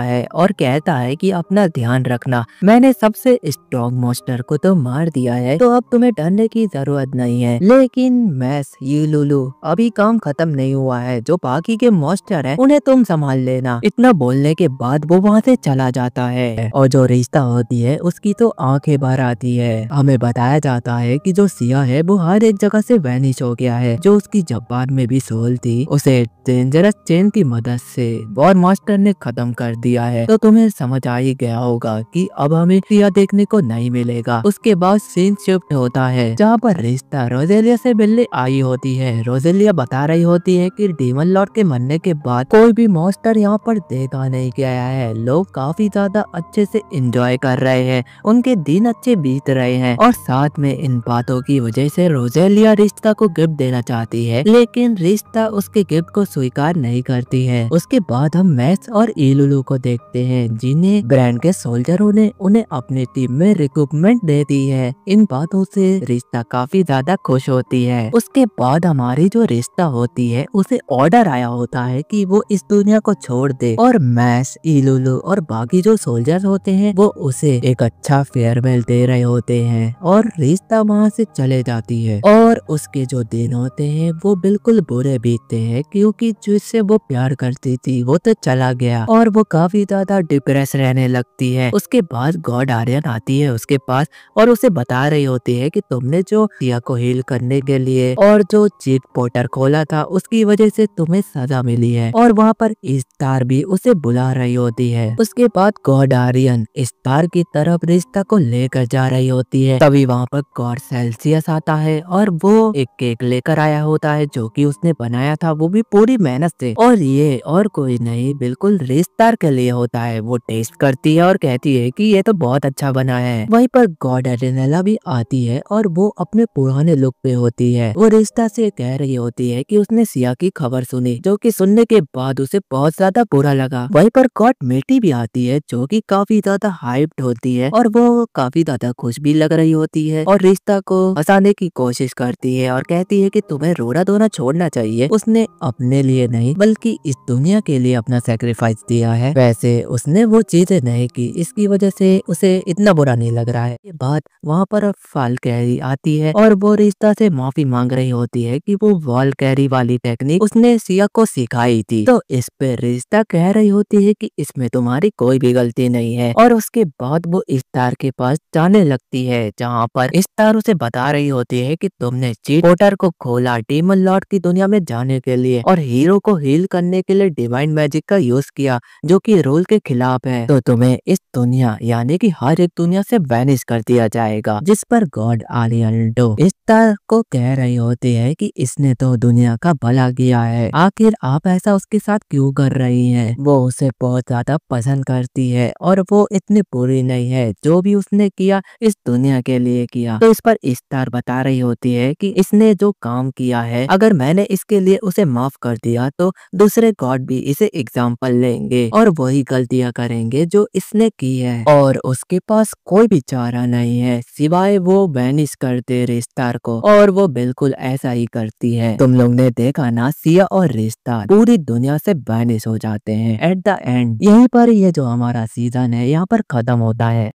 है और कहता है कि अपना ध्यान रखना, मैंने सबसे स्ट्रॉन्ग मॉन्स्टर को तो मार दिया है तो अब तुम्हें डरने की जरूरत नहीं है। लेकिन मैस ये लुलू अभी काम खत्म नहीं हुआ है, जो बाकी के मॉन्स्टर है उन्हें तुम संभाल लेना। इतना बोलने के बाद वो वहाँ से चला जाता है और जो रिश्ता होती है उसकी तो आंखें बाहर आती है। हमें बताया जाता है कि जो सिया है वो हर एक जगह से वैनिश हो गया है। जो उसकी जबान में भी सोल थी उसे डेंजरस चेन की मदद से वॉर मास्टर ने खत्म कर दिया है। तो तुम्हें समझ आ ही गया होगा कि अब हमें सिया देखने को नहीं मिलेगा। उसके बाद सीन शिफ्ट होता है जहाँ पर रिश्ता रोजेलिया से मिलने आई होती है। रोजेलिया बता रही होती है कि डीमन लॉर्ड के मरने के बाद कोई भी मॉन्स्टर यहाँ पर देखा नहीं गया है, लोग काफी ज्यादा अच्छे से एंजॉय कर रहे हैं, उनके दिन अच्छे बीत रहे हैं। और साथ में इन बातों की वजह से रोजेलिया रिश्ता को गिफ्ट देना चाहती है, लेकिन रिश्ता उसके गिफ्ट को स्वीकार नहीं करती है। उसके बाद हम मैक्स और इलुलू को देखते हैं जिन्हें ब्रांड के सोल्जरों ने उन्हें अपनी टीम में रिक्रूटमेंट दे दी है। इन बातों से रिश्ता काफी ज्यादा खुश होती है। उसके बाद हमारी जो रिश्ता होती है उसे ऑर्डर आया होता है कि वो इस दुनिया को छोड़ दे और मैक्स, इलुलू और बाकी जो सोल्जर होते हैं वो उसे एक अच्छा फेयरवेल दे रहे होते हैं और रिश्ता वहाँ से चले जाती है। और उसके जो दिन होते हैं वो बिल्कुल बुरे बीतते हैं क्योंकि जिससे वो प्यार करती थी वो तो चला गया और वो काफी ज्यादा डिप्रेस रहने लगती है। उसके बाद गॉड आर्यन आती है उसके पास और उसे बता रही होती है कि तुमने जो सिया को हील करने के लिए और जो चीट पोर्टर खोला था उसकी वजह से तुम्हें सजा मिली है। और वहाँ पर स्टार भी उसे बुला रही होती है। उसके बाद गॉड आर्यन स्टार की तरफ रिश्ता को लेकर जा रही होती है। तभी वहाँ पर गॉड सेल्सियस आता है और वो एक केक लेकर आया होता है जो कि उसने बनाया था, वो भी पूरी मेहनत से। और ये और कोई नहीं बिल्कुल रिश्तार के लिए होता है। वो टेस्ट करती है और कहती है कि ये तो बहुत अच्छा बना है। वहीं पर गॉड एरेनेला भी आती है और वो अपने पुराने लुक पे होती है। वो रिश्ता से कह रही होती है कि उसने सिया की खबर सुनी, जो कि सुनने के बाद उसे बहुत ज्यादा बुरा लगा। वहीं पर गॉड मेटी भी आती है जो कि काफी ज्यादा हाइप्ड होती है और वो काफी ज्यादा खुश भी लग रही होती है और रिश्ता को हंसाने की कोशिश करती है और कहती है कि तुम्हें रोना धोना छोड़ना चाहिए। उसने अपने लिए नहीं बल्कि इस दुनिया के लिए अपना सेक्रीफाइस दिया है, वैसे उसने वो चीजें नहीं की, इसकी वजह से उसे इतना बुरा नहीं लग रहा है। ये बात वहाँ पर फाल कैरी आती है और वो रिश्ता से माफी मांग रही होती है कि वो वॉल कैरी वाली टेक्निक उसने सिया को सिखाई थी। तो इस पे रिश्ता कह रही होती है कि इसमें तुम्हारी कोई भी गलती नहीं है। और उसके बाद वो स्टार के पास जाने लगती है जहाँ पर स्टार उसे बता रही होती है कि तुमने चीट पोर्टर को खोला डीमन लॉर्ड की दुनिया में जाने के लिए और हीरो को हील करने के लिए डिवाइन मैजिक का यूज किया जो कि रूल के खिलाफ है, तो तुम्हें इस दुनिया यानी कि हर एक दुनिया से वैनिश कर दिया जाएगा। जिस पर गॉड आलियल्डो स्टार को कह रही होती है कि इसने तो दुनिया का भला किया है, आखिर आप ऐसा उसके साथ क्यों कर रही हैं? वो उसे बहुत ज्यादा पसंद करती है और वो इतनी बुरी नहीं है, जो भी उसने किया इस दुनिया के लिए किया। तो इस पर स्टार बता रही होती है कि इसने जो काम किया है अगर मैंने इसके लिए उसे माफ कर दिया तो दूसरे गॉड भी इसे एग्जाम्पल लेंगे और वही गलतियां करेंगे जो इसने की है और उसके पास कोई भी चारा नहीं है सिवाय वो वैनिश कर दे रिश्ता को। और वो बिल्कुल ऐसा ही करती है। तुम लोग ने देखा ना, सिया और रिश्ता पूरी दुनिया से वैनिश हो जाते हैं एट द एंड। यहीं पर ये जो हमारा सीजन है यहाँ पर खत्म होता है।